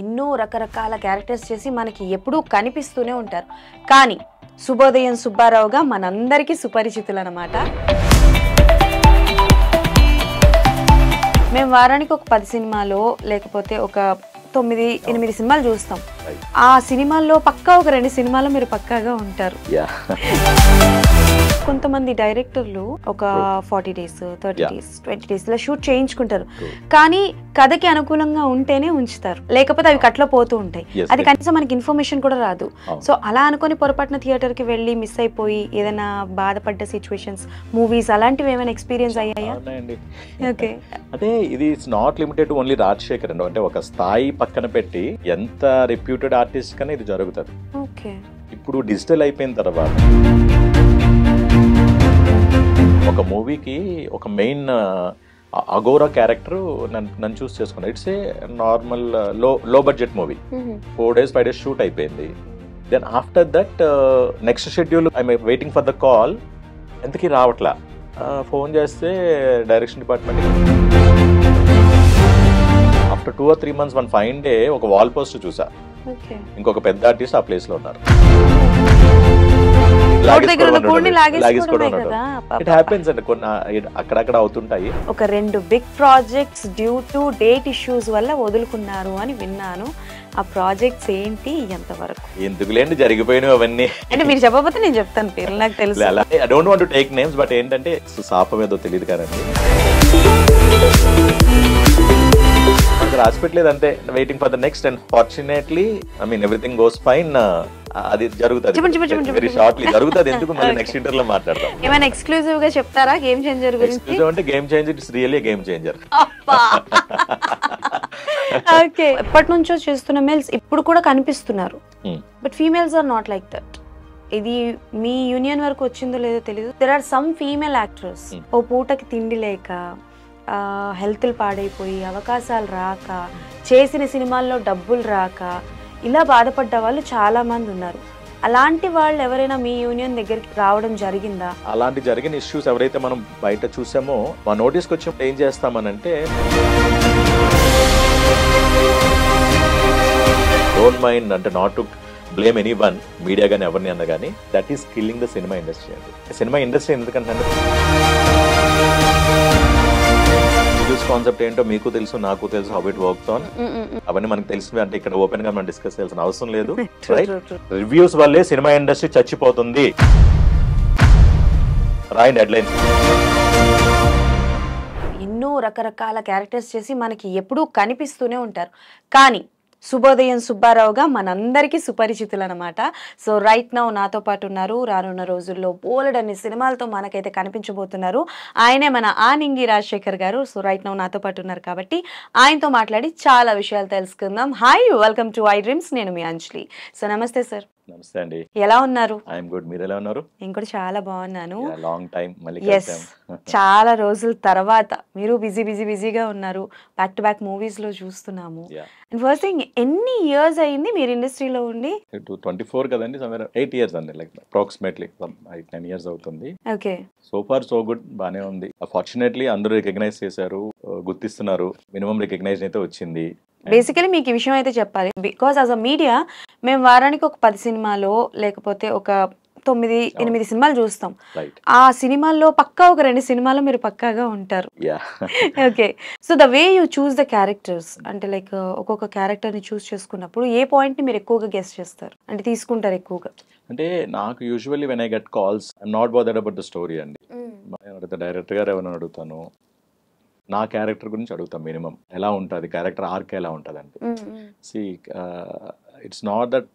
ఎన్నో రకరకాల క్యారెక్టర్స్ చేసి మనకి ఎప్పుడూ కనిపిస్తూనే ఉంటారు. కానీ శుభోదయం సుబ్బారావుగా మనందరికీ సుపరిచితులు అన్నమాట. మేము వారానికి ఒక 10 సినిమాలో లేకపోతే ఒక 9-8 సినిమాలు చూస్తాం. ఆ సినిమాల్లో పక్కా ఒక 2 సినిమాలు మీరు పక్కాగా ఉంటారు. కొంతమంది డైరెక్టర్లు ఒక 40 days 30 days 20 days ఇలా షూట్ చేయించుకుంటారు. కానీ కథకి అనుకూలంగా ఉంటేనే ఉంచుతారు, లేకపోతే అవి కట్లో పోతూ ఉంటాయి. అది కనీసం మనకి ఇన్ఫర్మేషన్ కూడా రాదు. సో అలా అనుకుని పొరపాటున థియేటర్ కి వెళ్ళి మిస్ అయిపోయి ఏదైనా బాధపడ్డ సిచ్యువేషన్స్ మూవీస్ అలాంటివి ఏమైనా ఎక్స్పీరియన్స్ అయ్యాయా? ఓకే, అంటే ఇది it's not limited only Rajasekhar అండి. అంటే ఒక స్థాయి పక్కన పెట్టి ఎంత రెప్యూటెడ్ ఆర్టిస్ట్ కన్నా ఇది జరుగుతుంది. ఓకే, ఇప్పుడు డిజిటల్ అయిపోయిన తర్వాత ఒక మూవీకి ఒక మెయిన్ అగోరా క్యారెక్టర్ నన్ను చూస్ చేసుకున్నా. It's a normal low budget movie. 4 days 5 days shoot అయిపోయింది. Then after that next schedule I'm waiting for the call. ఎంతకీ రావట్లా. ఫోన్ చేస్తే direction department after 2 or 3 months one fine day ఒక wall post చూసా. ఇంకొక పెద్ద artist ఆ place లో ఉన్నారు. అక్కడక్కడ అవుతుంటాయి. ఒక 2 big projects due to date issues వల్ల వదులుకున్నారు అని విన్నాను. ఆ ప్రాజెక్ట్స్ ఏంటి, ఎంతవరకు? ఎందుకులేండి, జరిగిపోయినవి అవన్నీ. అంటే మీరు చెప్పకపోతే నేను చెప్తాను పేర్లు, నాకు తెలుసు. I don't want to take names, but ఏంటంటే శాపం ఏదో తెలియదు కదండి. రాసిపెట్టలేదు అంతే, waiting for the next. And fortunately I mean everything goes fine. అది జరుగుతుంది, వెరీ షార్ట్లీ జరుగుతుంది. ఎందుకు మళ్ళీ నెక్స్ట్ ఇంటర్ లో మాట్లాడతాం. ఏమైనా ఎక్స్క్లూజివ్ గా చెప్తారా గేమ్ చేంజర్ గురించి? ఎక్స్క్లూజివ్ అంటే game changer, it's really game changer. Okay, ఎప్పటి నుంచో చేస్తున్న మేల్స్ ఇప్పుడు కూడా కనిపిస్తున్నారు, but females are not like that. ఇది మీ యూనియన్ వరకు వచ్చిందో లేదో తెలియదు. There are some female actors ఓ పూటకి తిండి లేక, హెల్త్లు పాడైపోయి, అవకాశాలు రాక, చేసిన సినిమాల్లో డబ్బులు రాక ఇలా బాధపడ్డ వాళ్ళు చాలా మంది ఉన్నారు. అలాంటి వాళ్ళు ఎవరైనా మీ యూనియన్ దగ్గరికి రావడం జరిగిందా? అలాంటి జరిగిన ఇష్యూస్ ఎవరైతే మనం బయట చూసామో మా నోటీస్కి వచ్చినప్పుడు ఏం చేస్తామనంటే, డోంట్ మైండ్ అంటే not to blame any one, media కానీ ఎవరిని అన్నా కానీ, that is killing the cinema industry అండి. సినిమా ఇండస్ట్రీ ఎందుకంటే కాన్సెప్ట్ ఏంటో మీకు తెలుసు, నాకు తెలుసు, హౌ ఇట్ వర్క్స్ ఆన్. అవన్నీ మనకు తెలిసి అంటే ఇక్కడ ఓపెన్ గా మనం డిస్కస్ చేయాల్సిన అవసరం లేదు. రివ్యూస్ వల్లే సినిమా ఇండస్ట్రీ చచ్చిపోతుంది. రాయండి హెడ్లైన్స్. ఎన్నో రకరకాల క్యారెక్టర్స్ చేసి మనకి ఎప్పుడూ కనిపిస్తూనే ఉంటారు. కానీ శుభోదయం సుబ్బారావుగా మనందరికీ సుపరిచితులు అన్నమాట. సో రైట్ నౌ నాతో పాటు ఉన్నారు. రానున్న రోజుల్లో బోలెడన్ని సినిమాలతో మనకైతే కనిపించబోతున్నారు. ఆయనే మన ఆనింగి రాజశేఖర్ గారు. సో రైట్ నౌ నాతో పాటు ఉన్నారు కాబట్టి ఆయనతో మాట్లాడి చాలా విషయాలు తెలుసుకుందాం. Hi, welcome to I dreams. నేను మీ అంజలి. సో నమస్తే సార్. నమస్తే అండి. ఎలా ఉన్నారు? ఐఎమ్ గుడ్, మీరు ఎలా ఉన్నారు? నేను కూడా చాలా బాగున్నాను. లాంగ్ టైం మళ్ళీ. చాలా రోజుల తర్వాత మీరు బిజీగా ఉన్నారు. బ్యాక్ టు బ్యాక్ మూవీస్ లో చూస్తున్నాము. అండ్ ఫస్ట్ థింగ్, ఎన్ని ఇయర్స్ అయింది మీరు ఇండస్ట్రీలో ఉండి? 24 కదండి, 8 years అండి, లైక్ అప్రాక్సిమేట్లీ 10 years అవుతుంది. Okay, so far so good, బానే ఉంది. ఫార్చునేట్లీ అందరూ రికగ్నైజ్ చేశారు, గుర్తిస్తున్నారు. మినిమం రికగ్నైజ్ అయితే వచ్చింది. బేసికలీ మీకు ఈ విషయం అయితే చెప్పాలి, బికాస్ యాజ్ అ మీడియా మేము వారానికి ఒక 10 సినిమాలో లేకపోతే ఒక 9-8 సినిమాలు చూస్తాం. ఆ సినిమాల్లో పక్కా ఒక 2 సినిమాలు మీరు పక్కాగా ఉంటారు. Okay, so the way you choose the characters, అంటే లైక్ ఒక్కొక్క క్యారెక్టర్ ని చూస్ చేసుకున్నప్పుడు ఏ పాయింట్ ని మీరు ఎక్కువగా గెస్ చేస్తారు, అంటే తీసుకుంటారు ఎక్కువగా? అంటే నాకు usually when I get calls, I'm not bothered about the story అండి. డైరెక్టర్ గారు ఎవరైనా అడుగుతాను, నా క్యారెక్టర్ గురించి అడుగుతాం. మినిమం ఎలా ఉంటుంది క్యారెక్టర్ ఆర్క్, ఎలా ఉంటుంది అంటే, see it's not that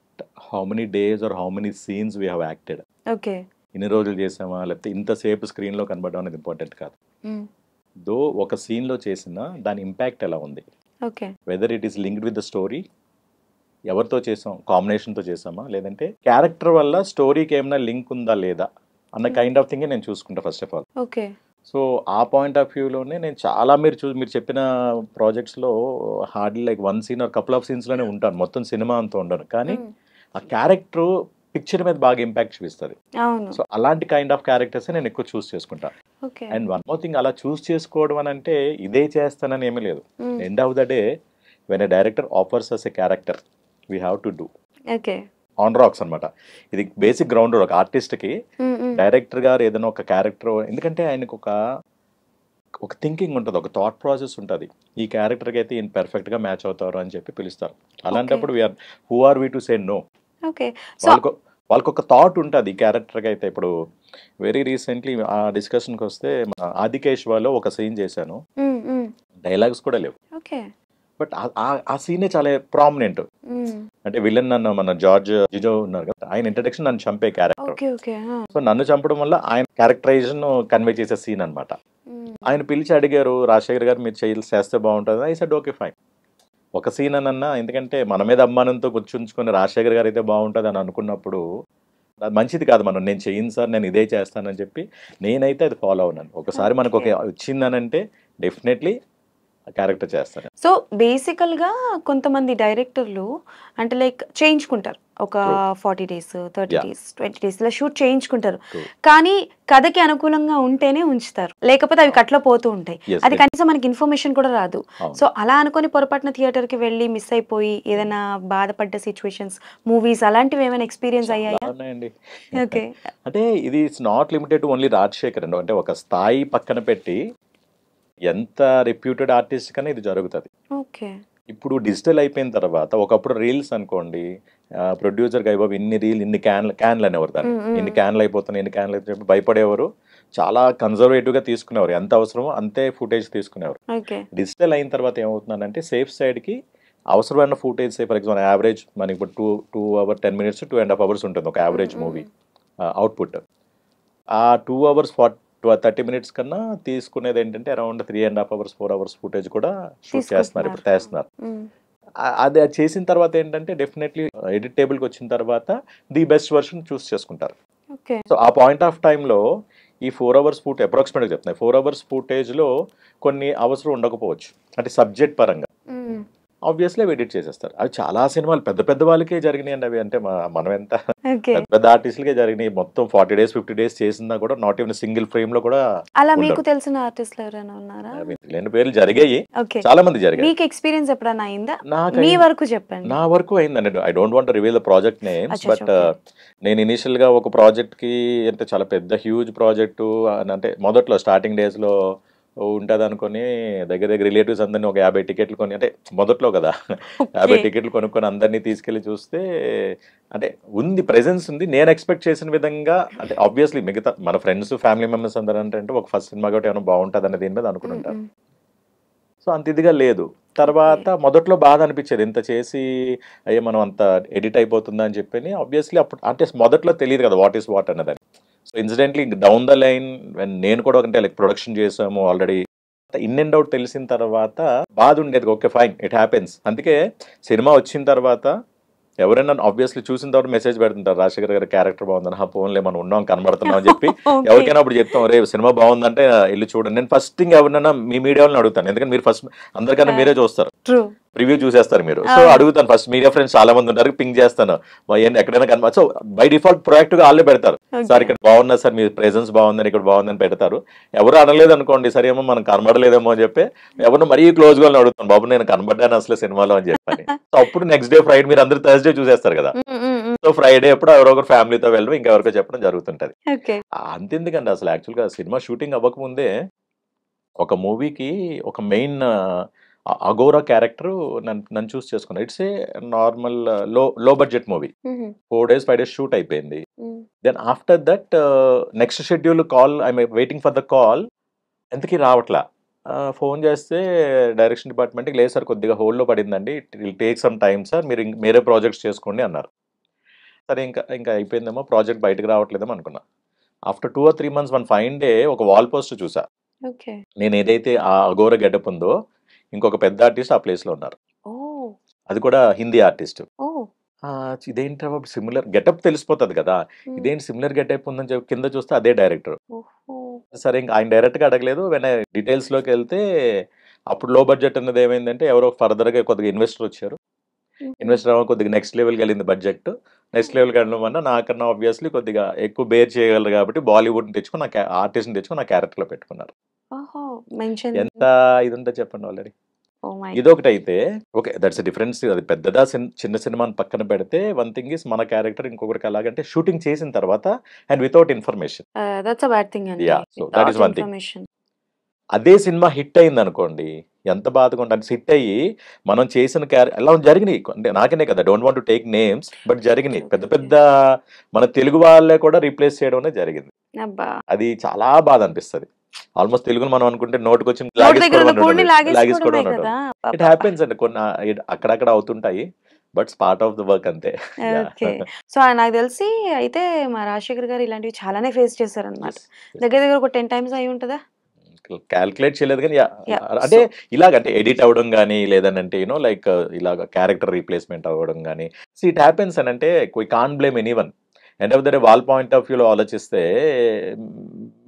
how many days or how many scenes we have acted. Okay, ఇన్ని రోజులు చేసామా, లేకపోతే ఇంతసేపు స్క్రీన్ లో కనబడడం అనేది ఇంపార్టెంట్ కాదు. దో ఒక సీన్ లో చేసిన దాని ఇంపాక్ట్ ఎలా ఉంది, whether it is linked with the story, ఎవరితో చేసాం, కాంబినేషన్తో చేసామా, లేదంటే క్యారెక్టర్ వల్ల స్టోరీకి ఏమైనా లింక్ ఉందా లేదా అన్న కైండ్ ఆఫ్ థింగ్ నేను చూసుకుంటా first of all. Okay, so ఆ పాయింట్ ఆఫ్ వ్యూలోనే నేను చాలా మీరు చెప్పిన ప్రాజెక్ట్స్లో hardly like 1 scene or couple of సీన్స్లోనే ఉంటాను, మొత్తం సినిమా అంతా ఉండను. కానీ ఆ క్యారెక్టర్ పిక్చర్ మీద బాగా ఇంపాక్ట్ చూపిస్తుంది. సో అలాంటి కైండ్ ఆఫ్ క్యారెక్టర్స్ నేను ఎక్కువ చూస్ చేసుకుంటాను. అండ్ వన్ మోర్ థింగ్, అలా చూస్ చేసుకోవడం అని అంటే ఇదే చేస్తానని ఏమీ లేదు. End of the day when a director offers us a character we have to do okay. ఆన్ రాక్స్ అనమాట. ఇది బేసిక్ గ్రౌండ్ ఒక ఆర్టిస్ట్కి డైరెక్టర్ గారు ఏదైనా ఒక క్యారెక్టర్, ఎందుకంటే ఆయనకు ఒక థింకింగ్ ఉంటుంది, ఒక థాట్ ప్రాసెస్ ఉంటుంది. ఈ క్యారెక్టర్కి అయితే ఈయన పర్ఫెక్ట్గా మ్యాచ్ అవుతారు అని చెప్పి పిలుస్తారు. అలాంటప్పుడు we're who are we to say no. Okay. వాళ్ళకు ఒక థాట్ ఉంటుంది ఈ క్యారెక్టర్కి అయితే. ఇప్పుడు వెరీ రీసెంట్లీ ఆ డిస్కషన్కి వస్తే ఆదికేశ్వాలో ఒక సీన్ చేశాను, డైలాగ్స్ కూడా లేవు. ఓకే. బట్ ఆ సీనే చాలా ప్రామినెంట్. అంటే విలన్ నన్ను మన జార్జ్ జిజో ఉన్నారు కదా, ఆయన ఇంట్రడక్షన్ నన్ను చంపే క్యారెక్టర్. సో నన్ను చంపడం వల్ల ఆయన క్యారెక్టరైజేషన్ కన్వే చేసే సీన్ అనమాట. ఆయన పిలిచి అడిగారు, రాజశేఖర్ గారు మీరు చేస్తే బాగుంటుంది. I said okay fine. ఒక సీన్ అన్నా, ఎందుకంటే మన మీద అమ్మానంతో కూర్చుంచుకొని రాజశేఖర్ గారు అయితే బాగుంటుంది అని అనుకున్నప్పుడు అది మంచిది కాదు. నేను చేయను సార్, నేను ఇదే చేస్తానని చెప్పి నేనైతే అది ఫాలో అవునాను. ఒకసారి మనకు ఒక వచ్చిందనంటే డెఫినెట్లీ క్యారెక్టర్ చేస్తారు. సో బేసికల్గా కొంతమంది డైరెక్టర్లు అంటే లైక్ చేయించుకుంటారు, ఒక 40 days 30 days 20 days ఇలా షూట్ చేయించుకుంటారు, కానీ కథకి అనుకూలంగా ఉంటేనే ఉంచుతారు, లేకపోతే అవి కట్లో పోతూ ఉంటాయి. అది కనీసం మనకి ఇన్ఫర్మేషన్ కూడా రాదు. సో అలా అనుకుని పొరపాటున థియేటర్కి వెళ్ళి మిస్ అయిపోయి ఏదైనా బాధపడ్డ సిచ్యువేషన్స్, మూవీస్ అలాంటివి ఏమైనా ఎక్స్పీరియన్స్ అయ్యాయా? ఓకే. అంటే ఇది it's not limited only Rajasekhar అండి. అంటే ఒక స్థాయి పక్కన పెట్టి ఎంత రెప్యూటెడ్ ఆర్టిస్ట్ కన్నా ఇది జరుగుతుంది. ఓకే. ఇప్పుడు డిజిటల్ అయిపోయిన తర్వాత, ఒకప్పుడు రీల్స్ అనుకోండి, ప్రొడ్యూసర్ గా బాబు ఇన్ని క్యాన్లు అనేవారు, దాన్ని ఇన్ని క్యాన్లు అయిపోతున్నాయి భయపడేవారు, చాలా కన్జర్వేటివ్ గా తీసుకునేవారు, ఎంత అవసరమో అంతే ఫుటేజ్ తీసుకునేవారు. డిజిటల్ అయిన తర్వాత ఏమవుతుందంటే సేఫ్ సైడ్ కి అవసరమైన ఫుటేజ్, ఫర్ ఎగ్జాంపుల్ యావరేజ్ మనకి ఇప్పుడు 2 hours 10 minutes 2.5 hours ఉంటుంది ఒక యావరేజ్ మూవీ అవుట్పుట్. ఆ 2 hours 30 minutes కన్నా తీసుకునేది ఏంటంటే అరౌండ్ 3.5 hours 4 hours ఫుటేజ్ కూడా షూట్ చేస్తున్నారు, ఇప్పుడు చేస్తున్నారు. అది చేసిన తర్వాత ఏంటంటే డెఫినెట్లీ ఎడిట్ టేబుల్కి వచ్చిన తర్వాత ది బెస్ట్ వర్షన్ చూస్ చేసుకుంటారు. సో ఆ పాయింట్ ఆఫ్ టైంలో ఈ 4 hours అప్రాక్సిమేట్గా చెప్తున్నాయి, 4 hours ఫుటేజ్లో కొన్ని అవసరం ఉండకపోవచ్చు, అంటే సబ్జెక్ట్ పరంగా ఆబ్వియస్లీ ఎడిట్ చేసేస్తారు. అవి చాలా సినిమాలు పెద్ద పెద్ద వాళ్ళకే జరిగినాయి అండి అవి. అంటే మనం ఎంత పెద్ద పెద్ద ఆర్టిస్టులకే జరిగినాయి, మొత్తం 40 days 50 days చేసినా కూడా నాట్ ఈవెన్ సింగిల్ ఫ్రేమ్ లో కూడా. అలా మీకు తెలిసిన ఆర్టిస్టులు ఎవరైనా ఉన్నారా? లేని పేర్లు జరిగాయి, చాలా మంది జరిగాయి. మీకు ఎక్స్పీరియన్స్ ఎప్పుడైనా అయిందా? మీ వరకు చెప్పండి. నా వరకు అయిందండి. I don't want to reveal the project names, but నేను ఇనిషియల్ గా ఒక ప్రాజెక్ట్ కి, అంటే చాలా పెద్ద హ్యూజ్ ప్రాజెక్టు, అంటే మొదట్లో స్టార్టింగ్ డేస్ లో ఉంటుంది అనుకుని దగ్గర రిలేటివ్స్ అందరినీ ఒక 50 టికెట్లు కొని, అంటే మొదట్లో కదా 50 టికెట్లు కొనుక్కొని అందరినీ తీసుకెళ్లి చూస్తే అంటే ఉంది, ప్రెజెన్స్ ఉంది. నేను ఎక్స్పెక్ట్ చేసిన విధంగా, అంటే ఆబ్వియస్లీ మిగతా మన ఫ్రెండ్స్ ఫ్యామిలీ మెంబర్స్ అందరూ అంటే ఒక ఫస్ట్ సినిమా కాబట్టి ఏమైనా బాగుంటుంది అనే దీని మీద అనుకుంటారు. సో అంత ఇదిగా లేదు. తర్వాత మొదట్లో బాధ అనిపించేది, ఇంత చేసి అయ్యే మనం అంత ఎడిట్ అయిపోతుందా అని చెప్పి. ఆబ్వియస్లీ అప్పుడు అంటే మొదట్లో తెలియదు కదా వాట్ ఈస్ వాట్ అన్నదని. So incidentally down the line నేను కూడా అంటే లైక్ ప్రొడక్షన్ చేసాము ఆల్రెడీ, ఇన్ అండ్ అవుట్ తెలిసిన తర్వాత బాధ ఉండేది. Okay fine, it happens. అందుకే సినిమా వచ్చిన తర్వాత ఎవరైనా ఆబ్వియస్లీ చూసిన తర్వాత మెసేజ్ పెడుతుంటారు, రాజశేఖర్ గారి క్యారెక్టర్ బాగుందని, ఫోన్లో మనం ఉన్నాం కనబడుతున్నాం అని చెప్పి ఎవరికైనా అప్పుడు చెప్తాం, రే సినిమా బాగుందంటే వెళ్ళి చూడండి. నేను ఫస్ట్ థింగ్ ఎవరినైనా మీ మీడియా వాళ్ళని అడుగుతాను, ఎందుకంటే మీరు ఫస్ట్ అందరికన్నా మీరే చూస్తారు, రివ్యూ చూసేస్తారు మీరు. సో అడుగుతాను ఫస్ట్, మీడియా ఫ్రెండ్స్ చాలా మంది ఉంటారు, పింక్ చేస్తాను ఎక్కడైనా కనబడ. సో బై డిఫాల్ట్ ప్రొయాక్టివ్ గా వాళ్ళే పెడతారు, సార్ ఇక్కడ బాగున్నా సార్, మీ ప్రెజెన్స్ బాగుందని, ఇక్కడ బాగుందని పెడతారు. ఎవరు అనలేదు అనుకోండి, సరే ఏమో మనం కనబడలేదేమో అని చెప్పి ఎవరు మరీ క్లోజ్ గా అడుగుతాను, బాబు నేను కనబడ్డాను అసలు సినిమాలో అని చెప్పని. సో అప్పుడు నెక్స్ట్ డే ఫ్రైడే, మీరు అందరూ థర్స్డే చూసేస్తారు కదా, సో ఫ్రైడే ఎప్పుడు ఎవరొకరు ఫ్యామిలీతో వెళ్ళడం, ఇంకెవరికో చెప్పడం జరుగుతుంటది. అంతెందుకండి అసలు యాక్చువల్గా సినిమా షూటింగ్ అవ్వకముందే ఒక మూవీకి ఒక మెయిన్ అగోరా క్యారెక్టర్ నన్ను చూస్ చేసుకున్నా. It's a normal low budget movie, 4 days 5 days shoot అయిపోయింది. Then after that next schedule call, I'm waiting for the call, ఎంతకీ రావట్లా. ఫోన్ చేస్తే డైరెక్షన్ డిపార్ట్మెంట్కి, లేదు సార్ కొద్దిగా హోల్డ్లో పడిందండి, it will take some time sir, మీరు వేరే ప్రాజెక్ట్స్ చేసుకోండి అన్నారు. సరే ఇంకా అయిపోయిందేమో, ప్రాజెక్ట్ బయటకు రావట్లేదేమో అనుకున్నా. After 2 or 3 months one fine day ఒక వాల్ పోస్టర్ చూసా. నేను ఏదైతే ఆ అగోరా గెటప్ ఉందో ఇంకొక పెద్ద ఆర్టిస్ట్ ఆ ప్లేస్ లో ఉన్నారు, అది కూడా హిందీ ఆర్టిస్ట్. ఇదేంటి సిమిలర్ గెటప్ తెలిసిపోతుంది కదా, ఇదేంటి సిమిలర్ గెటప్ ఉందని చెప్పి కింద చూస్తే అదే డైరెక్టర్. సరే ఇంకా ఆయన డైరెక్ట్ గా అడగలేదు, వెన్ డీటెయిల్స్ లోకి వెళ్తే అప్పుడు లో బడ్జెట్ అన్నది ఏమైందంటే ఎవరో ఫర్దర్ గా కొద్దిగా ఇన్వెస్టర్ వచ్చారు, ఇన్వెస్టర్ కొద్దిగా నెక్స్ట్ లెవెల్కి వెళ్ళింది బడ్జెట్. నెక్స్ట్ లెవెల్కి వెళ్ళడం వల్ల నాకన్నా ఆబ్వియస్లీ కొద్దిగా ఎక్కువ బేర్ చేయగలరు కాబట్టి బాలీవుడ్ తెచ్చుకుని ఆర్టిస్ట్ తెచ్చుకుని నా క్యారెక్టర్ లో పెట్టుకున్నారు. ఎంత ఇది ఉంటే చెప్పండి ఆల్రెడీ. ఓ మై ఇదొకటి అయితే ఓకే, దట్స్ డిఫరెన్స్. అది పెద్దదా చిన్న సినిమాని పక్కన పెడితే వన్ థింగ్ ఇస్ మన క్యారెక్టర్ ఇంకొకరికి ఎలాగంటే షూటింగ్ చేసిన తర్వాత and without information. That's a bad thing అండి. Yeah, so that is without one thing. Information. అదే సినిమా హిట్ అయింది అనుకోండి, ఎంత బాధగా ఉంటుంది. హిట్ అయ్యి మనం చేసిన ఎలా జరిగినాయి అంటే నాకనే కదా, don't want to take names, but జరిగినాయి. పెద్ద పెద్ద మన తెలుగు వాళ్ళే కూడా రీప్లేస్ చేయడం అనేది జరిగింది. అబ్బా, అది చాలా బాధ అనిపిస్తుంది. ఆల్మోస్ట్ తెలుగును మనం అనుకుంటే నోటుకు వచ్చి నోటి దగ్గర ఉన్న కోడిని లాగేసుకోవడమే లాగేసుకోవడం కదా. ఇట్ హ్యాపెన్స్ అండి, కొన్ని అక్కడక్కడ అవుతుంటాయి, but part of the work అంతే. ఓకే. సో నాకు తెలిసి అయితే మా రాజశేఖర్ గారు ఇలాంటివి చాలానే ఫేస్ చేశారనమాట. దగ్గర దగ్గర ఒక 10 times అయి ఉంటుందా? క్యాల్కులేట్ చేయలేదు కానీ Yeah. అంటే ఇలాగంటే ఎడిట్ అవ్వడం కానీ లేదనంటే యూనో లైక్ ఇలాగ క్యారెక్టర్ రీప్లేస్మెంట్ అవ్వడం కానీ ఇట్ హ్యాపెన్స్ అని అంటే we can blame anyone. End of the day వాళ్ళ పాయింట్ ఆఫ్ వ్యూలో ఆలోచిస్తే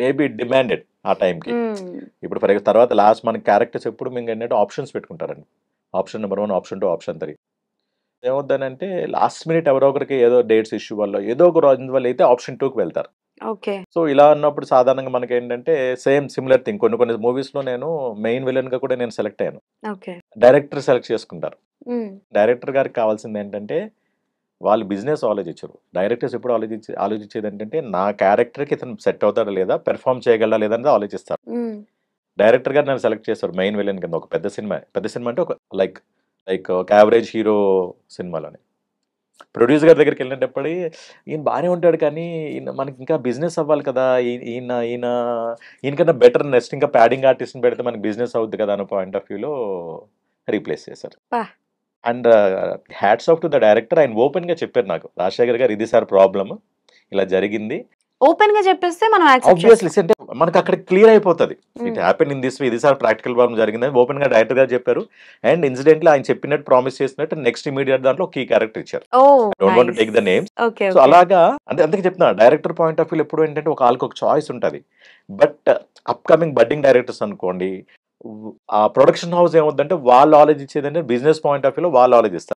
మేబీ డిమాండెడ్ ఆ టైంకి. ఇప్పుడు ఫర్ తర్వాత లాస్ట్ మన క్యారెక్టర్స్ ఎప్పుడు మీకు ఏంటంటే ఆప్షన్స్ పెట్టుకుంటారండి. Option number 1, option 2, option 3. ఏమవుతుందంటే లాస్ట్ మినిట్ ఎవరో ఒకరికి ఏదో డేట్స్ ఇష్యూ వల్ల ఏదో ఒక రోజు వల్ల అయితే ఆప్షన్ 2కి వెళ్తారు. ఓకే. సో ఇలా ఉన్నప్పుడు సాధారణంగా మనకి ఏంటంటే సేమ్ సిమిలర్ థింగ్ కొన్ని మూవీస్లో నేను మెయిన్ విలన్ గా కూడా నేను సెలెక్ట్ అయ్యాను. ఓకే. డైరెక్టర్ సెలెక్ట్ చేసుకుంటారు. డైరెక్టర్ గారికి కావాల్సింది ఏంటంటే వాళ్ళు బిజినెస్ ఆలోచించరు. డైరెక్టర్స్ ఎప్పుడు ఆలోచించేది ఏంటంటే నా క్యారెక్టర్కి ఇతను సెట్ అవుతాడా లేదా, పెర్ఫామ్ చేయగలడా లేదా అనేది ఆలోచిస్తారు. డైరెక్టర్ గారు నన్ను సెలెక్ట్ చేస్తారు మెయిన్ విలన్ కింద. ఒక పెద్ద సినిమా అంటే ఒక లైక్ ఒక యావరేజ్ హీరో సినిమాలోనే. ప్రొడ్యూసర్ గారి దగ్గరికి వెళ్ళినప్పుడు ఈయన బాగానే ఉంటాడు కానీ మనకి ఇంకా బిజినెస్ అవ్వాలి కదా, ఈయనకన్నా బెటర్ నెక్స్ట్ ఇంకా ప్యాడింగ్ ఆర్టిస్ట్ని పెడితే మనకి బిజినెస్ అవుద్ది కదా అనే పాయింట్ ఆఫ్ వ్యూలో రీప్లేస్ చేశారు. And hats off to the director, ఆయన ఓపెన్గా చెప్పారు నాకు, రాజశేఖర్ గారు ఇది సార్ ప్రాబ్లమ్, ఇలా జరిగింది. ఓపెన్ గా చెప్పేస్తే మనం ఆబ్వియస్లీ అంటే మనకు అక్కడ క్లియర్ అయిపోతుంది. It happen in this way, ఇది సార్ ప్రాక్టికల్ ప్రాబ్లమ్ జరిగిందని ఓపెన్ గా డైరెక్టర్ గారు చెప్పారు. అండ్ ఇన్సిడెంట్లీ ఆయన చెప్పినట్టు ప్రామిస్ చేసినట్టు నెక్స్ట్ ఇమీడియట్ దాంట్లో కీ క్యారెక్టర్ ఇచ్చారు. Don't want to take the names. So అలాగా అంటే అందుకే చెప్తున్నా, డైరెక్టర్ పాయింట్ ఆఫ్ వ్యూ ఎప్పుడు ఏంటంటే ఒక ఆల్కి ఒక చాయిస్ ఉంటుంది. బట్ అప్కమింగ్ బడ్డింగ్ డైరెక్టర్స్ అనుకోండి, ఆ ప్రొడక్షన్ హౌస్ ఏమవుతుందంటే వాళ్ళు ఆలోచించేదంటే బిజినెస్ పాయింట్ ఆఫ్ వ్యూలో వాళ్ళు ఆలోచిస్తారు.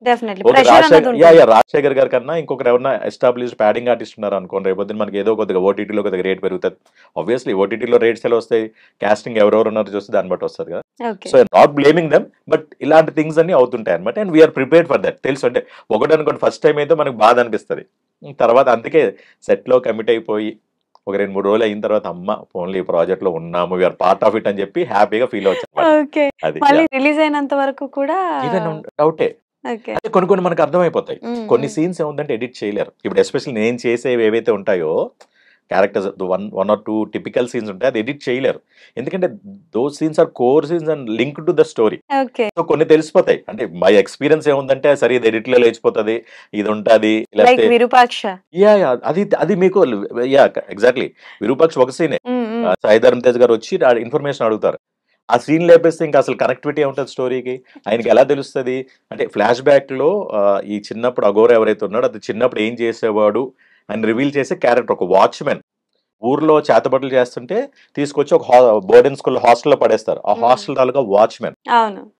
రాజశేఖర్ గారి కన్నా ఇంకొకరు ఎవరైనా ఎస్టాబ్లిష్డ్ ప్యాడింగ్ ఆర్టిస్ట్ ఉన్నారు అనుకోండి, రేపు మనకి ఏదో కొద్దిగా ఓటీటీలో కొద్దిగా రేట్ పెరుగుతుంది. ఆబ్వియస్లీ ఓటీటీలో రేట్స్ ఎలా వస్తాయి, కాస్టింగ్ ఎవరెవరు ఉన్నారో చూస్తే దాన్ని బట్టి వస్తుంది కదా. So not blaming them, but ఇలాంటి థింగ్స్ అన్ని అవుతుంటాయి అనమాట. And we're prepared for that. తెలుసు అంటే ఒకటి అనుకోండి, ఫస్ట్ టైం అయితే మనకు బాధ అనిపిస్తుంది. తర్వాత అందుకే సెట్లో కమిట్ అయిపోయి ఒక 2-3 రోజులు అయిన తర్వాత అమ్మ ఓన్లీ ఈ ప్రాజెక్ట్ లో ఉన్నాము, వీఆర్ పార్ట్ ఆఫ్ ఇట్ అని చెప్పి హ్యాపీగా ఫీల్ అవుతాం. రిలీజ్ అయినంత వరకు కూడా డౌటే. కొన్ని మనకు అర్థమైపోతాయి. కొన్ని సీన్స్ ఏముందంటే ఎడిట్ చేయలేరు. ఇప్పుడు ఎస్పెషల్లీ నేను చేసేవి ఏవైతే ఉంటాయో characters, one or 2 typical scenes ఉంటాయి, అది ఎడిట్ చేయలేరు. ఎందుకంటే those scenes are core scenes and link to the story. So కొన్ని తెలిసిపోతాయి. అంటే మై ఎక్స్పీరియన్స్ ఏముందంటే సరే ఇది ఎడిట్ లో లేచిపోతుంది, ఇది ఉంటుంది. అది మీకు ఎగ్జాక్ట్లీ విరూపాక్ష ఒక సీనే. సాయి ధరమ్ తేజ్ గారు వచ్చి ఇన్ఫర్మేషన్ అడుగుతారు. ఆ సీన్ లేపేస్తే ఇంకా అసలు కనెక్టివిటీ ఉంటుంది స్టోరీకి, ఆయనకి ఎలా తెలుస్తుంది అంటే ఫ్లాష్ బ్యాక్ లో ఈ చిన్నప్పుడు అఘోర ఎవరైతే ఉన్నాడో అది చిన్నప్పుడు ఏం చేసేవాడు అని రివీల్ చేసే క్యారెక్టర్. ఒక వాచ్మెన్ ఊర్లో చేతబడులు చేస్తుంటే తీసుకొచ్చి ఒక బోర్డింగ్ స్కూల్ హాస్టల్లో పడేస్తారు. ఆ హాస్టల్ తాలూకా వాచ్మెన్,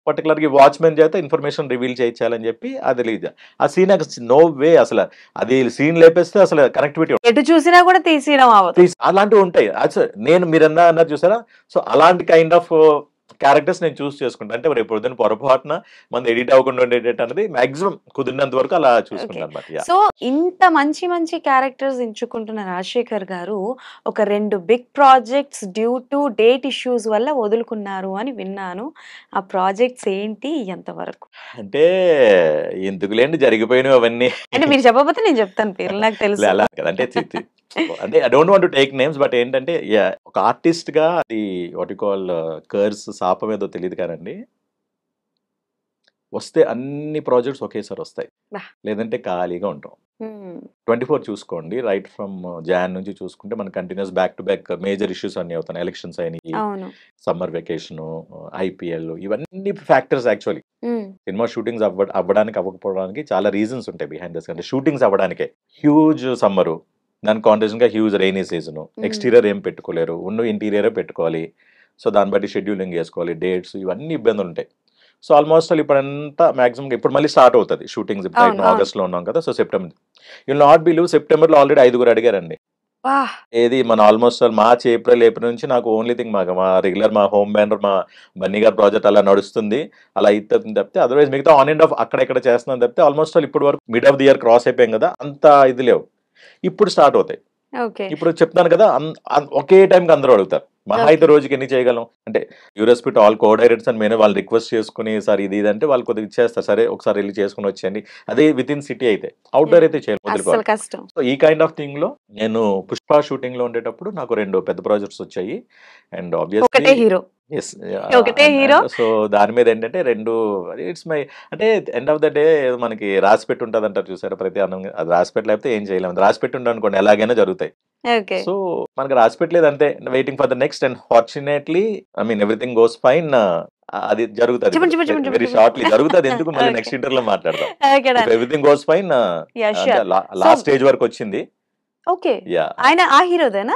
పర్టికులర్ గా వాచ్మెన్ చేత ఇన్ఫర్మేషన్ రివీల్ చేయించాలని చెప్పి అది రిలీజ్. ఆ సీన్ నో వే అసలు అది సీన్ లేపేస్తే అసలు కనెక్టివిటీ ఎటు చూసినా కూడా అలాంటివి ఉంటాయి. నేను మీరు అన్నారు చూసారా, సో అలాంటి కైండ్ ఆఫ్ క్యారెక్టర్స్ నేను చూస్ చేసుకుంటాను. అంటే రేపు పొద్దున్న పొరపాటున మన ఎడిట్ అవ్వకుండా ఉండేటట్టు అనేది మాక్సిమం కుదిరినంత వరకు అలా చూసుకుంటాను అనమాట. సో ఇంత మంచి మంచి క్యారెక్టర్స్ ఎంచుకుంటున్న రాజశేఖర్ గారు ఒక 2 big projects due to date issues వల్ల వదులుకున్నారు అని విన్నాను. ఆ ప్రాజెక్ట్స్ ఏంటి, ఎంతవరకు? అంటే ఎందుకులేండి జరిగిపోయినవి అవన్నీ. అంటే మీరు చెప్పకపోతే నేను చెప్తాను పేర్లు, నాకు తెలుసు. అలా అంటే I don't want to take names, but ఏంటంటే ఒక ఆర్టిస్ట్ గా అది వాట్ యు కాల్ కర్స్, శాపం ఏదో తెలియదు కానండి, వస్తే అన్ని ప్రాజెక్ట్స్ ఒకేసారి వస్తాయి, లేదంటే ఖాళీగా ఉంటాం. 24 చూసుకోండి, రైట్ ఫ్రమ్ జాన్ నుంచి చూసుకుంటే మనకి continuous back to back major issues అన్ని అవుతాయి. ఎలక్షన్స్ అయినాయి, సమ్మర్ వెకేషన్, ఐపీఎల్, ఇవన్నీ ఫ్యాక్టర్స్. యాక్చువల్లీ సినిమా షూటింగ్స్ అవ్వడానికి అవ్వకపోవడానికి చాలా రీజన్స్ ఉంటాయి బిహైండ్ దిస్. అంటే షూటింగ్స్ అవ్వడానికే హ్యూజ్ సమ్మరు, దాని కాంట్రేషన్ గా హ్యూజ్ రైనీ సీజన్, ఎక్స్టీరియర్ ఏం పెట్టుకోలేరు, ఉన్న ఇంటీరియరే పెట్టుకోవాలి. సో దాన్ని బట్టి షెడ్యూలింగ్ చేసుకోవాలి, డేట్స్, ఇవన్నీ ఇబ్బందులు ఉంటాయి. సో ఆల్మోస్ట్ ఇప్పుడంతా మాక్సిమం ఇప్పుడు మళ్ళీ స్టార్ట్ అవుతుంది షూటింగ్స్. ఆగస్ట్ లో ఉన్నాం కదా, so September. You not believe, September లో ఆల్రెడీ 5 అడిగారండి ఏది మన ఆల్మోస్ట్ మార్చ్ ఏప్రిల్ నుంచి నాకు ఓన్లీ థింగ్ మా రెగ్యులర్ మా హోమ్ బ్యానర్ మా బన్నీ గారి ప్రాజెక్ట్ అలా నడుస్తుంది, అలా అవుతుంది తప్పితే అదర్వైజ్ మిగతా ఆన్ అండ్ ఆఫ్ అక్కడెక్కడ చేస్తున్నాను తప్పితే ఆల్మోస్ట్ ఇప్పటి వరకు mid of the year cross అయిపోయాం కదా, అంత ఇది లేవు. ఇప్పుడు స్టార్ట్ అవుతాయి. ఇప్పుడు చెప్తాను కదా, ఒకే టైంకి అందరూ అడుగుతారు మహా అయితే రోజుకి ఎన్ని చేయగలం అంటే యూరెస్పిట్ ఆల్ కో డైరెక్టర్స్ అని మేనే వాళ్ళు రిక్వెస్ట్ చేసుకుని సార్ ఇది అంటే వాళ్ళు కొద్దిగా ఇచ్చేస్తారు, సరే ఒకసారి వెళ్ళి చేసుకుని వచ్చేయండి. అదే విత్ ఇన్ సిటీ అయితే, అవుట్డోర్ అయితే చేయాలి కష్టం. సో ఈ కైండ్ ఆఫ్ థింగ్ లో నేను పుష్ప షూటింగ్ లో ఉండేటప్పుడు నాకు 2 పెద్ద ప్రాజెక్ట్స్ వచ్చాయి అండ్ ఆబ్వియస్లీ హీరో సో దాని మీద ఏంటంటే 2 ఇట్స్ మై అంటే ఎండ్ ఆఫ్ ద డే మనకి రాసి పెట్టి ఉంటుంది అంటారు చూసారా, ప్రతి అన్నం అది రాసి పెట్టలేకపోతే ఏం చేయలేము, రాసి పెట్టి ఉండే అనుకోండి ఎలాగైనా జరుగుతాయి. సో మనకి రాసి పెట్టలేదు అంతే, waiting for the next and fortunately I mean everything goes fine. అది జరుగుతుంది వెరీ షార్ట్లీ జరుగుతుంది, ఎందుకు మళ్ళీ నెక్స్ట్ ఇంటర్వ్యూలో మాట్లాడదాం. Everything goes fine last stage వరకు వచ్చింది. ఓకే, ఆయన ఆ హీరోదేనా?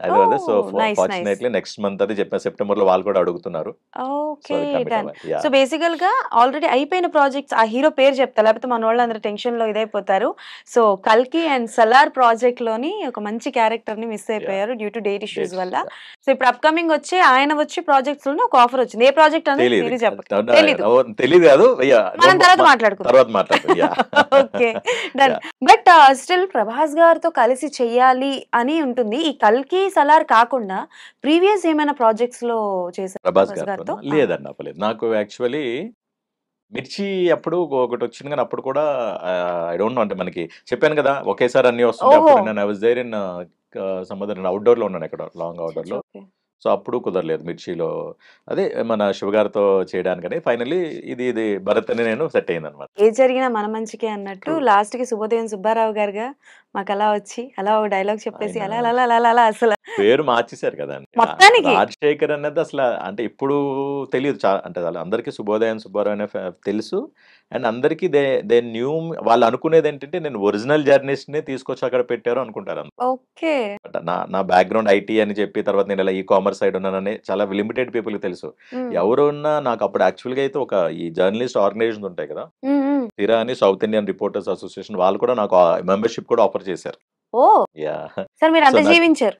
అదే సో ఫార్చునేట్లీ నెక్స్ట్ మంత్ అది చెప్పిన సెప్టెంబర్ లో వాళ్ళు కూడా అడుగుతున్నారు. Okay done. సో బేసికల్ గా ఆల్రెడీ అయిపోయిన ప్రాజెక్ట్స్ ఆ హీరో పేరు చెప్తా, లేకపోతే మన వాళ్ళందరూ టెన్షన్ లో ఇదైపోతారు. సో కల్కి అండ్ సలార్ ప్రాజెక్ట్ లోని ఒక మంచి క్యారెక్టర్ ని మిస్ అయిపోయారు డ్యూ టు డేట్ ఇష్యూస్ వల్ల. సో ఇప్పుడు అప్కమింగ్ వచ్చే ఆయన వచ్చే ప్రాజెక్ట్స్ లోనే ఒక ఆఫర్ వచ్చింది. ఏ ప్రాజెక్ట్ అనేది మీరు చెప్పండి. తెలియదు కాదు, మనం తర్వాత మాట్లాడుకుందాం. Okay done. But still Prabhas గారితో కలిసి చెయ్యాలి అని ఉంటుంది. ఈ కల్కి సలార్ కాకుండా ప్రీవియస్ ఏమైనా ప్రాజెక్ట్స్ లో చేశారు ప్రభాస్ గారితో? లేదండి, అవ్వలేదు. నాకు యాక్చువల్లీ మిర్చి అప్పుడు ఒకటి వచ్చింది కానీ అప్పుడు కూడా ఐ డోంట్ నో, అంటే మనకి చెప్పాను కదా ఒకేసారి అన్ని వస్తుంది. అప్పుడు నేను I was there in some other outdoor లో ఉన్నాను, ఎక్కడ లాంగ్ అవుట్డోర్ లో. సో అప్పుడు కుదరలేదు మిర్చిలో, అదే మన శివగారితో చేయడానికని. ఫైనల్లీ ఇది భరత్ అని నేను సెట్ అయింది అనమాట. ఏ జరిగినా మన మంచికే అన్నట్టు లాస్ట్ కి శుభోదయం సుబ్బారావు గారుగా మాకు అలా వచ్చి అలా ఒక డైలాగ్ చెప్పేసి అలా అలా అలా అలా అసలు పేరు మార్చేశారు కదా మొత్తానికి. రాజశేఖర్ అనేది అసలు అంటే ఇప్పుడు తెలియదు అంటే అందరికీ శుభోదయం సుబ్బారావు అనే తెలుసు అండ్ అందరికీ దే న్యూ. వాళ్ళు అనుకునేది ఏంటంటే నేను ఒరిజినల్ జర్నలిస్ట్ నే తీసుకొచ్చి అక్కడ పెట్టారు అనుకుంటారు. ఓకే, నా బ్యాక్గ్రౌండ్ ఐటీ అని చెప్పి తర్వాత నేను ఇలా ఈ కామర్స్ సైడ్ ఉన్నానని చాలా లిమిటెడ్ పీపుల్ కి తెలుసు. ఎవరున్నా నాకు అప్పుడు యాక్చువల్ గా అయితే ఒక ఈ జర్నలిస్ట్ ఆర్గనైజేషన్ ఉంటాయి కదా, తిరా అని సౌత్ ఇండియన్ రిపోర్టర్స్ అసోసియేషన్, వాళ్ళు కూడా నాకు మెంబర్షిప్ కూడా ఆఫర్ చేశారు. ఓ సార్ మీరు అంత జీవించారు.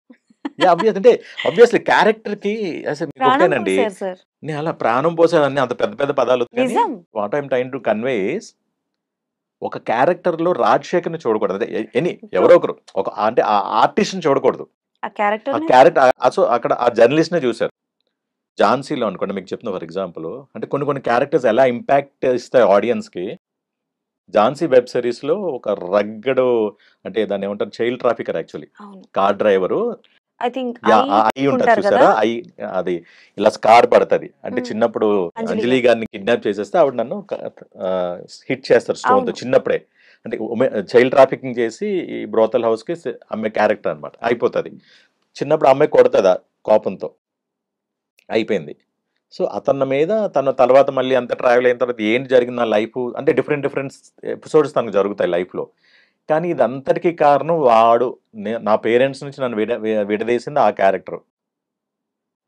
అంటే ఆబ్వియస్లీ క్యారెక్టర్ కి ఒకటేనండి, నేను అలా ప్రాణం పోసానని అంత పెద్ద పెద్ద పదాలు. What I'm trying to convey is ఒక క్యారెక్టర్ లో రాజశేఖర్ ని చూడకూడదు, అదే ఎనీ ఎవరో ఒకరు ఒక అంటే ఆ ఆర్టిస్ట్ ని చూడకూడదు, ఆ క్యారెక్టర్. సో అక్కడ ఆ జర్నలిస్ట్ నే చూసారు. ఝాన్సీలో అనుకోండి మీకు చెప్తున్నా ఫర్ ఎగ్జాంపుల్, అంటే కొన్ని క్యారెక్టర్స్ ఎలా ఇంపాక్ట్ ఇస్తాయి ఆడియన్స్ కి. ఝాన్సీ వెబ్ సిరీస్ లో ఒక రగ్గడు అంటే దాన్ని ఏమంటారు చైల్డ్ ట్రాఫికర్, యాక్చువల్లీ కార్ డ్రైవరు అయి ఉంటారు చూసారా, అది ఇలా స్కార్ పడుతుంది. అంటే చిన్నప్పుడు అంజలి గారిని కిడ్నాప్ చేసేస్తే ఆవిడ నన్ను హిట్ చేస్తారు స్టోన్ తో చిన్నప్పుడే. అంటే చైల్డ్ ట్రాఫికింగ్ చేసి ఈ బ్రోతల్ హౌస్ కి అమ్మాయి క్యారెక్టర్ అనమాట అయిపోతుంది. చిన్నప్పుడు అమ్మాయి కొడుతుందా కోపంతో అయిపోయింది. సో అతని మీద తన తర్వాత మళ్ళీ అంత ట్రావెల్ అయిన తర్వాత ఏంటి జరిగింది నా లైఫ్ అంటే డిఫరెంట్ ఎపిసోడ్స్ తనకు జరుగుతాయి లైఫ్లో. కానీ ఇదంతటికీ కారణం వాడు నా పేరెంట్స్ నుంచి నన్ను విడదీసింది ఆ క్యారెక్టర్,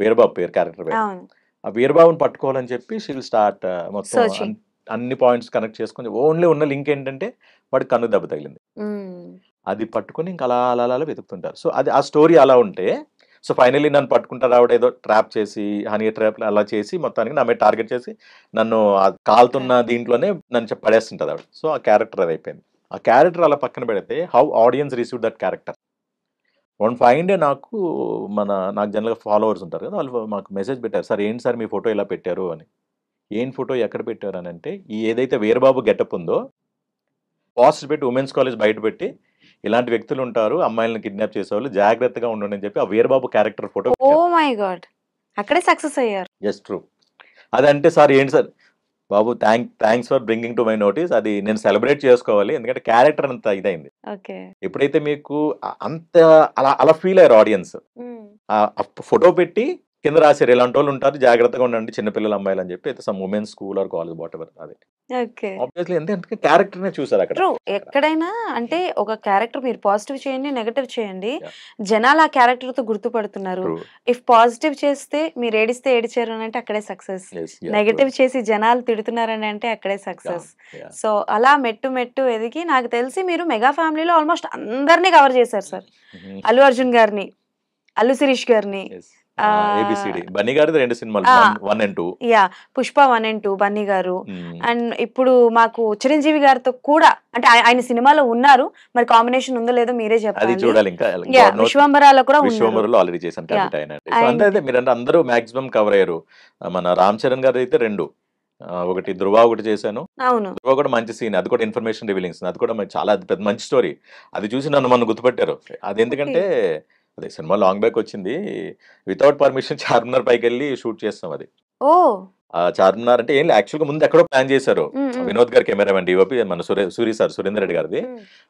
వీరబాబు క్యారెక్టర్ పేరు. ఆ వీరబాబుని పట్టుకోవాలని చెప్పి షీల్ స్టార్ట్ మొత్తం అన్ని పాయింట్స్ కనెక్ట్ చేసుకుని ఓన్లీ ఉన్న లింక్ ఏంటంటే వాడికి కన్ను దెబ్బ తగిలింది, అది పట్టుకుని ఇంకా అలా అలా అలా వెతుకుతుంటారు. సో అది ఆ స్టోరీ అలా ఉంటే సో ఫైనల్లీ నన్ను పట్టుకుంటారు ఆవిడ, ఏదో ట్రాప్ చేసి హనీ ట్రాప్ అలా చేసి మొత్తానికి నా మీద టార్గెట్ చేసి నన్ను కాలుతున్న దీంట్లోనే నన్ను పడేస్తుంటుంది ఆవిడ. సో ఆ క్యారెక్టర్ అది అయిపోయింది. ఆ క్యారెక్టర్ అలా పక్కన పెడితే how audience receive that character. One fine day నాకు జనరల్గా ఫాలోవర్స్ ఉంటారు కదా, వాళ్ళు మాకు మెసేజ్ పెట్టారు, సార్ ఏంటి సార్ మీ ఫోటో ఇలా పెట్టారు అని. ఏం ఫోటో ఎక్కడ పెట్టారు అని అంటే, ఈ ఏదైతే వీరబాబు గెటప్ ఉందో పోస్ట్ పెట్టి ఉమెన్స్ కాలేజ్ బయట పెట్టి ఇలాంటి వ్యక్తులు ఉంటారు అమ్మాయిలను కిడ్నాప్ చేసేవాళ్ళు జాగ్రత్తగా ఉండండి అని చెప్పి ఆ Veerababu character photo. Oh my god, అక్కడే సక్సెస్ అయ్యారు. Just true. అదంటే సార్ ఏంటి సార్ బాబు thanks for bringing to my notice, అది నేను సెలబ్రేట్ చేసుకోవాలి ఎందుకంటే క్యారెక్టర్ అంత ఇదైంది. ఎప్పుడైతే మీకు అంత అలా ఫీల్ అయ్యారు ఆడియన్స్, ఆ ఫోటో పెట్టి కింద రాశారు ఇలాంటి వాళ్ళు ఉంటారు, జాగ్రత్తగా ఉండండి చిన్నపిల్లల అమ్మాయిలు అని చెప్పి. అయితే some women school or college whatever అది. ఓకే. ఆబ్వియస్లీ ఎందుకంటే క్యారెక్టర్ నే చూసారు అక్కడ. ట్రూ. ఎక్కడైనా అంటే ఒక క్యారెక్టర్ మీరు పాజిటివ్ చేయండి, నెగెటివ్ చేయండి, Yeah. జనాలు ఆ క్యారెక్టర్ తో గుర్తుపడుతున్నారు. True. ఇఫ్ పాజిటివ్ చేస్తే మీరు ఏడిస్తే ఏడిచారు అని అంటే అక్కడే సక్సెస్, Yes, yeah, నెగటివ్ చేసి జనాలు తిడుతున్నారని అంటే అక్కడే సక్సెస్. Yeah. సో అలా మెట్టు మెట్టు ఎదిగి నాకు తెలిసి మీరు మెగా ఫ్యామిలీలో ఆల్మోస్ట్ అందరినీ కవర్ చేశారు సార్. అల్లు అర్జున్ గారిని, అల్లు శిరీష్ గారిని, Yes. ABCD బన్నీ గారిది 2 సినిమాలు 1 and 2. Yeah Pushpa 1 and 2 Bunny గారు. అండ్ ఇప్పుడు మాకు చిరంజీవి గారితో కూడా అంటే ఆయన సినిమాలో ఉన్నారు, మరి కాంబినేషన్ ఉందో లేదో మీరే అది చెప్పాలి. చూడాలి ఇంకా. యా విశ్వంబరాలో కూడా ఉన్నారు. విశ్వంబరలో ఆల్రెడీ చేశాను కాబట్టి ఆయన. సో And- అంటే మీరంటే అందరూ మాక్సిమం కవర్ అయ్యారు. మన రామ్ చరణ్ గారు అయితే 2, ఒకటి ధృవ ఒకటి చేశాను. అవును. ధృవ కూడా మంచి సీన్, అది కూడా ఇన్ఫర్మేషన్ రివీలింగ్, అది కూడా చాలా పెద్ద మంచి స్టోరీ. అది చూసి నన్ను గుర్తుపెట్టారు. అది ఎందుకంటే అదే సినిమా లాంగ్ బ్యాక్ వచ్చింది, వితౌట్ పర్మిషన్ చార్మినార్ పైకి వెళ్ళి షూట్ చేస్తాం. అది ఓ చార్మినార్ అంటే ఏం యాక్చువల్గా ముందు ఎక్కడో ప్లాన్ చేశారు. వినోద్ గారు కెమెరామెన్, డిఓపి మన సురేందర్ రెడ్డి గారిది.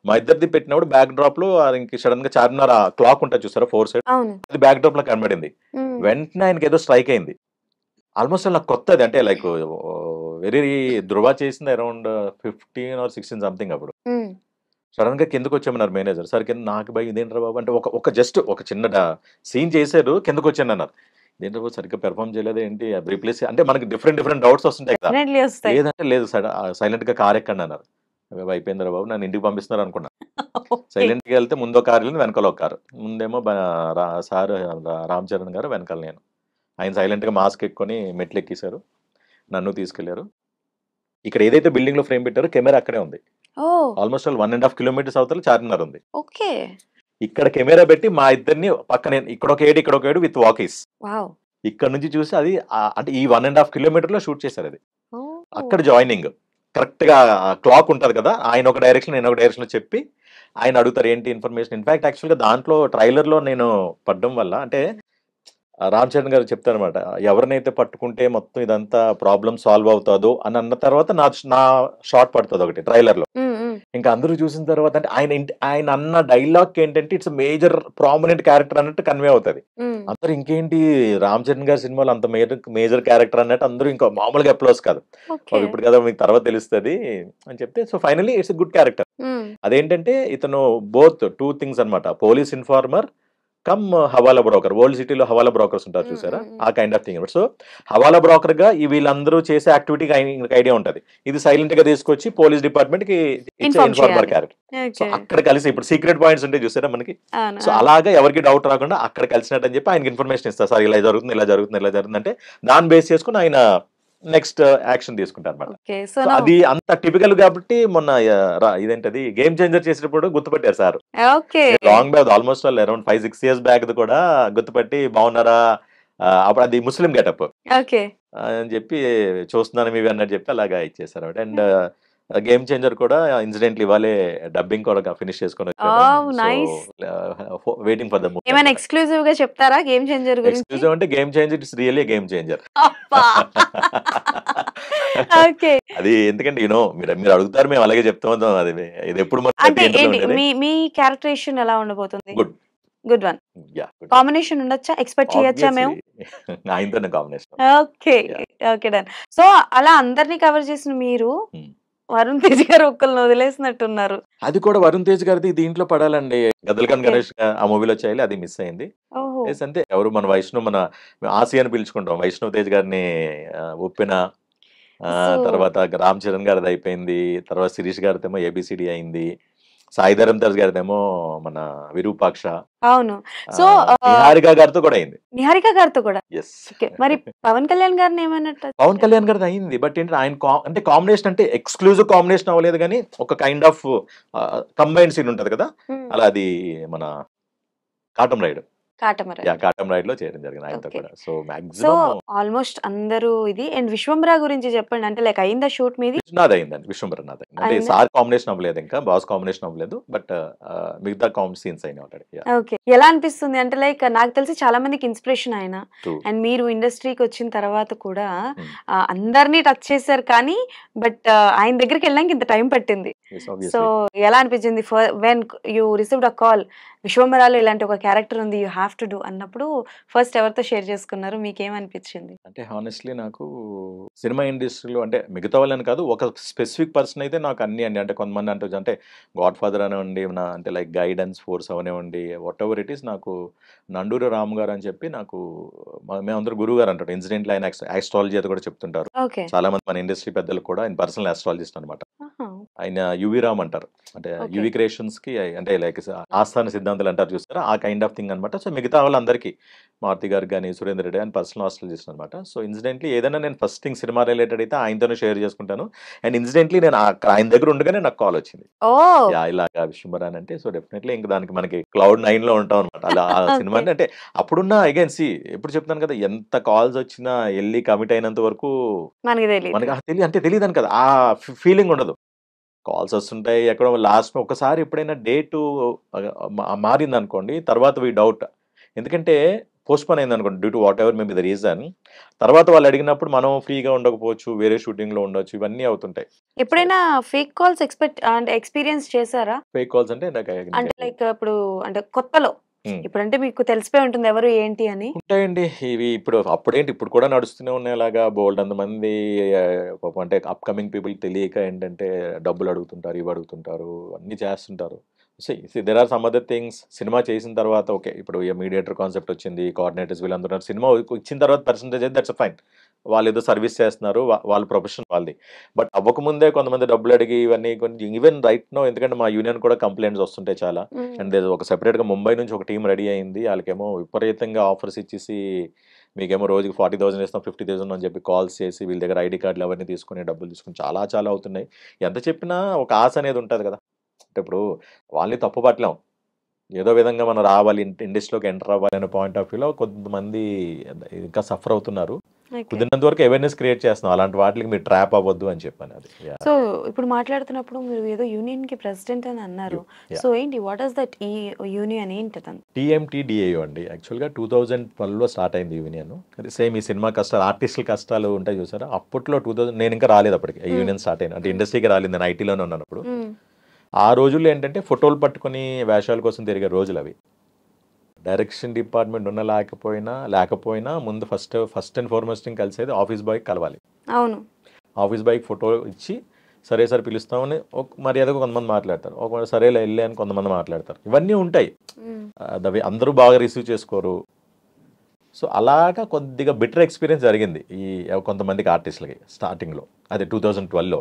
మా ఇద్దరిది పెట్టినప్పుడు బ్యాక్ డ్రాప్ లో ఇంక సడన్ గా చార్మినార్ క్లాక్ ఉంటుంది చూసారా 4 side, అవును. అది బ్యాక్ డ్రాప్ లో కనబడింది. వెంటనే ఆయనకి ఏదో స్ట్రైక్ అయింది. ఆల్మోస్ట్ నాకు కొత్తది, అంటే లైక్ వెరీ ధృవ చేసింది అరౌండ్ 15 or 16 సంథింగ్. అప్పుడు సడన్ గా కిందకు వచ్చామన్నారు మేనేజర్. సరే కింద నాకు భయ ఇదేంట్రా బాబు అంటే ఒక జస్ట్ ఒక చిన్న సీన్ చేశారు, కిందకు వచ్చాను అన్నారు. ఇదేంట్రా బాబు సరిగ్గా పెర్ఫామ్ చేయలేదు ఏంటి, రీప్లేస్ అంటే మనకి డిఫరెంట్ డౌట్స్ వస్తుంటాయి కదా. Definitely వస్తాయి. లేదంటే లేదు సైలెంట్ గా కార్ ఎక్కండి అన్నారు. అయిపోయిందిరా బాబు నన్ను ఇంటికి పంపిస్తున్నారు అనుకున్నా. సైలెంట్ గా వెళ్తే ముందు కారు వెళ్ళింది, వెనకాల ఒక కారు. ముందేమో సార్ రామ్ చరణ్ గారు, వెనకాల నేను. ఆయన సైలెంట్ గా మాస్క్ ఎక్కుని మెట్లు ఎక్కేశారు, నన్ను తీసుకెళ్లారు. ఇక్కడ ఏదైతే బిల్డింగ్ లో ఫ్రేమ్ పెట్టారో కెమెరా అక్కడే ఉంది. ఆల్మోస్ట్ 1.5 kilometers అవతల చార్మినార్ ఉంది. ఓకే. ఇక్కడ కెమెరా పెట్టి మా ఇద్దరిని పక్కనే ఇక్కడ ఒక ఏడు విత్ వాకీస్ వావ్. ఇక్కడ నుంచి చూసి అది అంటే ఈ 1.5 kilometer లో షూట్ చేశారు. అది అక్కడ జాయినింగ్ కరెక్ట్ గా క్లాక్ ఉంటది కదా, ఆయన ఒక డైరెక్షన్ నేను ఒక డైరెక్షన్ లో చెప్పి ఆయన అడుగుతారు ఏంటి ఇన్ఫర్మేషన్. ఇన్ఫాక్ట్ యాక్చువల్ గా దాంట్లో ట్రైలర్ లో నేను పడ్డం వల్ల అంటే రామ్ చరణ్ గారు చెప్తారనమాట, ఎవరినైతే పట్టుకుంటే మొత్తం ఇదంతా ప్రాబ్లం సాల్వ్ అవుతుందో అని అన్న తర్వాత నా షార్ట్ పడుతుంది ఒకటి ట్రైలర్ లో. ఇంకా అందరూ చూసిన తర్వాత అంటే ఆయన అన్న డైలాగ్ ఏంటంటే ఇట్స్ మేజర్ ప్రామినెంట్ క్యారెక్టర్ అన్నట్టు కన్వే అవుతుంది. అందరూ ఇంకేంటి రామ్ చరణ్ గారి సినిమాలో అంత మేజర్ క్యారెక్టర్ అన్నట్టు అందరూ ఇంకా మామూలుగా అప్లోస్ కాదు, ఇప్పుడు కదా మీకు తర్వాత తెలుస్తుంది అని చెప్తే. So finally it's good character. అదేంటంటే ఇతను బోత్ 2 things అనమాట, పోలీస్ ఇన్ఫార్మర్ కమ్ హవాలా బ్రోకర్. ఓల్డ్ సిటీలో హవాలా బ్రోకర్స్ ఉంటారు చూసారా, ఆ kind of thing. So hawala broker గా వీళ్ళందరూ చేసే యాక్టివిటీకి ఆయనకి ఐడియా ఉంటది. ఇది సైలెంట్ గా తీసుకొచ్చి పోలీస్ డిపార్ట్మెంట్ కి ఇన్ఫార్మర్ క్యారెక్టర్. సో అక్కడ కలిసి ఇప్పుడు సీక్రెట్ పాయింట్స్ ఉంటాయి చూసారా మనకి, సో అలాగా ఎవరికి డౌట్ రాకుండా అక్కడ కలిసినట్టు అని చెప్పి ఆయనకి ఇన్ఫర్మేషన్ ఇస్తారు. సార్ ఇలా జరుగుతుంది అంటే దాన్ని బేస్ చేసుకుని ఆయన నెక్స్ట్ యాక్షన్ తీసుకుంటారు అనమాట. అది అంత టిపికల్ కాబట్టి మొన్న ఇదేంటది గేమ్ చేంజర్ చేసినప్పుడు గుర్తుపట్టారు sir. Long back almost around 5-6 years back కూడా గుర్తుపట్టి బాగున్నారా, అప్పుడు అది ముస్లిం గెటప్ అని చెప్పి చూస్తున్నాను ఇవి అన్నట్టు చెప్పి అలాగా ఇచ్చేసారు. అండ్ గేమ్ చేంజర్ కూడా ఇన్సిడెంట్లీ ఇవాళే డబ్బింగ్ కూడా ఫినిష్ చేసుకొని వెయిటింగ్ ఫర్ ద మూవీ. ఏమైనా ఎక్స్క్లూజివ్ గా చెప్తారా గేమ్ చేంజర్ గురించి? ఎక్స్క్లూజివ్ అంటే game changer it's really game changer. అది ఎందుకంటే మీరు అడుగుతారు, మేము అలాగే చెప్తాం. అది ఇది ఎప్పుడు మీ క్యారెక్టరేషన్ ఎలా ఉండబోతుంది? Good one. కాంబినేషన్ ఉండొచ్చా, ఎక్స్పెక్ట్ చేయొచ్చా మేము? ఆయనతోనే కాంబినేషన్. Okay done. సో అలా అందరినీ కవర్ చేసిన మీరు వరుణ్ తేజ్ గారు ఒక్కరిని వదిలేసినట్టున్నారు. అది కూడా వరుణ్ తేజ్ గారిది దీంట్లో పడాలండి. గదల్కన్ గణేష్ ఆ మూవీలో చేయాలి, అది మిస్ అయింది. అంతే. ఎవరు మన వైష్ణవ్, మన ఆసి అని పిలుచుకుంటాం, వైష్ణవ్ తేజ్ గారిని ఒప్పిన తర్వాత రామ్ చరణ్ గారిది అయిపోయింది, తర్వాత శిరీష్ గారిదేమో ABCD అయింది, సాయి ధరమ్ తేజ్ గారిదేమో మన విరూపాక్ష. అవును. సో నిహారిక గారితో కూడా అయింది. నిహారిక గారితో కూడా. మరి పవన్ కళ్యాణ్ గారిని ఏమన్నట్టు? పవన్ కళ్యాణ్ గారిది అయింది, బట్ ఏంటంటే ఆయన అంటే కాంబినేషన్ అంటే ఎక్స్క్లూజివ్ కాంబినేషన్ అవ్వలేదు, కానీ ఒక కైండ్ ఆఫ్ కంబైన్డ్ సీన్ ఉంటది కదా, అలా అది మన కాటం రైడ్ లో చేయడం జరిగింది ఆయనతో కూడా. సో మాక్సిమం ఆల్మోస్ట్ అందరూ ఇది. అండ్ విశ్వంబరా గురించి చెప్పండి, అంటే లైక్ అయిందా షూట్ మీది? నాది అయిందండి, విశ్వంబరా నాది. అంటే సార్ కాంబినేషన్ అవ్వలేదు, ఇంకా బాస్ కాంబినేషన్ అవ్వలేదు, బట్ మిగతా సీన్స్ అయినా ఆల్రెడీ. ఓకే. ఎలా అనిపిస్తుంది అంటే లైక్ నాకు తెలిసి చాలా మందికి ఇన్స్పిరేషన్ ఆయన, అండ్ మీరు ఇండస్ట్రీకి వచ్చిన తర్వాత కూడా అందరినీ టచ్ చేశారు, కానీ బట్ ఆయన దగ్గరికి వెళ్ళడానికి ఇంత టైం పట్టింది. సో ఎలా అనిపించింది when you received a call, విశ్వంబరాలో ఇలాంటి ఒక క్యారెక్టర్ ఉంది, you have have to do అన్నప్పుడు ఫస్ట్ ఎవరితో షేర్ చేసుకున్నారు? మీకేమనిపించింది? అంటే హానెస్ట్‌లీ నాకు సినిమా ఇండస్ట్రీలో అంటే మిగతా వాళ్ళని కాదు. ఒక స్పెసిఫిక్ పర్సన్ అయితే నాకు అన్నీ అండి. అంటే కొంతమంది అంటూ అంటే 'గాడ్ ఫాదర్' అనివ్వండి, నా అంటే లైక్ గైడెన్స్ ఫోర్స్ అవనివ్వండి, వాటెవర్ ఇట్ ఈస్ నాకు నండూరి రాము గారు అని చెప్పి నాకు మేమందరం గురువు గారు అంటారు. ఇన్సిడెంట్‌లీ ఆయన ఆస్ట్రాలజీ అది కూడా చెప్తుంటారు. ఓకే. చాలా మంది మన ఇండస్ట్రీ పెద్దలు కూడా ఆయన పర్సనల్ ఆస్ట్రాలజిస్ట్ అనమాట. ఆహా! ఆయన యువి రామ్ అంటారు. అంటే ఓకే. యువి క్రియేషన్స్‌కి అంటే లైక్ ఆస్థాన సిద్ధాంతాలు అంటారు చూసారా? ఆ కైండ్ ఆఫ్ థింగ్ అనమాట. సో, మిగతా వాళ్ళందరికీ మారుతి గారికి గాని, సురేందర్ రెడ్డి ఆయన పర్సనల్ ఆస్ట్రాలజిస్ట్ అనమాట. సో, ఇన్సిడెంట్‌లీ ఏదైనా నేను ఫస్ట్ థింగ్ సినిమా రిలేటెడ్ అయితే ఆయనతోనే షేర్ చేసుకుంటాను. అండ్ ఇన్సిడెంట్‌లీ నేను ఆయన దగ్గర ఉండగానే నాకు కాల్ వచ్చింది. ఓహ్! యాహ్! ఇలాగా విశ్వంబర అని అంటే సో, డెఫినెట్‌లీ ఇంక దానికి మనకి క్లౌడ్ 9లో ఉంటాం అనమాట. అలా ఆ సినిమా ఓకే. అంటే అప్పుడున్న అగైన్ ఎప్పుడు చెప్తాను కదా! ఎంత కాల్స్ వచ్చినా ఎళ్లి కమిట్ అయినంత వరకు మనకి తెలీదు. మనకి అంటే తెలీదని కదా! ఆ ఫీలింగ్ ఉండదు. కాల్స్ వస్తుంటాయి. ఎక్కడో లాస్ట్‌లో ఒక్కసారి ఎప్పుడైనా డేటు మారిందనుకోండి, తర్వాత డౌట్. ఎందుకంటే పోస్ట్‌పోన్ అయిందనుకోండి due to whatever may be the reason. తర్వాత వాళ్ళు అడిగినప్పుడు మనం ఫ్రీగా ఉండకపోవచ్చు. వేరే షూటింగ్‌లో ఉండొచ్చు. ఇవన్నీ అవుతుంటాయి. సో, ఎప్పుడైనా ఫేక్ కాల్స్ అంటే ఎక్స్‌పీరియన్స్ చేసారా? ఫేక్ కాల్స్ అంటే నాకు అంటే లైక్ ఇప్పుడు అంటే కొత్తలో. హ్మ్. ఇప్పుడంటే మీకు తెలిసిపోయి ఉంటుంది ఎవరు ఏంటి అని. ఉంటాయండి. ఇవి ఇప్పుడు అప్పుడేంటి ఇప్పుడు కూడా నడుస్తూనే ఉన్నాయి అలాగా బోలెడంత మంది పాపం అంటే అప్‌కమింగ్ పీపుల్ తెలియక ఏంటంటే డబ్బులు అడుగుతుంటారు, ఇవి అడుగుతుంటారు, అన్నీ చేస్తుంటారు. There are some other things cinema చేసిన తర్వాత ఓకే. ఇప్పుడు మీడియేటర్ కాన్సెప్ట్ వచ్చింది. కోఆర్డినేటర్స్ వీళ్ళందరూ ఉన్నారు. సినిమా ఇచ్చిన తర్వాత పర్సెంటేజ్ అయితే దట్స్ ఫైన్. వాళ్ళేదో సర్విస్ చేస్తున్నారు. వాళ్ళ ప్రొఫెషన్ వాళ్ళది. బట్ అవ్వకముందే కొంతమంది డబ్బులు అడిగి ఇవన్నీ కొంచెం ఈవెన్ రైట్ నౌ ఎందుకంటే మా యూనియన్ కూడా కంప్లెయింట్స్ వస్తుంటాయి చాలా. హ్మ్. అండ్ ఒక సెపరేట్‌గా ముంబై నుంచి ఒక టీమ్ రెడీ అయింది. ఆళ్ళకేమో విపరీతంగా ఆఫర్స్ ఇచ్చేసి మీకేమో రోజుకి 40,000 ఇస్తాం, 50,000 అని చెప్పి కాల్స్ చేసి వీళ్ళ దగ్గర ఐడీ కార్డ్‌లు అవన్నీ తీసుకొని డబ్బులు తీసుకొని చాలా చాలా అవుతున్నాయి. ఎంత చెప్పినా ఒక ఆశ అనేది ఉంటది కదా! అంటే ఇప్పుడు వాళ్ళని తప్పు పట్టలేం. ఏదో విధంగా మనం రావాలి ఇండస్ట్రీలోకి ఎంటర్ అవ్వాలి అనే పాయింట్ ఆఫ్ వ్యూలో కొంతమంది ఇంకా సఫర్ అవుతున్నారు. ఓకే. కుదిరినంత వరకు అవేర్‌నెస్ క్రియేట్ చేస్తున్నాం. అలాంటి వాటికి మీరు ట్రాప్ అవ్వద్దు అని చెప్పని అది. యాహ్! సో, ఇప్పుడు మాట్లాడుతున్నప్పుడు మీరు ఏదో యూనియన్‌కి ప్రెసిడెంట్ అని అన్నారు. యాహ్! సో, ఏంటి వాట్ ఈస్ దట్ ఈ యూనియన్ ఏంటదని? టీఎంటీడీఏయూ అండి. యాక్చువల్‌గా 2012లో స్టార్ట్ అయింది ఈ యూనియన్. అది సేమ్ ఈ సినిమా కష్టాలు, ఆర్టిస్టుల కష్టాలు ఉంటాయి చూసారా? అప్పట్లో నేను ఇంకా రాలేదు అప్పటికి. ఈ హ్మ్. యూనియన్ స్టార్ట్ అయింది. అంటే హ్మ్. ఇండస్ట్రీకి రాలేదు. నేను ఐటీలోనే ఉన్నానప్పుడు. హ్మ్. ఆ రోజుల్లో ఏంటంటే ఫోటోలు పట్టుకొని వేషాల కోసం తిరిగే రోజులవి. డైరెక్షన్ డిపార్ట్మెంట్ లేకపోయినా ముందు ఫస్ట్ అండ్ ఫార్మోస్ట్ థింగ్ కలిసేది ఆఫీస్ బాయ్‌కి కలవాలి. అవును. ఆఫీస్ బాయ్‌కి ఫోటో ఇచ్చి, సరే సార్ పిలుస్తామని మర్యాదగా కొంతమంది మాట్లాడతారు. సరేలే ఎళ్ళే అని కొంతమంది మాట్లాడతారు. ఇవన్నీ ఉంటాయి. హ్మ్. అందరూ బాగా రిసీవ్ చేసుకోరు. సో, అలాగా కొద్దిగా బిటర్ ఎక్స్‌పీరియన్స్ జరిగింది. కొంతమందికి ఆర్టిస్ట్‌లకి స్టార్టింగ్‌లో. అదే 2012లో.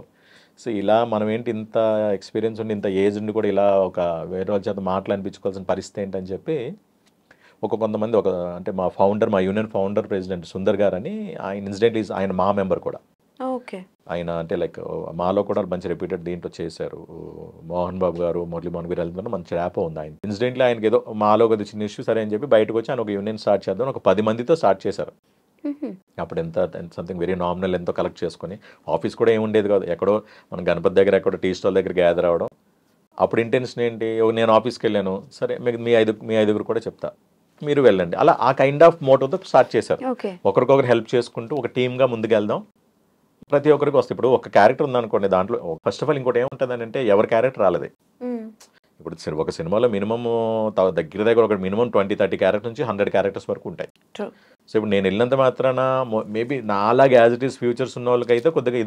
సో, ఇలా మనం ఏంటి ఇంత ఎక్స్‌పీరియన్స్ ఉండి, ఇంత ఏజ్ ఉండి కూడా ఇలా వేరే వాళ్ళ చేత మాటలు అనిపించుకోవాల్సిన పరిస్థితి ఏంటని చెప్పి కొంతమంది అంటే మా యూనియన్ ఫౌండర్ ప్రెసిడెంట్ సుందర్ గారని ఆయన ఇన్సిడెంట్‌లీ ఆయన మా మెంబర్ కూడా. ఓకే. ఆయన అంటే లైక్ మాలో కూడా మంచి రెప్యూటెడ్ దీంట్లో చేశారు. మోహన్ బాబు గారు, మురళీమోహన్ వీళ్ళందరూ మంచి ర్యాపో ఉంది ఆయన. ఇన్సిడెంట్‌లీ ఆయనకేదో మాలో కొద్దిగా చిన్న ఇష్యూ సరే అని చెప్పి బయటకొచ్చి ఆయన ఒక యూనియన్ స్టార్ట్ చేద్దాం ఒక 10 మందితో స్టార్ట్ చేశారు. హుహు. అప్పుడు సంథింగ్ వెరీ నామినల్ ఎంతో కలెక్ట్ చేసుకొని ఆఫీస్ కూడా ఏముండేది కాదు. ఎక్కడో మనం గణపతి దగ్గర ఎక్కడో టీ స్టాల్ దగ్గర గ్యాదర్ అవ్వడం. అప్పుడు ఇంటెన్షన్ ఏంటి? నేను ఆఫీస్‌కెళ్ళాను. సరే మీ ఐదుగురు కూడా చెప్తా. మీరు వెళ్ళండి. అలా ఆ కైండ్ ఆఫ్ మోటోతో స్టార్ట్ చేశారు. ఓకే. ఒకరికొకరు హెల్ప్ చేసుకుంటూ ఒక టీమ్‌గా ముందుకెళ్దాం. ప్రతి ఒక్కరికి వస్తాయి. ఇప్పుడు ఒక క్యారెక్టర్ ఉందనుకోండి దాంట్లో ఫస్ట్ ఆఫ్ ఆల్ ఇంకోటి ఏముంటదనంటే ఎవరి క్యారెక్టర్ ఆళ్ళది. హ్మ్. ఇప్పుడు ఒక సినిమాలో మినిమమ్ దగ్గర ఒక మినిమమ్ 20, 30 క్యారెక్టర్స్ నుంచి 100 క్యారెక్టర్స్ వరకు ఉంటాయి. ట్రూ. సో, ఇప్పుడు నేను ఎళ్ళినంత మాత్రాన మేబీ నాలాగా యాజ్ ఇట్ ఈస్ ఫ్యూచర్స్ ఉన్నోళ్ళకైతే కొద్దిగా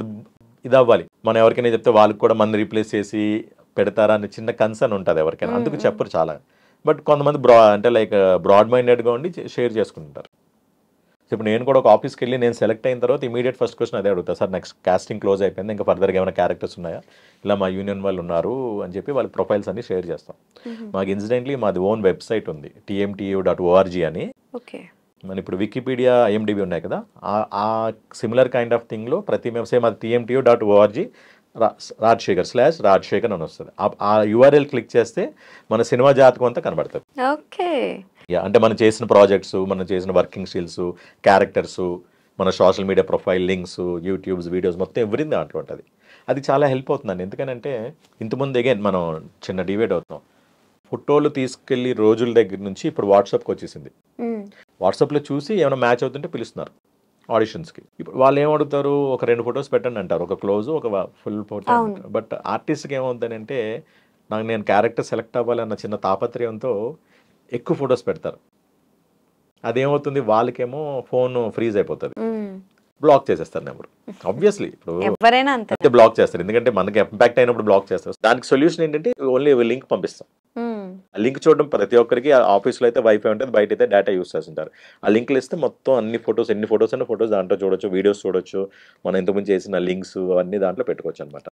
ఇదవ్వాలి. మనం ఎవరికైనా చెప్తే వాళ్ళకి కూడా మనల్ని రీప్లేస్ చేసి పెడతారా అని చిన్న కన్సర్న్ ఉంటది ఎవరికైనా. హ్మ్. అందుకు హ్మ్. చెప్పరు చాలా. బట్ కొంతమంది అంటే లైక్ బ్రాడ్ మైండెడ్‌గా ఉండి షేర్ చేసుకుంటారు. సో, ఇప్పుడు నేను కూడా ఒక ఆఫీస్‌కెళ్ళి నేను సెలెక్ట్ అయిన తర్వాత ఇమ్మీడియేట్ ఫస్ట్ క్వెషన్ అదే అడుగుతా. సార్ నెక్స్ట్ కాస్టింగ్ క్లోజ్ అయిపోయింది. ఇంకా ఫర్దర్‌గా ఏమైనా క్యారెక్టర్స్ ఉన్నాయా? ఇలా మా యూనియన్ వాళ్ళు ఉన్నారు అని చెప్పి వాళ్ళ ప్రొఫైల్స్ అన్ని షేర్ చేస్తాం. హుహు. మాకు ఇన్సిడెంట్‌లీ మాది ఓన్ వెబ్‌సైట్ ఉంది. tmtu.org అని. ఓకే. మన ఇప్పుడు వికీపీడియా, ఐఎండీబీ ఉన్నాయి కదా! ఆ సిమిలర్ కైండ్ ఆఫ్ థింగ్‌లో ప్రతి సేమ్ అది tmtu.org రాజశేఖర్ అని వస్తది. ఆ యూఆర్ఎల్ క్లిక్ చేస్తే మన సినిమా జాతకం అంతా కనబడతది. ఓకే. యాహ్! అంటే మనం చేసిన ప్రాజెక్ట్స్, మనం చేసిన వర్కింగ్ స్టిల్స్, క్యారెక్టర్స్, మన social media profile links, YouTubes, videos మొత్తం ఎవ్రీథింగ్ దాంట్లో ఉంటది. అది చాలా హెల్ప్ అవుతుందండి. ఎందుకనంటే ఇంతకుముందు అగైన్ మనం చిన్న డివైడ్ అవుతున్నాం. ఫోటోలు తీసుకెళ్ళి రోజుల దగ్గర నుంచి ఇప్పుడు వాట్సాప్‌కి వచ్చేసింది. హ్మ్. వాట్సాప్‌లో చూసి ఏమైనా మ్యాచ్ అవుతుంటే పిలుస్తున్నారు ఆడిషన్స్‌కి. ఇప్పుడు వాళ్ళు ఏం అడుగుతారు? ఒక 2 ఫోటోస్ పెట్టండి అంటారు. ఒక క్లోజ్, ఒక ఫుల్ ఫోటో అవును. అంటారు. బట్ ఆర్టిస్ట్‌కి ఏమవుద్దనంటే నేను క్యారెక్టర్ సెలెక్ట్ అవ్వాలన్న చిన్న తాపత్రయంతో ఎక్కువ ఫోటోస్ పెడతారు. అదేమవుతుంది, వాళ్ళకేమో ఫోన్ ఫ్రీజ్ అయిపోతుంది, బ్లాక్ చేసేస్తారు నెంబర్. ఆబ్వియస్లీ ఇప్పుడు ఎవరైనా అంతే బ్లాక్ చేస్తారు, ఎందుకంటే మనకి ఇంపాక్ట్ అయినప్పుడు బ్లాక్ చేస్తారు. దానికి సొల్యూషన్ ఏంటంటే ఓన్లీ లింక్ పంపిస్తాం. ఆ లింక్ చూడడం ప్రతి ఒక్కరికి, ఆఫీస్లో అయితే వైఫై ఉంటుంది, బయట అయితే డేటా యూస్ చేస్తుంటారు. ఆ లింక్లు ఇస్తే మొత్తం అన్ని ఫొటోస్, ఎన్ని ఫొటోస్ అన్న ఫొటోస్ దాంట్లో చూడొచ్చు, వీడియోస్ చూడొచ్చు, మనం ఇంతకుముందు చేసిన లింక్స్ అవన్నీ దాంట్లో పెట్టుకోవచ్చు అనమాట.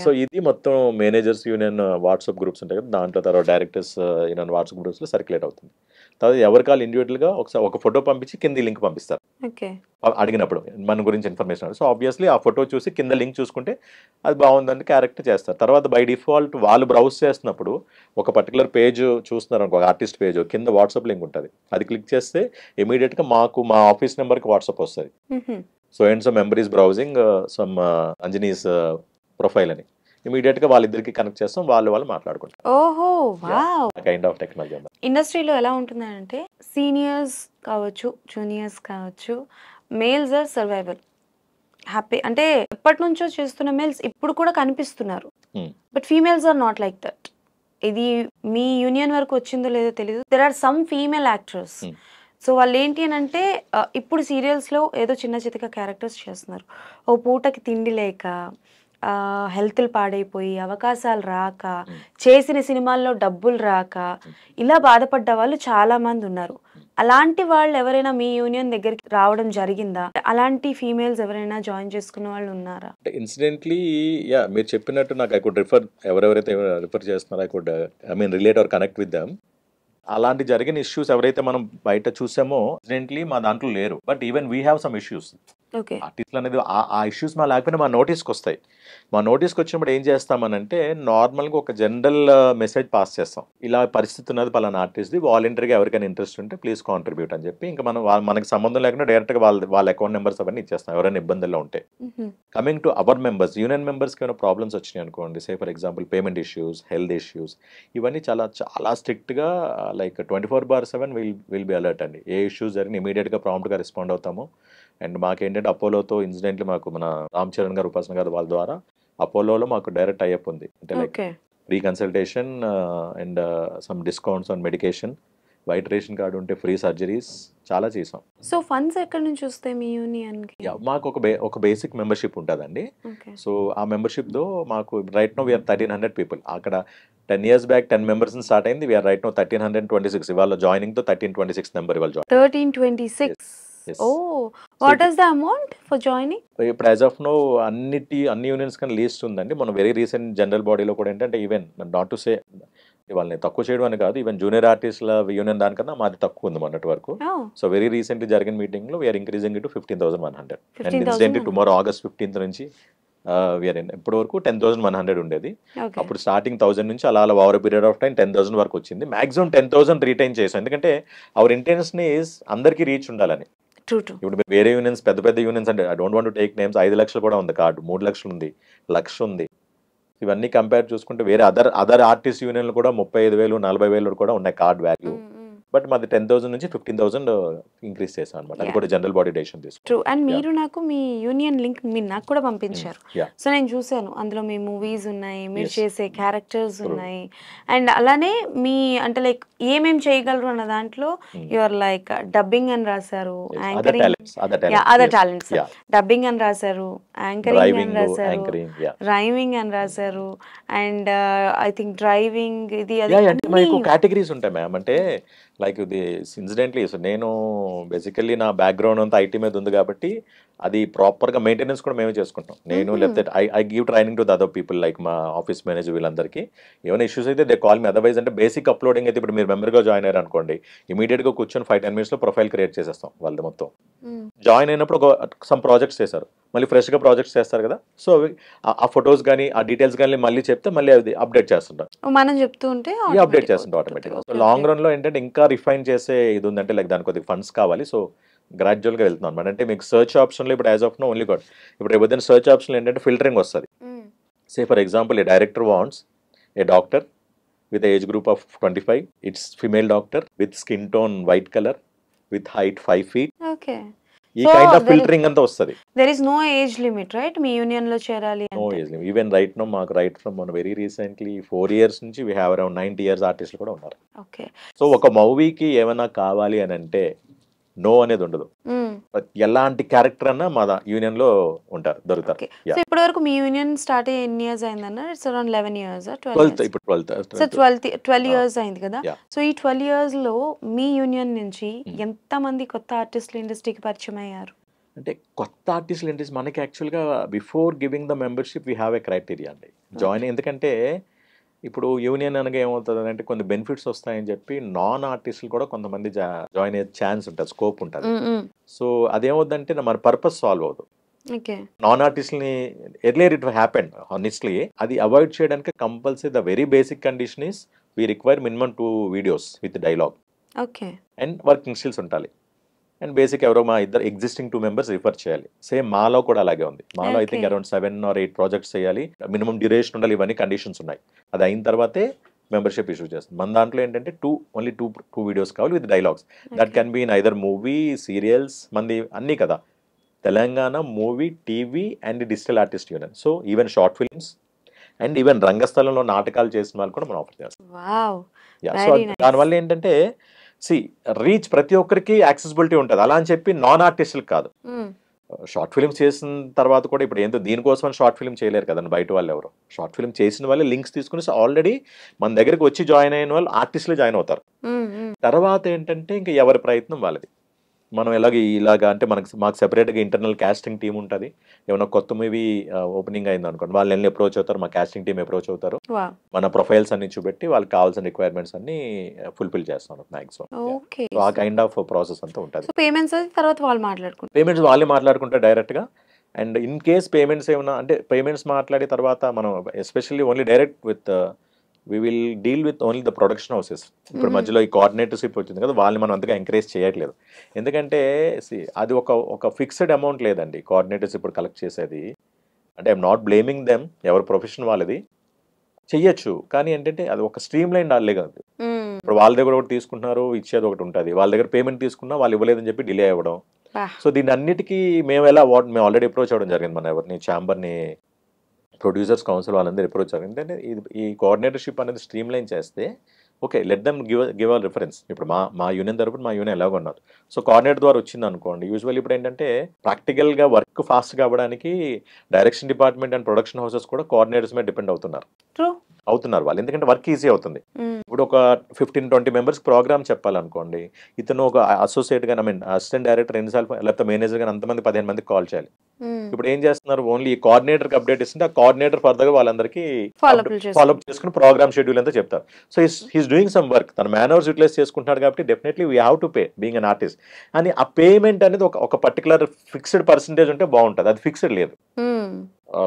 సో ఇది మొత్తం మేనేజర్స్ యూనియన్ వాట్సాప్ గ్రూప్స్ ఉంటాయి కదా, దాంట్లో తర్వాత డైరెక్టర్స్ యూనియన్ వాట్సాప్ గ్రూప్స్లో సర్క్యులేట్ అవుతుంది. తర్వాత ఎవరికి వాళ్ళు ఇండివిజువల్గా ఒకసారి ఒక ఫోటో పంపించి కింద లింక్ పంపిస్తారు అడిగినప్పుడు మన గురించి ఇన్ఫర్మేషన్. సో ఆబ్వియస్లీ ఆ ఫోటో చూసి కింద లింక్ చూసుకుంటే అది బాగుందని క్యారెక్టర్ చేస్తారు. తర్వాత బై డిఫాల్ట్ వాళ్ళు బ్రౌజ్ చేస్తున్నప్పుడు ఒక పర్టికులర్ పేజ్ చూస్తున్నారు అనుకో, ఆర్టిస్ట్ పేజ్, కింద వాట్సాప్ లింక్ ఉంటుంది, అది క్లిక్ చేస్తే ఇమీడియట్గా మా ఆఫీస్ నెంబర్కి వాట్సాప్ వస్తుంది. So and so member is browsing some Anjani's profile అని ఇమీడియట్గా వాళ్ళిద్దరికి కనెక్ట్ చేస్తాం, వాళ్ళు మాట్లాడుకుంటారు. ఓహో వావ్, కైండ్ ఆఫ్ టెక్నాలజీ. ఇండస్ట్రీలో ఎలా ఉంటుందంటే సీనియర్స్ కావచ్చు, జూనియర్స్ కావచ్చు, మేల్స్ ఆర్ సర్వైవల్ హ్యాపీ. అంటే ఎప్పటి నుంచో చేస్తున్న మేల్స్ ఇప్పుడు కూడా కనిపిస్తున్నారు, but females are not like that. ఇది మీ యూనియన్ వరకు వచ్చిందో లేదో తెలియదు. There are some female actors. So వాళ్ళు ఏంటి అని అంటే ఇప్పుడు సీరియల్స్లో ఏదో చిన్న చితక క్యారెక్టర్స్ చేస్తున్నారు, ఓ పూటకి తిండి లేక, హెల్త్లు పాడైపోయి, అవకాశాలు రాక, చేసిన సినిమాల్లో డబ్బులు రాక ఇలా బాధపడ్డ వాళ్ళు చాలా మంది ఉన్నారు. అలాంటి వాళ్ళు ఎవరైనా మీ యూనియన్ దగ్గరికి రావడం జరిగిందా? అలాంటి ఫీమేల్స్ ఎవరైనా జాయిన్ చేసుకున్న వాళ్ళు ఉన్నారా? ఇన్సిడెంట్లీ మీరు చెప్పినట్టు నాకు ఐ కుడ్ రిఫర్, ఎవరెవరైతే రిఫర్ చేస్తున్నారో I could relate or connect with them. అలాంటి జరిగిన ఇష్యూస్ ఎవరైతే మనం బయట చూసామో ఇన్సిడెంట్లీ మా దాంట్లో లేరు, but even we have some issues. ఆర్టిస్టులు అనేది ఆ ఇష్యూస్ మా లేకపోయినా మా నోటీస్కి వస్తాయి. మా నోటీస్కి వచ్చినప్పుడు ఏం చేస్తామనంటే నార్మల్గా ఒక జనరల్ మెసేజ్ పాస్ చేస్తాం, ఇలా పరిస్థితి ఉన్నది పలానా ఆర్టిస్ట్ది, వాలంటీర్గా ఎవరికైనా ఇంట్రెస్ట్ ఉంటే ప్లీజ్ కాంట్రిబ్యూట్ అని చెప్పి, ఇంకా మనకి సంబంధం లేకుండా డైరెక్ట్గా వాళ్ళ అకౌంట్ నెంబర్స్ అవన్నీ ఇచ్చేస్తాం ఎవరైనా ఇబ్బందుల్లో ఉంటే. Coming to our members, union మెంబర్స్కి ఏమైనా ప్రాబ్లమ్స్ వచ్చినాయి అనుకోండి, సే for example payment issues, health issues, ఇవన్నీ చాలా స్ట్రిక్ట్గా లైక్ 24/7 విల్ బి అలర్ట్ అండి. ఏ ఇష్యూస్ జరిగిన ఇమీడియట్గా ప్రాంప్ట్గా రెస్పాండ్ అవుతాము. అండ్ మాకేంటంటే అపోలోతో ఇన్సిడెంట్లీ మాకు మన రామ్ చరణ్ గారు, ఉపాసన గారు వాళ్ళ ద్వారా అపోలోలో మాకు డైరెక్ట్ అయ్యప్ ఉంది. అంటే like free consultation and some discounts on medication, white ration card ఉంటే ఫ్రీ సర్జరీస్ చాలా చేసాం. సో ఫండ్స్ ఎక్కడి నుంచి వస్తాయి మీ యూనియన్కి? మాకు ఒక బేసిక్ మెంబర్షిప్ ఉంటుందండి. సో ఆ మెంబర్షిప్తో మాకు రైట్ నో వీఆర్ 1300 పీపుల్. అక్కడ 10 years బ్యాక్ 10 members స్టార్ట్ అయింది, వీఆర్ రైట్ నో 1326. ఇవాళ జాయినింగ్తో 1326 నెంబర్ ఇవాళ join. 1326. What is the amount for joining? ఇప్పుడు యాజ్ ఆఫ్ నో అన్ని యూనియన్స్ కానీ లీస్ట్ ఉందండి. మనం వెరీ రీసెంట్ జనరల్ బాడీలో కూడా ఏంటంటే ఈవెన్ నాట్ టు సే వాళ్ళని తక్కువ చేయడం అని కాదు, ఈవెన్ జూనియర్ ఆర్టిస్ట్ల యూనియన్ దానికన్నా మాది తక్కువ ఉంది మొన్నటి వరకు. సో వెరీ రీసెంట్లీ జరిగిన మీటింగ్లో we're increasing to 15,100. And incidentally tomorrow August 15th నుంచి వీఆర్ ఇప్పటి వరకు 10,100 ఉండేది. అప్పుడు స్టార్టింగ్ 1000 నుంచి అలా ఓవర్ పీరియడ్ ఆఫ్ టైం 10,000 వరకు వచ్చింది. మాక్సిమం 10,000 రిటైన్ చేసాం, ఎందుకంటే అవర్ ఇంటెన్షన్ ఈజ్ అందరికీ రీచ్ ఉండాలని. ఇప్పుడు వేరే యూనియన్స్, పెద్ద యూనియన్స్ అంటే I don't want to take names, 5 లక్షలు కూడా ఉంది కార్డు, 3 లక్షలు ఉంది, 1,00,000 ఉంది. ఇవన్నీ కంపేర్ చూసుకుంటే వేరే అదర్ ఆర్టిస్ట్ యూనియన్లు కూడా 35,000, 40,000 కూడా ఉన్నాయి కార్డ్ వాల్యూ. బట్ మాది 10,000 నుంచి 15,000 ఇంక్రీజ్ చేసాం అనమాట. అది కూడా జనరల్ బాడీ డెసిషన్ తీసుకుంటాం. ట్రూ. అండ్ మీరు నాకు మీ యూనియన్ లింక్ మీరు నాకు కూడా పంపించారు. సో నేను చూసాను, అందులో మీ మూవీస్ ఉన్నాయి, మీరు చేసే క్యారెక్టర్స్ ఉన్నాయి, అండ్ అలానే మీ అంటే లైక్ ఏమేం చేయగలరు అన్న దాంట్లో యువర్ లైక్ డబ్బింగ్ అని రాశారు, అదర్ టాలెంట్స్, డబ్బింగ్ అని రాశారు, యాంకరింగ్ అని రాశారు, రైమింగ్ అని రాశారు, అండ్ ఐ థింక్ డ్రైవింగ్, ఇది కేటగిరీస్ ఉంటాయి మ్యామ్. అంటే లైక్ ఇది ఇన్సిడెంట్లీ నేను బేసికల్లీ నా బ్యాక్గ్రౌండ్ అంతా ఐటీ మీద ఉంది కాబట్టి అది ప్రాపర్గా మెయింటెనెన్స్ కూడా మేమే చేసుకుంటాం. నేను లేకపోతే I give training to the other people like మా ఆఫీస్ మేనేజర్, వీళ్ళందరికీ ఏమైనా ఇష్యూస్ అయితే దే కాల్ మీ. అదర్వైజ్ అంటే బేసిక్ అప్లోడింగ్ అయితే ఇప్పుడు మీరు మెంబర్గా జాయిన్ అయ్యారు అనుకోండి, ఇమీడియట్గా కూర్చొని 5-10 minutes ప్రొఫైల్ క్రియేట్ చేసేస్తాం వాళ్ళది మొత్తం. జాయిన్ అయినప్పుడు సమ్ ప్రాజెక్ట్స్ చేశారు, మళ్ళీ ఫ్రెష్గా ప్రాజెక్ట్స్ చేస్తారు కదా, సో ఆ ఫొటోస్ కానీ ఆ డీటెయిల్స్ కానీ మళ్ళీ చెప్తే మళ్ళీ అది అప్డేట్ చేస్తుంటాం, మనం చెప్తూ ఉంటే అప్డేట్ చేస్తుంటాం ఆటోమేటిక్గా. సో లాంగ్ రన్లో ఏంటంటే ఇంకా రిఫైన్ చేసే ఇది ఉందంటే లైక్ దానికి కొద్దిగా ఫండ్స్ కావాలి. సో గ్రాడ్యువల్గా వెళ్తున్నాం అనమాట. అంటే మీకు సర్చ్ ఆప్షన్లో ఇప్పుడు as of now only got ఇప్పుడు ఏదైనా సర్చ్ ఆప్షన్లో ఏంటంటే ఫిల్టరింగ్ వస్తుంది. Say for example a director wants a doctor with age group of 25. It's female doctor with skin tone white color with height 5 feet. Okay. ఈ So, kind of there is- filtering అంతా వస్తుంది. There is no age limit right మీ union లో చేరాలి no అంటే? Age limit. Even right no మాకు right from very recently 4 years నుంచి we have around 90 years ఆర్టిస్టులు కూడా ఉన్నారు. ఓకే. సో ఒక మూవీకి ఏమైనా కావాలి అని అంటే నో అనేది ఉండదు. ఎలాంటి క్యారెక్టర్ అన్నా మా యూనియన్ లో ఉంటారు, దొరుకుతారు. సో ఇప్పటి వరకు మీ యూనియన్ స్టార్ట్ అయ్యి ఎన్ని ఇయర్స్ అయిందన్న? ఇట్స్ అరౌండ్ 11 years 12th, 12 ఇప్పుడు 12th. సో 12 years అయింది కదా. Yeah. సో ఈ 12 years లో మీ యూనియన్ నుంచి ఎంత మంది కొత్త ఆర్టిస్టులు ఇండస్ట్రీకి పరిచయం అయ్యారు? అంటే కొత్త ఆర్టిస్టులు ఏంటి, మనకి యాక్చువల్గా before giving the membership we have a criteria అండి జాయిన్. ఎందుకంటే ఇప్పుడు యూనియన్ అనగా ఏమవుతుంది అంటే కొన్ని బెనిఫిట్స్ వస్తాయని చెప్పి నాన్ ఆర్టిస్టులు కూడా కొంతమంది జాయిన్ అయ్యే ఛాన్స్ ఉంటుంది, స్కోప్ ఉంటుంది. సో అదేమవుతుందంటే మన పర్పస్ సాల్వ్ అవుతుంది. నాన్ ఆర్టిస్ట్ని ఎర్లియర్ ఇట్ హ్యాపెండ్ హానెస్ట్లీ, అది అవాయిడ్ చేయడానికి compulsory the very basic condition is we require minimum 2 videos with dialogue and working skills ఉండాలి. అండ్ బేసిక్ ఎవరో మా ఇద్దరు ఎగ్జిస్టింగ్ 2 members రిఫర్ చేయాలి. సేమ్ మాలో కూడా అలాగే ఉంది. మాలో I think around 7 or 8 projects చేయాలి, మినిమం డ్యూరేషన్ ఉండాలి, ఇవన్నీ కండిషన్స్ ఉన్నాయి. అది అయిన తర్వాతే మెంబర్షిప్ ఇష్యూ చేస్తుంది. మన దాంట్లో ఏంటంటే ఓన్లీ టూ వీడియోస్ కావాలి with dialogues. That can be in either movie, serials, మంది అన్నీ కదా. Telangana movie, TV and digital artist union. So even short films and even రంగస్థలంలో నాటకాలు చేసిన వాళ్ళు కూడా మనం ఆఫర్ చేస్తాం. సో దానివల్ల ఏంటంటే రీచ్ ప్రతి ఒక్కరికి యాక్సెసిబిలిటీ ఉంటుంది. అలా అని చెప్పి నాన్ ఆర్టిస్టులకు కాదు. షార్ట్ ఫిల్మ్స్ చేసిన తర్వాత కూడా ఇప్పుడు ఏంటో దీనికోసం షార్ట్ ఫిల్మ్ చేయలేరు కదండి బయట వాళ్ళు ఎవరు. షార్ట్ ఫిల్మ్ చేసిన వాళ్ళే లింక్స్ తీసుకుని ఆల్రెడీ మన దగ్గరికి వచ్చి జాయిన్ అయిన వాళ్ళు ఆర్టిస్టులు జాయిన్ అవుతారు. తర్వాత ఏంటంటే ఇంకా ఎవరి ప్రయత్నం వాళ్ళది. మనం ఇలాగా అంటే మాకు సెపరేట్గా ఇంటర్నల్ కాస్టింగ్ టీం ఉంటుంది. ఏమైనా కొత్త మూవీ ఓపెనింగ్ అయింది అనుకోండి, వాళ్ళు వెళ్ళి అప్రోచ్ అవుతారు, మా కాస్టింగ్ టీం అప్రోచ్ అవుతారు. మన ప్రొఫైల్స్ అన్ని చూపెట్టి వాళ్ళకి కావాల్సిన రిక్వైర్మెంట్స్ అన్ని ఫుల్ఫిల్ చేస్తాం మాక్సిమం. ఆ కైండ్ ఆఫ్ ప్రాసెస్ అంతా ఉంటుంది. పేమెంట్స్ వాళ్ళే మాట్లాడుకుంటారు డైరెక్ట్ గా. అండ్ ఇన్ కేస్ పేమెంట్స్ ఏమైనా అంటే పేమెంట్స్ మాట్లాడిన తర్వాత మనం especially only direct with we will deal with only the production houses. ఇప్పుడు మధ్యలో ఈ కోఆర్డినేటర్షిప్ వచ్చింది కదా, వాళ్ళని మనం అంతగా ఎంకరేజ్ చేయట్లేదు. ఎందుకంటే అది ఒక ఫిక్స్డ్ అమౌంట్ లేదండి కోఆర్డినేటర్స్ ఇప్పుడు కలెక్ట్ చేసేది. అంటే ఐఎమ్ నాట్ బ్లేమింగ్ దెమ్, ఎవరి ప్రొఫెషన్ వాళ్ళది చెయ్యొచ్చు. కానీ ఏంటంటే అది ఒక స్ట్రీమ్ లైన్ డాలే కాదు. ఇప్పుడు వాళ్ళ దగ్గర ఒకటి తీసుకుంటున్నారు, ఇచ్చేది ఒకటి ఉంటుంది. వాళ్ళ దగ్గర పేమెంట్ తీసుకున్నా వాళ్ళు ఇవ్వలేదని చెప్పి డిలే అవ్వడం. సో దీని అన్నిటికీ మేము ఆల్రెడీ అప్రోచ్ అవ్వడం జరిగింది. మన ఎవరిని ఛాంబర్ని, ప్రొడ్యూసర్స్ కౌన్సిల్ వాళ్ళందరూ అప్రోచ్ అవ్వడం. ఏంటంటే ఈ కోఆర్డినేటర్షిప్ అనేది స్ట్రీమ్ లైన్ చేస్తే okay let them give a reference. ఇప్పుడు మా యూనియన్ తరపున మా యూనియన్ ఎలాగో ఉన్నారు. సో కోఆర్డినేటర్ ద్వారా వచ్చింది అనుకోండి. యూజువల్ ఇప్పుడు ఏంటంటే ప్రాక్టికల్గా వర్క్ ఫాస్ట్గా అవ్వడానికి direction department and production houses కూడా కోఆర్డినేటర్స్ మీద డిపెండ్ అవుతున్నారు వాళ్ళు. ఎందుకంటే వర్క్ ఈజీ అవుతుంది. ఇప్పుడు ఒక 15-20 members ప్రోగ్రామ్ చెప్పాలనుకోండి, ఇతను ఒక అసోసియేట్ గా అసిస్టెంట్ డైరెక్టర్ ఎన్నిసార్లు లేకపోతే మేనేజర్ గానీ అంతమంది 15 మందికి కాల్ చేయాలి. ఇప్పుడు ఏం చేస్తున్నారు, ఓన్లీ ఈ కోఆర్డినేటర్ కి అప్డేట్ ఇస్తుంటే ఆ కోఆర్డినేటర్ ఫర్దర్ గా వాళ్ళందరికీ ఫాలోఅప్ చేసుకుని ప్రోగ్రామ్ షెడ్యూల్ అంతా చెప్తారు. So he's doing some work, తన మ్యాన్ అవర్స్ యూటిలైజ్ చేసుకుంటున్నాడు కాబట్టి definitely we have to pay being an artist. అని ఆ పేమెంట్ అనేది ఒక పర్టికులర్ ఫిక్స్డ్ పర్సెంటేజ్ ఉంటే బాగుంటుంది. అది ఫిక్స్డ్ లేదు.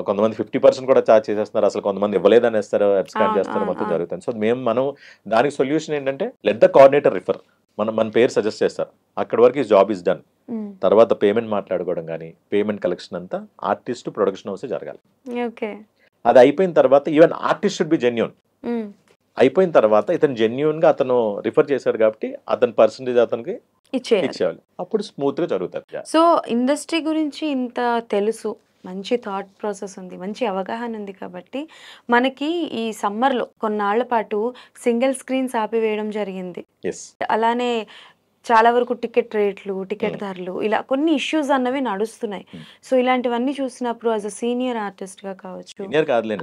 కొంతమంది 50% కూడా చార్జ్ చేసేస్తున్నారు, అసలు కొంతమంది ఇవ్వలేదని వేస్తారు, అబ్స్కాండ్ చేస్తారు, మొత్తం జరుగుతుంది. సో మనం దానికి సొల్యూషన్ ఏంటంటే లెట్ ద కోఆర్డినేటర్ రిఫర్. మన పేరు సజెస్ట్ చేస్తారు, అక్కడి వరకు ఈ జాబ్ ఇస్ డన్. తర్వాత పేమెంట్ మాట్లాడుకోవడం కానీ పేమెంట్ కలెక్షన్ అంతా ఆర్టిస్ట్ ప్రొడక్షన్ హౌస్ జరగాలి. అది అయిపోయిన తర్వాత even artist should be genuine. అయిపోయిన తర్వాత ఇతను జెన్యూన్ గా అతను రిఫర్ చేశాడు కాబట్టి అతని పర్సంటేజ్ అతనికి ఇచ్చేయాలి. అప్పుడు స్మూత్ గా జరుగుతుంది. సో ఇండస్ట్రీ గురించి ఇంత తెలుసు, మంచి థాట్ ప్రాసెస్ ఉంది, మంచి అవగాహన ఉంది కాబట్టి మనకి ఈ సమ్మర్లో కొన్నాళ్ల పాటు సింగిల్ స్క్రీన్స్ ఆపివేయడం జరిగింది. అలానే చాలా వరకు టికెట్ రేట్లు, టికెట్ ధరలు, ఇలా కొన్ని ఇష్యూస్ అన్నవి నడుస్తున్నాయి. సో ఇలాంటివన్నీ చూసినప్పుడు యాజ్ అ సీనియర్ ఆర్టిస్ట్ గా కావచ్చు,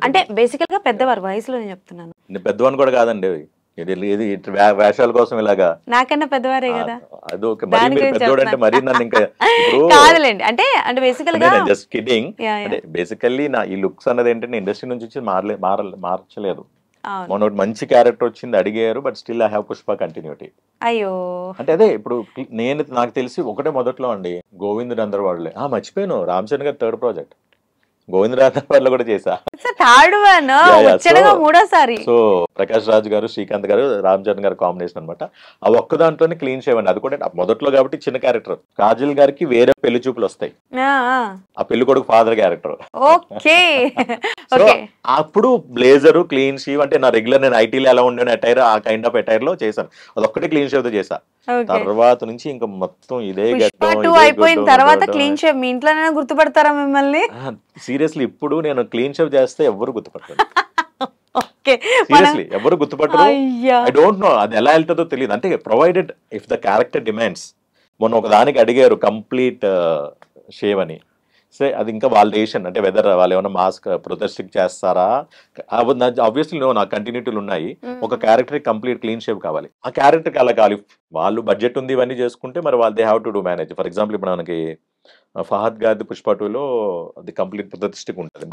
అంటే బేసికల్ గా పెద్దవారు వయసులో నేను చెప్తున్నాను, పెద్దవాడిని కూడా కాదండి, వేషాల కోసం ఇలాగా నాకన్నా పెద్దవారే కదా. కాదులేండి, అంటే బేసికల్ గా జస్ట్ కిడ్డింగ్. బేసికల్లీ నా ఈ లుక్స్ అన్నది ఏంటంటే ఇండస్ట్రీ నుంచి మార్చలేదు. మొన్న మంచి క్యారెక్టర్ వచ్చింది అడిగారు, but still I have Pushpa continuity. అయ్యో, అంటే అదే ఇప్పుడు నాకు తెలిసి ఒకటే మొదట్లో అండి గోవిందుడు అందరు వాళ్ళే. మర్చిపోయాను, రామ్ చరణ్ గారి 3rd ప్రాజెక్ట్ గోవిందరాజాలో కూడా చేశా. థర్డ్ వన్ వచ్చేగా మూడోసారి. సో ప్రకాష్ రాజ్ గారు, శ్రీకాంత్ గారు, రామ్ చరణ్ గారు కాంబినేషన్ అనమాట. ఆ ఒక్క దాంట్లోనే క్లీన్ షేవ్ అండి. అది కూడా మొదట్లో కాబట్టి చిన్న క్యారెక్టర్. కాజల్ గారికి వేరే పెళ్లి చూపులు వస్తాయి, ఆ పెళ్లి కొడుకు ఫాదర్ క్యారెక్టర్. ఓకే. సో అప్పుడు బ్లేజర్, క్లీన్ షేవ్ అంటే నా రెగ్యులర్ నేను ఐటీలో ఎలా ఉండే అటైర్, ఆ కైండ్ ఆఫ్ అటైర్ లో చేశాను. అదొక్కటే క్లీన్ షేవ్ తో చేశా. తర్వాత నుంచి ఇంకా మొత్తం ఇదే అయిపోయిన తర్వాత క్లీన్ షేవ్. మీ ఇంట్లోనే గుర్తుపడతారా మిమ్మల్ని? సీరియస్లీ ఇప్పుడు నేను క్లీన్ షేవ్ చేస్తే ఎవరు గుర్తుపడతారు. సీరియస్లీ ఎవరు గుర్తుపట్టరు. ఐ డోంట్ నో అది ఎలా వెళ్తుందో తెలియదు. అంటే provided if the character demands. మొన్న ఒక దానికి అడిగారు కంప్లీట్ షేవ్ అని. సో అది ఇంకా వాళ్ళ డెసిషన్, అంటే వెదర్ వాళ్ళు ఏమైనా మాస్క్ ప్రొటెస్ట్ చేస్తారా. ఆబ్వియస్లీ నాకు కంటిన్యూటీలు ఉన్నాయి. ఒక క్యారెక్టర్ కంప్లీట్ క్లీన్ షేవ్ కావాలి, ఆ క్యారెక్టర్కి అలా కావాలి. వాళ్ళు బడ్జెట్ ఉంది ఇవన్నీ చేసుకుంటే మరి వాళ్ళు they have to do manage. For example ఇప్పుడు మనకి ఫహద్ గారి పుష్ప 2లో అది కంప్లీట్ ప్రతిష్ఠకు ఉంటుంది.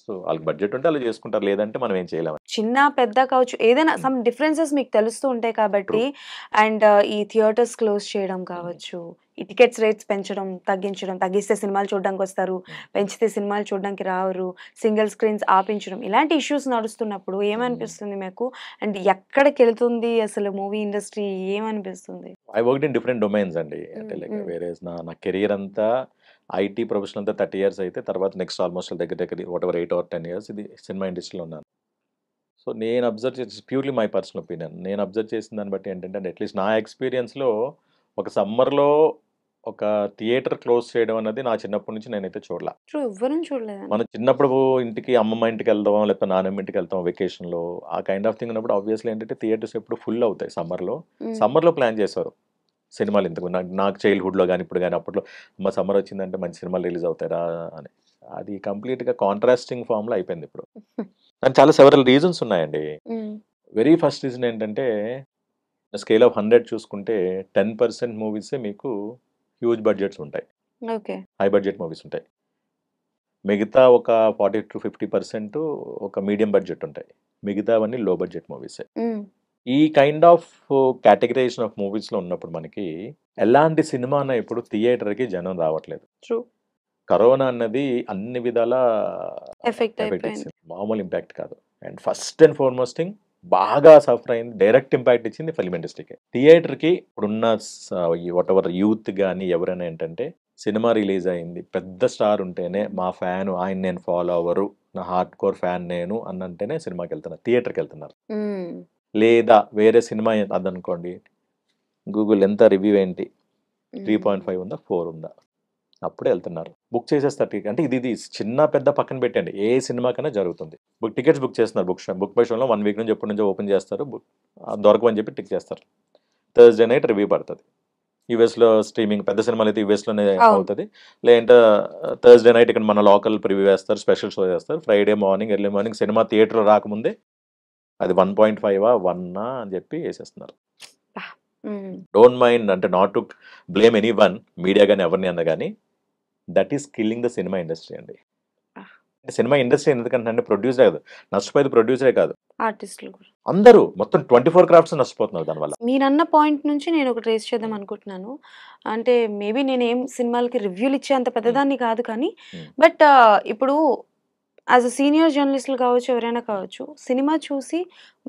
సో వాళ్ళకి బడ్జెట్ ఉంటే అలా చేసుకుంటారు, లేదంటే మనం ఏం చేయలేము. చిన్న పెద్ద కావచ్చు, ఏదైనా సమ్ డిఫరెన్సెస్ మీకు తెలుస్తూ ఉంటాయి కాబట్టి. అండ్ ఈ థియేటర్స్ క్లోజ్ చేయడం కావచ్చు, ఈ టికెట్స్ రేట్స్ పెంచడం, తగ్గించడం, తగ్గిస్తే సినిమాలు చూడడానికి వస్తారు, పెంచితే సినిమాలు చూడడానికి రావరు, సింగిల్ స్క్రీన్స్ ఆపించడం, ఇలాంటి ఇష్యూస్ నడుస్తున్నప్పుడు ఏమనిపిస్తుంది మీకు? అండ్ ఎక్కడికి వెళ్తుంది అసలు మూవీ ఇండస్ట్రీ, ఏమనిపిస్తుంది? I worked in different domains అండి. అంటే లైక్ వేరే నా కెరియర్ అంతా ఐటీ ప్రొఫెషన్ అంతా 30 years అయితే, తర్వాత నెక్స్ట్ ఆల్మోస్ట్ దగ్గర వాట్ ఎవర్ 8 or 10 years ఇది సినిమా ఇండస్ట్రీలో ఉన్నాను. సో నేను అబ్జర్వ్ చేసి ప్యూర్లీ మై పర్సనల్ ఒపీనియన్, నేను అబ్జర్వ్ చేసిన దాన్ని బట్టి ఏంటంటే అట్లీస్ట్ నా ఎక్స్పీరియన్స్లో ఒక సమ్మర్లో ఒక థియేటర్ క్లోజ్ చేయడం అన్నది నా చిన్నప్పటి నుంచి నేనైతే చూడలేదు. మనం చిన్నప్పుడు ఇంటికి అమ్మమ్మ ఇంటికి వెళ్దాం, లేకపోతే నాన్నమ్మ ఇంటికి వెళ్తాం వెకేషన్లో, ఆ కైండ్ ఆఫ్ థింగ్ ఉన్నప్పుడు ఆబ్వియస్లీ ఏంటంటే థియేటర్స్ ఎప్పుడు ఫుల్ అవుతాయి. సమ్మర్లో ప్లాన్ చేశారు సినిమాలు. ఇంతకు నాకు చైల్డ్హుడ్లో కానీ ఇప్పుడు కానీ అప్పట్లో మా సమ్మర్ వచ్చిందంటే మంచి సినిమాలు రిలీజ్ అవుతారా అని, అది కంప్లీట్గా కాంట్రాస్టింగ్ ఫామ్లో అయిపోయింది ఇప్పుడు. దానికి చాలా సెవరల్ రీజన్స్ ఉన్నాయండి. వెరీ ఫస్ట్ రీజన్ ఏంటంటే స్కేల్ ఆఫ్ 100 చూసుకుంటే 10% మూవీసే మీకు హ్యూజ్ బడ్జెట్స్ ఉంటాయి, హై బడ్జెట్ మూవీస్ ఉంటాయి. మిగతా ఒక 40 to 50% ఒక మీడియం బడ్జెట్ ఉంటాయి, మిగతావన్నీ లో బడ్జెట్ మూవీసే. ఈ కైండ్ ఆఫ్ కేటగరైజేషన్ ఆఫ్ మూవీస్లో ఉన్నప్పుడు మనకి ఎలాంటి సినిమా అన్న ఇప్పుడు థియేటర్కి జనం రావట్లేదు. కరోనా అన్నది అన్ని విధాల ఎఫెక్ట్ ఇచ్చింది, మామూలు ఇంపాక్ట్ కాదు. And first and foremost thing బాగా సఫర్ అయింది, డైరెక్ట్ ఇంపాక్ట్ ఇచ్చింది ఫిల్మ్ ఇండస్ట్రీకి. థియేటర్కి ఇప్పుడున్న వాట్ ఎవర్ యూత్ కానీ ఎవరైనా ఏంటంటే సినిమా రిలీజ్ అయింది, పెద్ద స్టార్ ఉంటేనే మా ఫ్యాన్, ఆయన నేను ఫాలో అవ్వరు, నా హార్డ్ కోర్ ఫ్యాన్ నేను అన్నంటేనే సినిమాకి వెళ్తున్నారు, థియేటర్కి వెళ్తున్నారు. లేదా వేరే సినిమా అదనుకోండి, గూగుల్ ఎంత రివ్యూ ఏంటి, 3.5 ఉందా 4 ఉందా, అప్పుడే వెళ్తున్నారు, బుక్ చేసేస్తారు. అంటే ఇది చిన్న పెద్ద పక్కన పెట్టండి, ఏ సినిమాకైనా జరుగుతుంది. టికెట్స్ బుక్ చేస్తున్నారు. బుక్ బై షోలో 1 week నుంచి ఎప్పటి నుంచో ఓపెన్ చేస్తారు, దొరకమని చెప్పి టిక్ చేస్తారు. థర్స్డే నైట్ రివ్యూ పడుతుంది. యూఎస్లో స్ట్రీమింగ్ పెద్ద సినిమాలు అయితే యూఎస్లోనే అవుతుంది, లేదంటే థర్స్డే నైట్ ఇక్కడ మన లోకల్ ప్రివ్యూ వేస్తారు, స్పెషల్ షో చేస్తారు. Friday morning early morning cinema థియేటర్లో రాకముందే అది 1.5 1 అని చెప్పి వేసేస్తున్నారు. డోంట్ మైండ్, అంటే not to blame any one, media కానీ ఎవరిని అన్న కానీ, that is killing the cinema industry అండి. సినిమా ఇండస్ట్రీ ఎందుకంటే ప్రొడ్యూసరే కాదు నష్టపోయేది, ప్రొడ్యూసరే కాదు ఆర్టిస్టులు కూడా, అందరూ మొత్తం 24 crafts నష్టపోతున్నారు దానివల్ల. మీరన్న పాయింట్ నుంచి నేను ఒకటి రేస్ చేద్దాం అనుకుంటున్నాను. అంటే మేబీ నేనేం సినిమాలకి రివ్యూలు ఇచ్చే అంత పెద్దదాన్ని కాదు, కానీ బట్ ఇప్పుడు యాజ్ అ సీనియర్ జర్నలిస్టులు కావచ్చు, ఎవరైనా కావచ్చు, సినిమా చూసి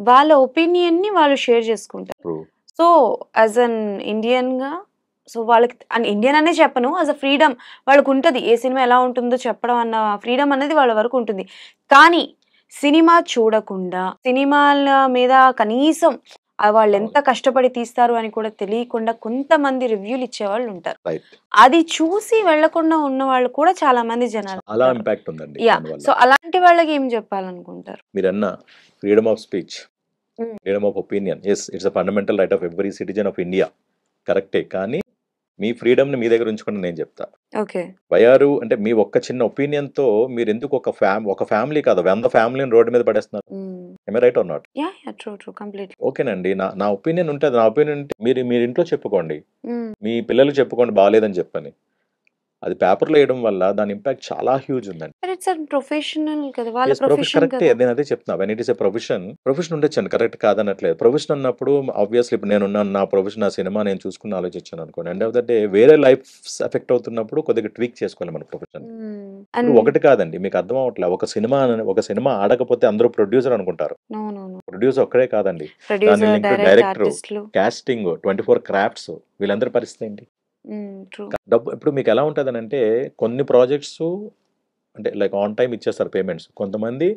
వాళ్ళ ఒపీనియన్ని వాళ్ళు షేర్ చేసుకుంటారు. సో యాజ్ అన్ ఇండియన్గా, సో వాళ్ళకి ఇండియన్ అనే చెప్పను, యాజ్ అ ఫ్రీడమ్ వాళ్ళకు ఉంటుంది, ఏ సినిమా ఎలా ఉంటుందో చెప్పడం అన్న ఫ్రీడమ్ అనేది వాళ్ళ వరకు ఉంటుంది. కానీ సినిమా చూడకుండా, సినిమాల మీద కనీసం వాళ్ళు ఎంత కష్టపడి తీస్తారు అని కూడా తెలియకుండా కొంతమంది రివ్యూలు ఇచ్చేవాళ్ళు ఉంటారు. అది చూసి వెళ్లకుండా ఉన్న వాళ్ళు కూడా చాలా మంది జనాలు. అలా ఇంపాక్ట్ ఉందండి. సో అలాంటి వాళ్ళకి ఏం చెప్పాలనుకుంటారు? మీరన్న freedom of speech, freedom of opinion, it's a fundamental right of every citizen of India, కరెక్టే. కానీ మీ ఫ్రీడమ్ని మీ దగ్గర ఉంచుకోండి నేను చెప్తా. వయారు అంటే మీ ఒక్క చిన్న ఒపీనియన్ తో మీరు ఎందుకు ఒక ఫ్యామిలీ కాదు 100 ఫ్యామిలీని రోడ్డు మీద పడేస్తున్నారు? Right are not? ఓకేనండి, నా ఒపీనియన్ ఉంటుంది, నా ఒపీనియన్ మీరు ఇంట్లో చెప్పుకోండి, మీ పిల్లలు చెప్పుకోండి బాగాలేదని చెప్పని. అది పేపర్లో వేయడం వల్ల దాని ఇంపాక్ట్ చాలా హ్యూజ్ ఉందండి. బట్ ఇట్స్ ప్రొఫెషనల్ కదా, వాళ్ళ ఎస్ ప్రొఫెషన్ కరెక్టే, కదా. నేను అదే చెప్తున్నా. When it is a profession ఉండొచ్చండి, కరెక్ట్ కాదనట్లేదు. ప్రొఫెషన్ అన్నప్పుడు ఆబ్వియస్లీ ఇప్పుడు నేనున్నాను, నా ప్రొఫెషన్ నా సినిమా నేను చూసుకుని ఆలోచించాను అనుకోండి, ఎండ్ ఆఫ్ ద డే వేరే లైఫ్ ఎఫెక్ట్ అవుతున్నప్పుడు కొద్దిగా ట్వీక్ చేసుకోవాలి మన ప్రొఫెషన్. అండ్ ఇప్పుడు ఒకటి కాదండి, మీకు అర్థం అవ్వట్లేదు. ఒక సినిమా ఆడకపోతే అందరూ ప్రొడ్యూసర్ అనుకుంటారు. ప్రొడ్యూసర్ ఒక్కడే కాదండి, దాని ప్రొడ్యూసర్, లింక్ డైరెక్ట్, డైరెక్టర్, ఆర్టిస్టులు. కాస్టింగ్, 24 క్రాఫ్ట్స్, వీళ్ళందరి పరిస్థితి ఏంటి? ట్రూ. డబ్బు ఇప్పుడు మీకు ఎలా ఉంటుందని అంటే, కొన్ని ప్రాజెక్ట్స్ అంటే లైక్ ఆన్ టైం ఇచ్చేస్తారు పేమెంట్స్, కొంతమంది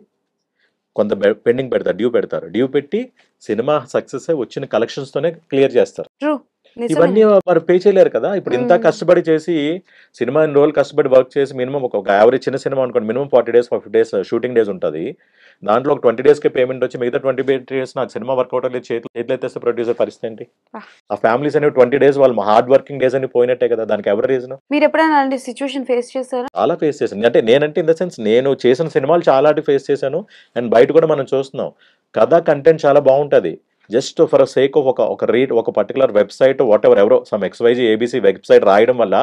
కొంత పెండింగ్ పెడతారు, డ్యూ పెట్టి సినిమా సక్సెస్ వచ్చిన కలెక్షన్స్ తోనే క్లియర్ చేస్తారు. ట్రూ. ఇవన్నీ వారు పే చేయలేరు కదా. ఇప్పుడు ఇంత మ్మ్. కష్టపడి చేసి సినిమా ఇన్ని రోజులు కష్టపడి వర్క్ చేసి మినిమం ఒక యావరేజ్ చిన్న సినిమా అనుకోండి, minimum 40 days 50 days shooting days ఉంటుంది. దాంట్లో ఒక 20 డేస్కే పేమెంట్ వచ్చి మిగతా 20 డేస్ నాకు సినిమా వర్కౌట్ లేదు, చేతులు ఎత్తేస్తే ప్రొడ్యూసర్ పరిస్థితి ఏంటి? Ah. ఆ ఫ్యామిలీస్ అనేవి 20 డేస్ వాళ్ళు హార్డ్ వర్కింగ్ డేస్ అని పోయినట్టే కదా. దానికి ఎవరు రీజన్? మీరు ఎప్పుడైనా అలాంటి సిచ్యువేషన్ ఫేస్ చేశారా? చాలా ఫేస్ చేశాను. అంటే నేనంటే ఇన్ ద సెన్స్ నేను చేసిన సినిమాలు చాలా ఫేస్ చేశాను. అండ్ బయట కూడా మనం చూస్తున్నాం, కథ కంటెంట్ చాలా బాగుంటుంది. జస్ట్ ఫర్ సేక్ ఆఫ్ ఒక పర్టికులర్ వెబ్సైట్ వాట్ ఎవర్, ఎవరో సమ్ XYZ ABC వెబ్సైట్ రాయడం వల్ల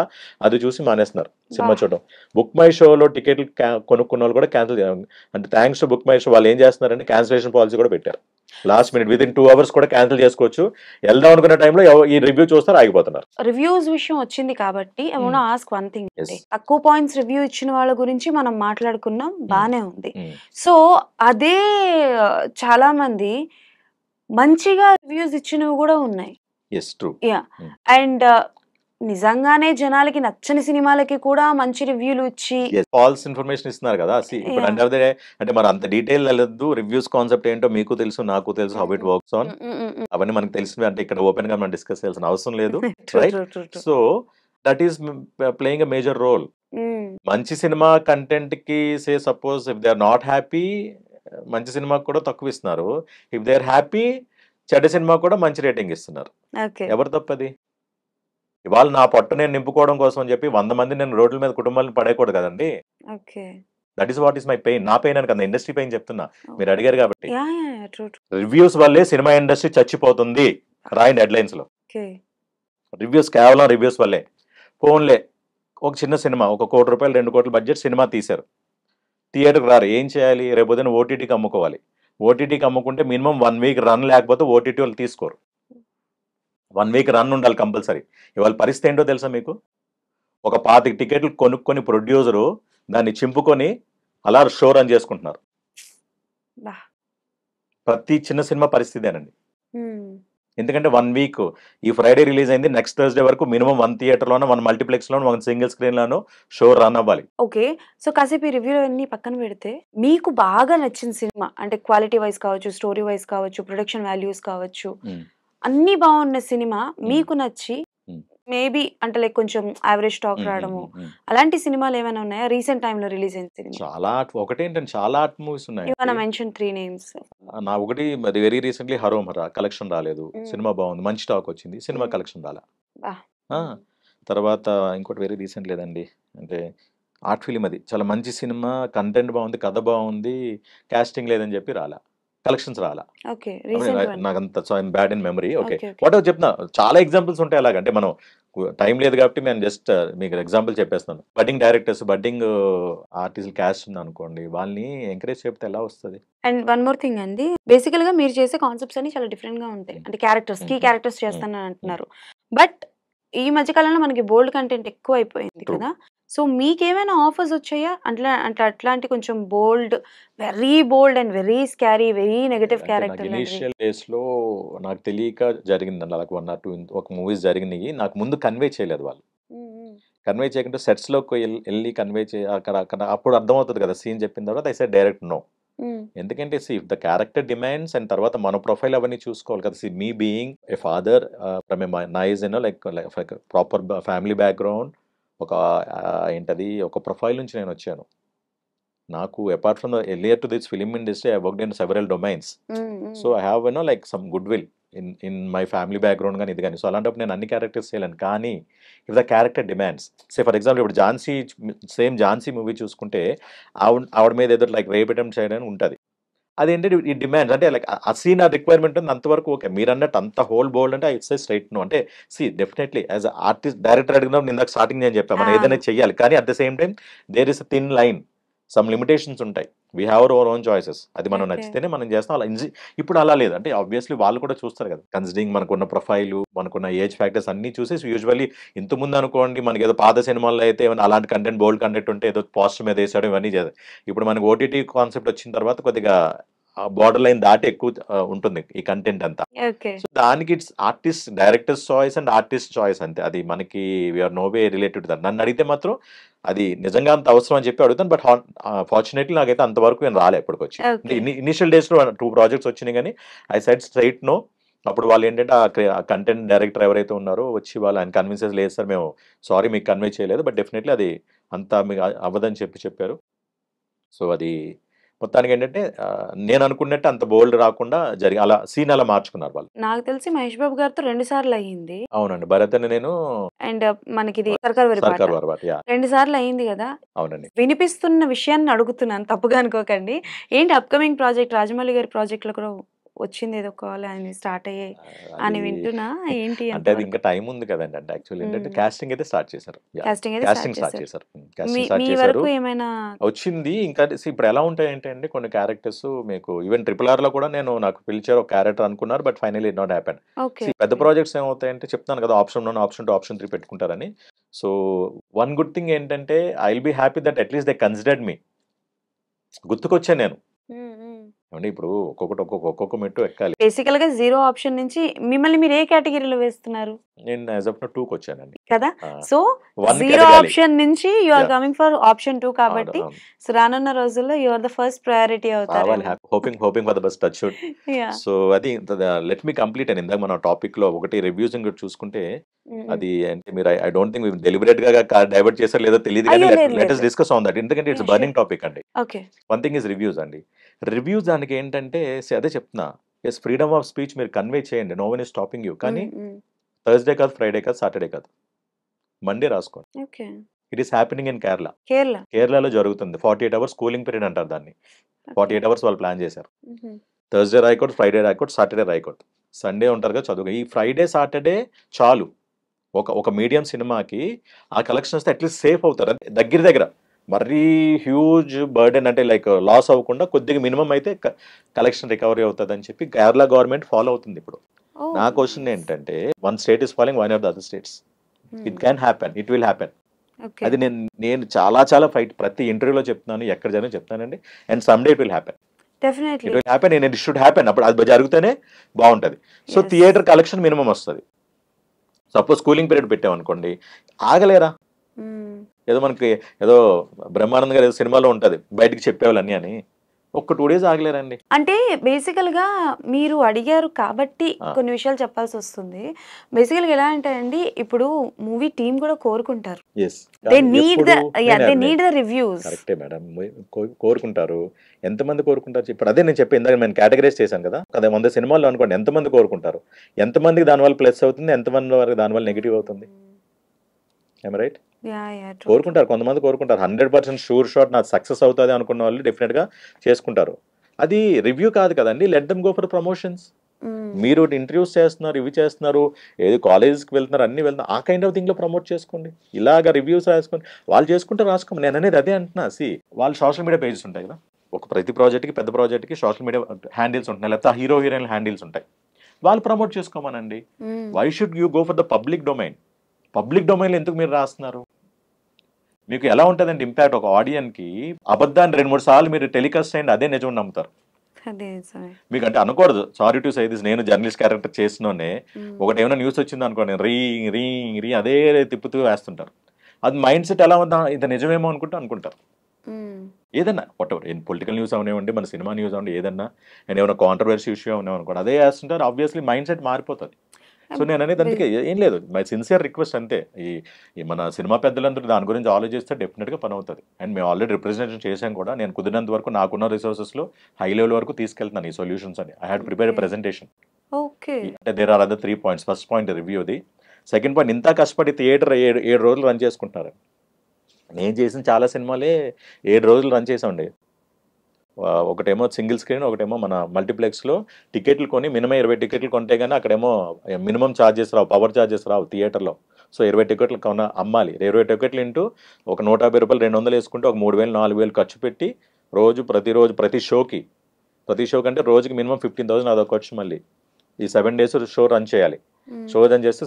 అది చూసి మానేస్తున్నారు సినిమా చూడడం. బుక్ మై షోలో టికెట్లు కొనుక్కున్న వాళ్ళు కూడా క్యాన్సిల్ చేయాలి. అంటే thanks to book my show వాళ్ళు ఏం చేస్తున్నారంటే క్యాన్సిలేషన్ పాలసీ కూడా పెట్టారు. Last minute with in 2 hours కూడా క్యాన్సిల్ చేసుకోవచ్చు. వెళ్దాం అనుకున్న టైంలో ఈ రివ్యూ చూస్తారు, ఆగిపోతున్నారు. రివ్యూస్ విషయం వచ్చింది కాబట్టి I want ask one thing. Yes. తక్కువ పాయింట్స్ రివ్యూ ఇచ్చిన వాళ్ళ గురించి మనం మాట్లాడుకున్నాం, బానే ఉంది. Mm. సో అదే చాలా మంది మంచిగా రివ్యూస్ ఇచ్చినవి కూడా ఉన్నాయి. Yes true. యా. అండ్ నిజంగానే జనాలకి నచ్చని సినిమాలకి కూడా మంచి రివ్యూలు ఇచ్చి ఫాల్స్ ఇన్ఫర్మేషన్ ఇస్తున్నారు కదా. ఇప్పుడు Yeah. అంటే ఆఫ్ ద డే అంటే మరి అంత డీటెయిల్ వెళ్ళదు. రివ్యూస్ కాన్సెప్ట్ ఏంటో మీకు తెలుసు, నాకు తెలుసు, హౌ ఇట్ వర్క్స్ ఆన్, అవన్నీ మనకు తెలిసినవి. అంటే ఇక్కడ ఓపెన్ గా మనం డిస్కస్ చేయాల్సిన అవసరం లేదు. Right? So that is playing a major role. మంచి సినిమా కంటెంట్ కి say suppose if they are not happy, మంచి సినిమాకి కూడా తక్కువ ఇస్తున్నారు. ఇఫ్ దే ఆర్ హ్యాపీ, చెడ్డ సినిమా కూడా మంచి రేటింగ్ ఇస్తున్నారు. ఓకే. ఎవరు తప్పది? ఇవాళ నా పొట్ట నేను నింపుకోవడం కోసం అని చెప్పి 100 మంది నేను రోడ్ల మీద కుటుంబాలను పడేయకూడదు కదండి. Okay. That is what is my pain. నా పెయిన్ అని కదా, ఇండస్ట్రీ పెయిన్ చెప్తున్నా. మీరు అడిగారు కాబట్టి. Yeah yeah yeah, true. Reviews వల్లే సినిమా ఇండస్ట్రీ చచ్చిపోతుంది రాయండి హెడ్లైన్స్ లో. ఓకే. రివ్యూస్, కేవలం రివ్యూస్ వల్లే. ఫోన్లే ఒక చిన్న సినిమా, 1 కోటి రూపాయలు 2 కోట్ల బడ్జెట్ సినిమా తీశారు, థియేటర్కి రారు, ఏం చేయాలి? రేపు పొద్దున ఓటీటీకి అమ్ముకోవాలి. ఓటీటీకి అమ్ముకుంటే మినిమం 1 week రన్ లేకపోతే ఓటీటీ వాళ్ళు తీసుకోరు. 1 week రన్ ఉండాలి కంపల్సరీ. ఇవాళ పరిస్థితి ఏంటో తెలుసా మీకు? ఒక 25 టికెట్లు కొనుక్కొని ప్రొడ్యూసరు దాన్ని చింపుకొని అలా షో రన్ చేసుకుంటున్నారు. బా. ప్రతి చిన్న సినిమా పరిస్థితేనండి. ఎందుకంటే 1 week, ఈ ఫ్రైడే రిలీజ్ అయింది, నెక్స్ట్ థర్స్డే వరకు మినిమం 1 థియేటర్లోనో 1 మల్టీప్లెక్స్లోనో 1 సింగిల్ స్క్రీన్లోనో షో రన్ అవ్వాలి. ఓకే. సో కాసేపు ఈ రివ్యూలు అన్ని పక్కన పెడితే మీకు బాగా నచ్చిన సినిమా అంటే క్వాలిటీ వైజ్ కావచ్చు, స్టోరీ వైజ్ కావచ్చు, ప్రొడక్షన్ వాల్యూస్ కావచ్చు, అన్ని బాగున్న సినిమా మీకు నచ్చి మేబీ అంటే లైక్ కొంచెం యావరేజ్ టాక్ రావడము, అలాంటి సినిమాలు ఏమైనా ఉన్నాయా రీసెంట్ టైంలో రిలీజ్ అయిన సినిమా? చాలా ఒకటేంటంటే చాలా ఆర్ట్ మూవీస్ ఉన్నాయి. You want mention 3 names? నా ఒకటి మరి వెరీ రీసెంట్లీ హరోం హరా, కలెక్షన్ రాలేదు, సినిమా బాగుంది, మంచి టాక్ వచ్చింది, సినిమా కలెక్షన్ రాలా. తర్వాత ఇంకోటి వెరీ రీసెంట్ లేదండి, అంటే ఆర్ట్ ఫిలిం, అది చాలా మంచి సినిమా, కంటెంట్ బాగుంది, కథ బాగుంది, కాస్టింగ్ లేదని చెప్పి రాలా, కలెక్షన్స్ రాలా. ఓకే. Recent one. నాకంత bad in memory. Okay, okay. Whatever చెప్తున్నా, చాలా ఎగ్జాంపుల్స్ ఉంటాయి అలాగంటే. మనం టైం లేదు కాబట్టి నేను జస్ట్ మీకు ఎగ్జాంపుల్ చెప్పేస్తాను. బడ్డింగ్ డైరెక్టర్స్, బడ్డింగ్ ఆర్టిస్టులు క్యాస్ట్ ఉంది అనుకోండి, వాళ్ళని ఎంకరేజ్ చేస్తే ఎలా వస్తుంది? అండ్ వన్ మోర్ థింగ్ అండి, బేసికల్ గా మీరు చేసే కాన్సెప్ట్స్ అన్ని చాలా డిఫరెంట్ గా ఉంటాయి. అంటే క్యారెక్టర్స్, కీ క్యారెక్టర్స్ చేస్తానని అంటున్నారు, బట్ ఈ మధ్య కాలంలో మనకి బోల్డ్ కంటెంట్ ఎక్కువ అయిపోయింది True. కదా. సో మీకేమైనా ఆఫర్స్ వచ్చాయా అంటే అట్లాంటి కొంచెం bold, very bold and very scary, very negative character? Initial days లో నాకు తెలియక జరిగింది అలా 1 or 2 ఒక మూవీస్ జరిగినాయి, నాకు ముందు కన్వే చేయలేదు వాళ్ళు. కన్వే చేయకుండా సెట్స్ లోకి వెళ్ళి కన్వే అక్కడ అప్పుడు అర్థమవుతుంది కదా సీన్ చెప్పిన తర్వాత. I said direct no. ఎందుకంటే if the character demands, and తర్వాత మన ప్రొఫైల్ అవన్నీ చూసుకోవాలి కదా. Me being a father from a nice like proper family background, ఒక ఏంటది ఒక ప్రొఫైల్ నుంచి నేను వచ్చాను. నాకు apart from earlier to this film industry I worked in several domains. So I have like some goodwill in my family background కానీ ఇది కానీ. సో అలాంటప్పుడు నేను అన్ని క్యారెక్టర్స్ చేయలేను. కానీ if the character demands, say for example ఇప్పుడు Jhansi movie చూసుకుంటే ఆవిడ మీద ఏదో లైక్ రేప్ అటెంప్ట్ చేయడానికి ఉంటుంది. అదేంటి ఈ డిమాండ్స్ అంటే లైక్ ఆ సీన్ ఆ రిక్వైర్మెంట్ ఉంది అంతవరకు ఓకే. మీరు అన్నట్టు అంత హోల్ బోల్డ్ అంటే ఇట్స్ స్ట్రైట్ నో. అంటే డెఫినెట్లీ యాజ్ ఆర్టిస్ట్ డైరెక్టర్ అడిగినప్పుడు ఇందాక స్టార్టింగ్ నేను చెప్పాను మనం ఏదైనా చెయ్యాలి, కానీ at the same time there is thin line, some limitations ఉంటాయి. We have our own choices. అది మనం నచ్చితేనే మనం చేస్తాం. అలా ఇప్పుడు అలా లేదు. అంటే ఆబ్వియస్లీ వాళ్ళు కూడా చూస్తారు కదా, కన్సిడరింగ్ మనకున్న ప్రొఫైల్, మనకున్న ఏజ్ ఫ్యాక్టర్స్ అన్ని చూసి యూజువల్లీ ఇంత ముందు అనుకోండి మనకి ఏదో పాత సినిమాల్లో అయితే ఏమైనా అలాంటి కంటెంట్ బోల్డ్ కంటెంట్ ఉంటే ఏదో పోస్టర్ మీద వేసాడు ఇవన్నీ చేయాలి. ఇప్పుడు మనకి ఓటీటీ కాన్సెప్ట్ వచ్చిన తర్వాత కొద్దిగా బార్డర్ లైన్ దాటి ఎక్కువ ఉంటుంది ఈ కంటెంట్ అంతా. సో దానికి it's artist directors choice and artist choice అంతే. అది మనకి వీఆర్ నో వే రిలేటెడ్ దాన్ని. నన్ను అడిగితే మాత్రం అది నిజంగా అంత అవసరం అని చెప్పి అడుగుతాను. బట్ ఫార్చునేట్లీ నాకైతే అంతవరకు నేను రాలే ఎప్పటికొచ్చి. ఇనిషియల్ డేస్ లో 2 ప్రాజెక్ట్స్ వచ్చినాయి, కానీ ఐ సైడ్ స్ట్రైట్ నో. అప్పుడు వాళ్ళు ఏంటంటే ఆ కంటెంట్ డైరెక్టర్ ఎవరైతే ఉన్నారో వచ్చి వాళ్ళు ఆయన కన్విన్సెస్ లేదు సార్, మేము సారీ మీకు కన్వే చేయలేదు, బట్ డెఫినెట్లీ అది అంతా మీకు అవ్వదని చెప్పారు. సో అది మొత్తానికి ఏంటంటే నేను అనుకున్నట్టు అంత బోల్డ్ రాకుండా జరిగి అలా సీన్ అలా మార్చుకున్నారు వాళ్ళు. నాకు తెలిసి మహేష్ బాబు గారితో 2 సార్లు అయ్యింది. అవునండి, భరత్ అని నేను అండ్ మనకి ఇది సర్కార్ వరపాట 2 సార్లు అయింది కదా. అవునండి. వినిపిస్తున్న విషయాన్ని అడుగుతున్నాను, తప్పుగా అనుకోకండి. ఏంటి అప్కమింగ్ ప్రాజెక్ట్ రాజమౌళి గారి ప్రాజెక్ట్ లో కూడా వచ్చింది ఏదో కాల్ అని స్టార్ట్ అయ్యాయి అని వింటున్నా. ఏంటి అంటే అది ఇంకా టైం ఉంది కదండి. అంటే యాక్చువల్లీ ఏంటంటే కాస్టింగ్ అయితే స్టార్ట్ చేశారు. కాస్టింగ్ స్టార్ట్ చేశారు. ఏమైనా వచ్చింది. ఇంకా ఇప్పుడు ఎలా ఉంటాయంటే అండి కొన్ని క్యారెక్టర్స్ మీకు ఈవెన్ RRR లో కూడా నాకు పిలిచారు ఒక క్యారెక్టర్ అనుకున్నారు, but finally it not happen. పెద్ద ప్రాజెక్ట్స్ ఏమవుతాయంటే చెప్తాను కదా, ఆప్షన్ 1 ఆప్షన్ 2 ఆప్షన్ 3 పెట్టుకుంటారని. సో వన్ గుడ్ థింగ్ ఏంటంటే I will be happy that at least they considered me. గుర్తుకొచ్చాను నేను. అంటే ఇప్పుడు ఒక్కొక్క మెట్టు ఎక్కాలి. బేసికల్ గా 0 ఆప్షన్ నుంచి మిమ్మల్ని మీరు ఏ కేటగిరీలో వేస్తున్నారు? నేను యాజ్ ఆఫ్ నౌ 2కి వచ్చానండి కదా. సో 0 ఆప్షన్ నుంచి you are coming for option 2 కాబట్టి సో రానున్న రోజుల్లో you are the first priority అవుతారు. Hoping for the best, touch wood. So అది లెట్ మీ కంప్లీట్ అని ఇందాక మన టాపిక్ లో ఒకటి రివ్యూస్ ఇంకోటి చూసుకుంటే అది అంటే మీరు ఐ డోంట్ థింక్ డెలిబరేట్ గా డైవర్ట్ చేశారు లేదో తెలియదు, కానీ let us discuss on that. ఎందుకంటే ఇట్స్ బర్నింగ్ టాపిక్ అండి. వన్ థింగ్ ఇస్ రివ్యూస్ అండి. రివ్యూస్ దానికి ఏంటంటే అదే చెప్తున్నా, ఎస్ ఫ్రీడమ్ ఆఫ్ స్పీచ్ మీరు కన్వే చేయండి, no one is stopping you. కానీ థర్స్డే కాదు, ఫ్రైడే కాదు, సాటర్డే కాదు, మండే రాసుకోండి. ఇట్ ఈస్ హ్యాపెనింగ్ ఇన్ కేరళలో జరుగుతుంది. 48 hours కూలింగ్ పీరియడ్ అంటారు దాన్ని. 48 hours వాళ్ళు ప్లాన్ చేశారు. థర్స్డే రాయకూడదు, ఫ్రైడే రాయకూడదు, సాటర్డే రాయకూడదు, సండే ఉంటారు కదా చదువుగా. ఈ ఫ్రైడే సాటర్డే చాలు ఒక మీడియం సినిమాకి ఆ కలెక్షన్స్ అట్లీస్ట్ సేఫ్ అవుతారు. దగ్గర మరీ హ్యూజ్ బర్డెన్ అంటే లైక్ లాస్ అవ్వకుండా కొద్దిగా మినిమం అయితే కలెక్షన్ రికవరీ అవుతుంది అని చెప్పి కేరళ గవర్నమెంట్ ఫాలో అవుతుంది. ఇప్పుడు నా క్వశ్చన్ ఏంటంటే, one state is following, why not the other states? It can happen, it will happen. అది నేను చాలా ఫైట్ ప్రతి ఇంటర్వ్యూలో చెప్తున్నాను, ఎక్కడ జరిగినా చెప్తానండి. And some day it will happen, it will happen, and it should happen. అప్పుడు అది జరిగితేనే బాగుంటుంది. సో థియేటర్ కలెక్షన్ మినిమం వస్తుంది. సపోజ్ కూలింగ్ పీరియడ్ పెట్టామనుకోండి, ఆగలేరా? ఏదో మనకి ఏదో బ్రహ్మానంద్ గారు ఏదో సినిమాలో ఉంటుంది, బయటికి చెప్పేవాళ్ళని అని, ఒక్క 2 days ఆగలేరండి. అంటే బేసికల్ గా మీరు అడిగారు కాబట్టి కొన్ని విషయాలు చెప్పాల్సి వస్తుంది. బేసికల్ గా ఎలా అంటే అండి, ఇప్పుడు మూవీ టీమ్ కూడా కోరుకుంటారు, దే నీడ్ ద రివ్యూస్. కరెక్టే మేడం, కోరుకుంటారు. ఎంతమంది కోరుకుంటారు ఇప్పుడు? అదే నేను చెప్పి ఇందాక నేను కేటగరైజ్ చేశాను కదా, 100 సినిమాల్లో అనుకోండి ఎంతమంది కోరుకుంటారు, ఎంతమందికి దానివల్ల ప్లస్ అవుతుంది, ఎంతమంది వరకు దానివల్ల నెగిటివ్ అవుతుంది. రైట్? కోరుకుంటారు, కొంతమంది కోరుకుంటారు. 100% షూర్ షాట్ నాకు సక్సెస్ అవుతుంది అనుకున్న వాళ్ళు డెఫినెట్ గా చేసుకుంటారు. అది రివ్యూ కాదు కదండి, let them go for promotions. మీరు ఇంటర్వ్యూస్ చేస్తున్నారు, ఇవి చేస్తున్నారు, ఏది కాలేజ్కి వెళ్తున్నారు, అన్ని వెళ్తున్నారు, ఆ కైండ్ ఆఫ్ థింగ్ లో ప్రమోట్ చేసుకోండి. ఇలాగా రివ్యూస్ రాసుకోండి, వాళ్ళు చేసుకుంటే రాసుకోండి. నేను అనేది అదే అంటున్నా. వాళ్ళు సోషల్ మీడియా పేజెస్ ఉంటాయి కదా, ప్రతి ప్రాజెక్ట్కి పెద్ద ప్రాజెక్ట్కి సోషల్ మీడియా హ్యాండిల్స్ ఉంటాయి, లేకపోతే హీరో హీరోయిన్ హ్యాండిల్స్ ఉంటాయి, వాళ్ళు ప్రమోట్ చేసుకోమనండి. Why should you go for the public domain? Public డొమైన్లో ఎందుకు మీరు రాస్తున్నారు? మీకు ఎలా ఉంటుందండి ఇంపాక్ట్? ఒక ఆడియన్కి అబద్ధాన్ని 2-3 సార్లు మీరు టెలికాస్ట్ చేయండి, అదే నిజం నమ్ముతారు. మీకు అంటే అనకూడదు, సారీ టు సే దిస్, నేను జర్నలిస్ట్ క్యారెక్టర్ చేసినోనే ఒకటి ఏమైనా న్యూస్ వచ్చింది అనుకోండి, రీ అదే తిప్పుతూ వేస్తుంటారు. అది మైండ్ సెట్ ఎలా ఉందా, ఇది నిజమేమో అనుకుంటారు. ఏదన్నా వాటెవర్, పొలిటికల్ న్యూస్ అవనివ్వండి, మన సినిమా న్యూస్ అవ్వండి, ఏదన్నా నేను ఏమైనా కాంట్రవర్సీ ఇష్యూ అనుకోండి, అదే వేస్తుంటారు. ఆబ్వియస్లీ మైండ్ సెట్ మారిపోతుంది. సో నేను అనేది అందుకే ఏం లేదు, మై సిన్సియర్ రిక్వెస్ట్ అంతే. ఈ మన సినిమా పెద్దలందరూ దాని గురించి ఆలోచిస్తే డెఫినెట్గా పని అవుతుంది. అండ్ మేము ఆల్రెడీ రిప్రజెంటేషన్ చేసాం కూడా. నేను కుదిరినంత వరకు నాకున్న రిసోర్సెస్లో హై లెవెల్ వరకు తీసుకెళ్తున్నాను ఈ సొల్యూషన్స్ అని. I had prepare presentation. అంటే there are other 3 points. First point రివ్యూది. సెకండ్ పాయింట్, ఇంత కష్టపడి థియేటర్ 7 రోజులు రన్ చేసుకుంటున్నారు. నేను చేసిన చాలా సినిమాలే 7 రోజులు రన్ చేసామండి. ఒకటేమో సింగిల్ స్క్రీన్, ఒకటేమో మన మల్టీప్లెక్స్లో టికెట్లు కొని మినిమం 20 టికెట్లు కొంటే కానీ అక్కడేమో మినిమం ఛార్జెస్ రావు, పవర్ ఛార్జెస్ రావు థియేటర్లో. సో 20 టికెట్లు అమ్మాలి. 20 టికెట్లు ఇంటూ ఒక 150 రూపాయలు 200 వేసుకుంటే ఒక 3000 4000 ఖర్చు పెట్టి ప్రతిరోజు ప్రతి షోకి అంటే రోజుకి మినిమం 15,000 అదొక ఖర్చు. మళ్ళీ ఈ 7 days షో రన్ చేయాలి. షో రన్ చేస్తే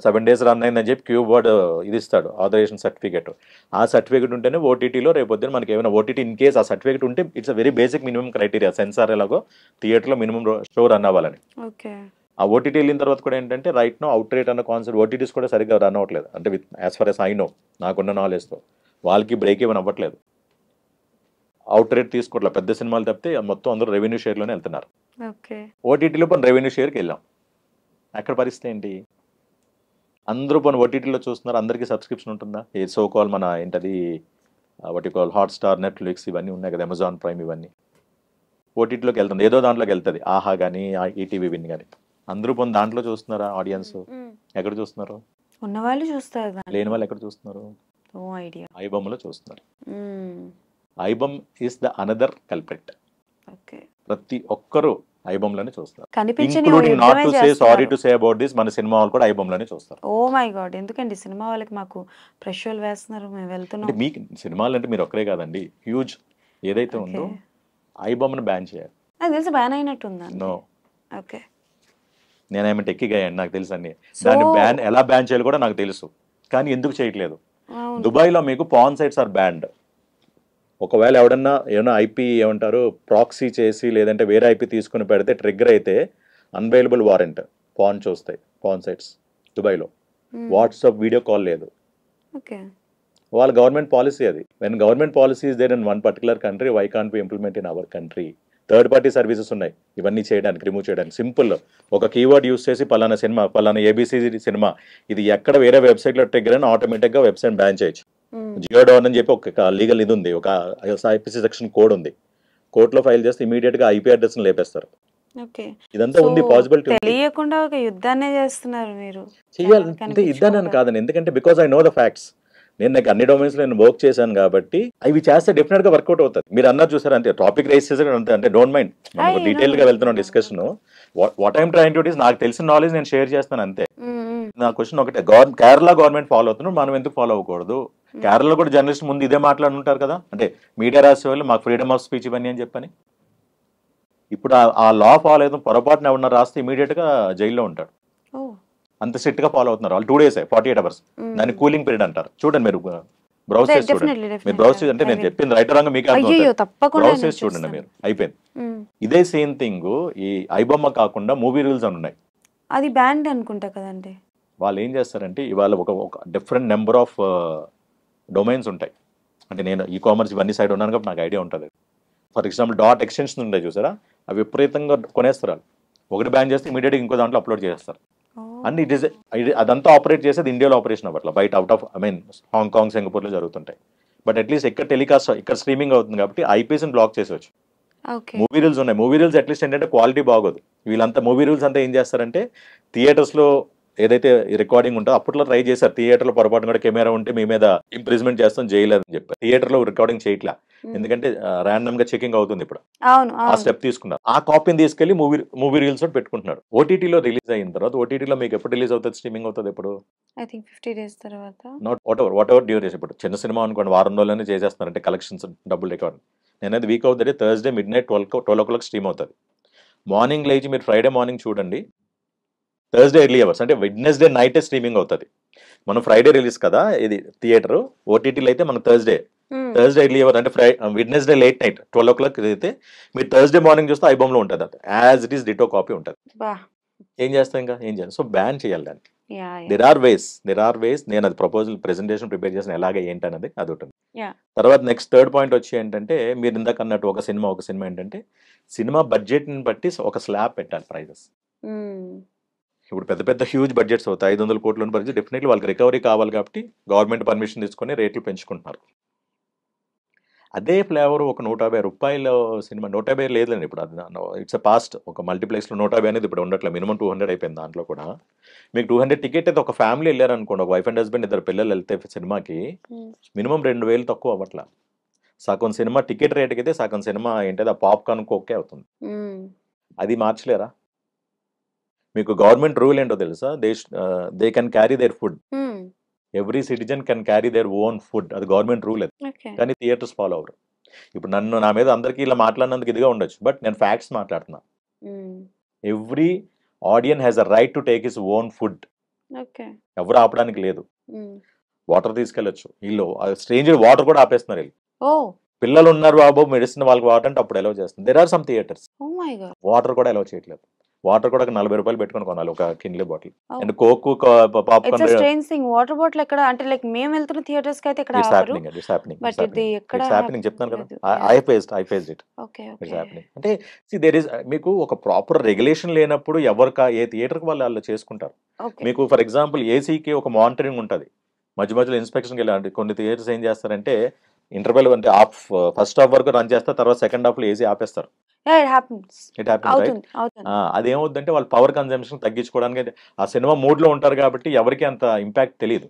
7 days రన్ అయిందని చెప్పి క్యూ బోర్డ్ ఇది ఇస్తాడు, ఆథరైజేషన్ సర్టిఫికేట్. ఆ సర్టిఫికేట్ ఉంటేనే ఓటీటీలో రేపొద్దున మనకి ఏమైనా ఓటీటీ ఇన్ కేస్ ఆ సర్టిఫికేట్ ఉంటే it's a very basic minimum criteria. Censor ఎలాగో థియేటర్లో మినిమం షో రన్ అవ్వాలని. ఆ ఓటీటీ వెళ్ళిన తర్వాత కూడా ఏంటంటే రైట్ నో అవుట్ రేట్ అన్న కాన్సెప్ట్ ఓటీటీస్ కూడా సరిగ్గా రన్ అవ్వట్లేదు. అంటే with as far as I know, నాకున్న నాలెడ్జ్తో వాళ్ళకి బ్రేక్ ఈవెన్ అవ్వట్లేదు. అవుట్ రేట్ తీసుకోవట్లేదు. పెద్ద సినిమాలు తప్పితే మొత్తం అందరూ రెవెన్యూ షేర్లోనే వెళ్తున్నారు. ఓటీటీలో పని రెవెన్యూ షేర్కి వెళ్ళాం. అక్కడ పరిస్థితి ఏంటి? అందరూ పని ఓటీటీలో చూస్తున్నారు. అందరికీ సబ్స్క్రిప్షన్ ఉంటుందా? ఏ సో కాల్ మన ఏంటది వాటి కాల్ హాట్స్టార్, నెట్ఫ్లిక్స్ ఇవన్నీ ఉన్నాయి కదా, అమెజాన్ ప్రైమ్ ఇవన్నీ ఓటీటీలోకి వెళ్తుంది. ఏదో దాంట్లోకి వెళ్తుంది, ఆహా కానీ ఈటీవీ విన్ కానీ. అందరూ పని దాంట్లో చూస్తున్నారా? ఆడియన్స్ ఎక్కడ చూస్తున్నారు? ఉన్నవాళ్ళు చూస్తారు, లేని వాళ్ళు ఎక్కడ చూస్తున్నారు? ఐబొమ్మలో చూస్తున్నారు. ఐబొమ్ ఈస్ ద అనదర్ కల్ప్రిట్. ప్రతి ఒక్కరు ఐబొమ్లోనే చూస్తారు. Including not to say sorry to say about this, మన సినిమా వాళ్ళు కూడా ఐబొమ్లోనే చూస్తారు. ఓ మై గాడ్, ఎందుకండి సినిమా వాళ్ళకి మాకు ప్రెషర్ వేస్తున్నారు, మేము వెళ్తున్నాం. మీకు సినిమాలు అంటే మీరు ఒక్కరే కాదండి, హ్యూజ్ ఏదైతే ఉందో ఐబొమ్ను బ్యాన్ చేయాలి. నాకు తెలిసి బ్యాన్ అయినట్టుందా? నో. ఓకే, నేనేమో టెక్కిగా నాకు తెలుసు అన్ని. దాన్ని బ్యాన్ ఎలా బ్యాన్ చేయాలి కూడా నాకు తెలుసు, కానీ ఎందుకు చేయట్లేదు? దుబాయ్లో మీకు పాన్ సైట్స్ ఆర్ బ్యాండ్. ఒకవేళ ఏమన్నా ఐపీ ఏమంటారు ప్రాక్సీ చేసి లేదంటే వేరే ఐపీ తీసుకుని పెడితే ట్రిగ్గర్ అయితే అన్వైలబుల్ వారెంట్ పాన్ చూస్తాయి పాన్ సైట్స్ దుబాయ్లో. వాట్సాప్ వీడియో కాల్ లేదు. వాళ్ళ గవర్నమెంట్ పాలసీ అది. When government policy is there in one particular country, why can't be implement in our country? Third party services ఉన్నాయి ఇవన్నీ చేయడానికి, రిమూవ్ చేయడానికి. సింపుల్ ఒక కీవర్డ్ యూస్ చేసి పలానా సినిమా, పలానా ఏబిసిడి సినిమా ఇది ఎక్కడ వేరే వెబ్సైట్లో ట్రిగ్గర్ అని ఆటోమేటిక్గా వెబ్సైట్ బ్యాన్ చేయొచ్చు. జియో డౌన్ అని చెప్పి ఒక లీగల్ ఇది ఉంది, ఒక ఐపీసీ సెక్షన్ కోడ్ ఉంది. కోర్టులో ఫైల్ చేస్తే ఇమీడియట్ గా ఐపీ అడ్రస్ లేపేస్తారు. ఇదంతా ఉంది పాసిబిలిటీ. తెలియకుండా ఒక యుద్ధాన్ని చేస్తున్నారు మీరు. చేయాలంటే యుద్ధాన్ని అని కాదని, ఎందుకంటే because I know the facts. నాకు అన్ని డొమైన్స్ లో నేను వర్క్ చేశాను కాబట్టి అవి చేస్తే డెఫినెట్ గా వర్కౌట్ అవుతుంది. మీరు అన్నారు చూసారు అంతే, టాపిక్ రైస్ చేసారు అంతే. అంటే డోంట్ మైండ్, మనం డీటెయిల్ గా వెళ్తున్నాం discussion. What I'm trying to is నాకు తెలిసిన నాలెడ్జ్ నేను షేర్ చేస్తాను అంతే. నా క్వశ్చన్ ఒకటే, కేరళ గవర్నమెంట్ ఫాలో అవుతున్నారు, మనం ఎందుకు ఫాలో అవ్వకూడదు? కేరళలో కూడా జర్నలిస్ట్ ముందు ఇదే మాట్లాడుతుంటారు కదా, అంటే మీడియా రాసే వాళ్ళు మాకు ఫ్రీడమ్ ఆఫ్ స్పీచ్ ఇవన్నీ అని చెప్పని. ఇప్పుడు ఆ లా ఫాలో అవుతాం, పొరపాటున ఎవరన్నా రాస్తే ఇమీడియట్ గా జైల్లో ఉంటాడు. అంత స్ట్రిక్ట్ గా ఫాలో అవుతున్నారు వాళ్ళు. 2 days 48 hours దాన్ని కూలింగ్ పీరియడ్ అంటారు. చూడండి మీరు బ్రౌజ్ చేసి చూడండి. మీరు బ్రౌజ్ చేసి అంటే నేను చెప్పింది రైట్ రాంగ్ మీకు బ్రౌజ్ చేసి చూడండి మీరు, అయిపోయింది. ఇదే సేమ్ థింగ్ ఈ ఐబొమ్మ కాకుండా మూవీ రూల్స్ అని ఉన్నాయి, అది బ్యాండ్ అనుకుంటా కదండి. వాళ్ళు ఏం చేస్తారంటే ఇవాళ ఒక డిఫరెంట్ నెంబర్ ఆఫ్ డొమైన్స్ ఉంటాయి. అంటే నేను ఈ కామర్స్ ఇవన్నీ సైడ్ ఉన్నాను కాబట్టి నాకు ఐడియా ఉంటుంది. ఫర్ ఎగ్జాంపుల్ డాట్ ఎక్స్టెన్షన్ ఉంటాయి చూసారా, అవి విపరీతంగా కొనేస్తారు. ఒకటి బ్యాన్ చేస్తే ఇమీడియట్గా ఇంకో దాంట్లో అప్లోడ్ చేస్తారు. అండ్ అదంతా ఆపరేట్ చేసేది ఇండియాలో ఆపరేషన్ అవ్వట్ల, బయట అవుట్ ఆఫ్ హాంకాంగ్, సింగపూర్లో జరుగుతుంటాయి. బట్ అట్లీస్ట్ ఇక్కడ టెలికాస్ట్, ఇక్కడ స్ట్రీమింగ్ అవుతుంది కాబట్టి ఐపీఎస్ని బ్లాక్ చేసేవచ్చు. మూవీ రూల్స్ ఉన్నాయి. మూవీ రూల్స్ అట్లీస్ట్ ఏంటంటే క్వాలిటీ బాగోదు. వీళ్ళంతా మూవీ రూల్స్ అంతా ఏం చేస్తారంటే థియేటర్స్లో ఏదైతే రికార్డింగ్ ఉంటుందో అప్పట్లో ట్రై చేశారు. థియేటర్లో పొరపాటు కూడా కెమెరా ఉంటే మీ మీద ఇంప్రిజ్మెంట్ చేస్తాం, చేయలేదని చెప్పారు. థియేటర్లో రికార్డింగ్ చేయట్లా, ఎందుకంటే ర్యాండమ్ గా చెకింగ్ అవుతుంది. ఇప్పుడు ఆ స్టెప్ తీసుకున్నారు. ఆ కాపీని తీసుకెళ్లి మూవీ రీల్స్ పెట్టుకుంటున్నాడు. ఓటీటీలో రిలీజ్ అయిన తర్వాత, ఓటీటీలో మీకు ఎప్పుడు రిలీజ్ అవుతుంది, స్ట్రీమింగ్ అవుతుంది ఎప్పుడు? ఐ థింక్ 50 days తర్వాత. Not what ever duration. ఇప్పుడు చిన్న సినిమా అనుకోండి, వారం రోజులనే చేసేస్తున్నారంటే కలెక్షన్స్ డబ్బులు రికార్డ్. నేనైతే వీక్ అవుతుంది, థర్స్డే midnight 12 o'clock స్ట్రీమ్ అవుతుంది. మార్నింగ్ లేచి మీరు ఫ్రైడే మార్నింగ్ చూడండి, థర్స్డే ఎర్లీ అవర్స్ అంటే వెడ్నెస్డే నైటే స్ట్రీమింగ్ అవుతుంది. మనం ఫ్రైడే రిలీజ్ కదా ఇది థియేటర్, ఓటీటీలో అయితే మనకు థర్స్డే ఎర్లీ అవర్ అంటే వెడ్నెస్డే లేట్ నైట్ 12 o'clock అయితే మీరు థర్స్డే మార్నింగ్ చూస్తే ఐబొమ్లో ఉంటుంది, అది as it is ditto copy ఉంటుంది. ఏం చేస్తాం, ఇంకా ఏం చేయాలి? సో బ్యాన్ చేయాలి దాన్ని. There are ways. నేను అది ప్రపోజల్ ప్రెజెంటేషన్ ప్రిపేర్ చేసిన ఎలాగే ఏంటన్నది అది ఉంటుంది. తర్వాత నెక్స్ట్ థర్డ్ పాయింట్ వచ్చి ఏంటంటే, మీరు ఇందాక అన్నట్టు ఒక సినిమా ఏంటంటే సినిమా బడ్జెట్ని బట్టి ఒక స్లాబ్ పెట్టాలి ప్రైజెస్. ఇప్పుడు పెద్ద హ్యూజ్ బడ్జెట్స్ అవుతాయి, 500 కోట్ల బడ్జెట్, డెఫినెట్లీ వాళ్ళకి రికవరీ కావాలి కాబట్టి గవర్నమెంట్ పర్మిషన్ తీసుకొని రేట్లు పెంచుకుంటున్నారు. అదే ఫ్లేవర్ ఒక 150 రూపాయల సినిమా, 150 లేదండి ఇప్పుడు, అది ఇట్స్ అ పాస్ట్. ఒక మల్టీప్లెక్స్లో 150 అనేది ఇప్పుడు ఉండట్లేదు, మినిమం 200 అయిపోయింది. దాంట్లో కూడా మీకు 200 టికెట్ అయితే ఒక ఫ్యామిలీ వెళ్ళారనుకోండి, ఒక వైఫ్ అండ్ హస్బెండ్ 2 పిల్లలు వెళ్తే సినిమాకి మినిమం 2000 తక్కువ అవ్వట్లా. సగం సినిమా టికెట్ రేట్కి అయితే సగం సినిమా ఏంటది ఆ పాప్కార్న్ కోకే అవుతుంది. అది మార్చలేరా? మీకు గవర్నమెంట్ రూల్ ఏంటో తెలుసా? They can carry their food. Every citizen can carry their own food. అది గవర్నమెంట్ రూల్ అది. కానీ థియేటర్స్ ఫాలో అవ్వరు. ఇప్పుడు నా మీద అందరికీ ఇలా మాట్లాడినందుకు ఇదిగా ఉండొచ్చు, బట్ నేను ఫ్యాక్ట్స్ మాట్లాడుతున్నా. Every audience has a right to take his own food. ఎవరు ఆపడానికి లేదు. వాటర్ తీసుకెళ్ళొచ్చు. వీళ్ళు స్ట్రేంజర్ వాటర్ కూడా ఆపేస్తున్నారు. వీళ్ళు పిల్లలు ఉన్నారు బాబు, మెడిసిన్ వాళ్ళకి వాటర్ అంటే అప్పుడు అలౌ చేస్తుంది. There are some theatres water కూడా అలౌ చేయట్లేదు. వాటర్ కూడా 40 రూపాయలు పెట్టుకొని కొనాలి ఒక Kinley bottle. And Coke popcorn water bottle ఎక్కడ అంటే లైక్ మేము వెళ్తున్న థియేటర్స్ కి అయితే ఇక్కడ ఇట్స్ హ్యాపెనింగ్ చెప్తాను కదా. I faced it. It's happening. అంటే దేర్ ఇస్ మీకు ఒక ప్రాపర్ రెగ్యులేషన్ లేనప్పుడు ఏ థియేటర్కి వాళ్ళు చేసుకుంటారు. మీకు ఫర్ ఎగ్జాంపుల్ ఏసీకి ఒక మానిటరింగ్ ఉంటుంది. మధ్య మధ్యలో ఇన్స్పెక్షన్కి వెళ్ళాలంటే కొన్ని థియేటర్స్ ఏం చేస్తారంటే ఇంటర్వెల్ అంటే ఫస్ట్ హాఫ్ వరకు రన్ చేస్తారు, తర్వాత సెకండ్ హాఫ్ లో ఏసీ ఆపేస్తారు. అదేమవుతుందంటే వాళ్ళు పవర్ కన్జంప్షన్ తగ్గించుకోవడానికి ఆ సినిమా మూడ్ లో ఉంటారు కాబట్టి ఎవరికి అంత ఇంపాక్ట్ తెలియదు.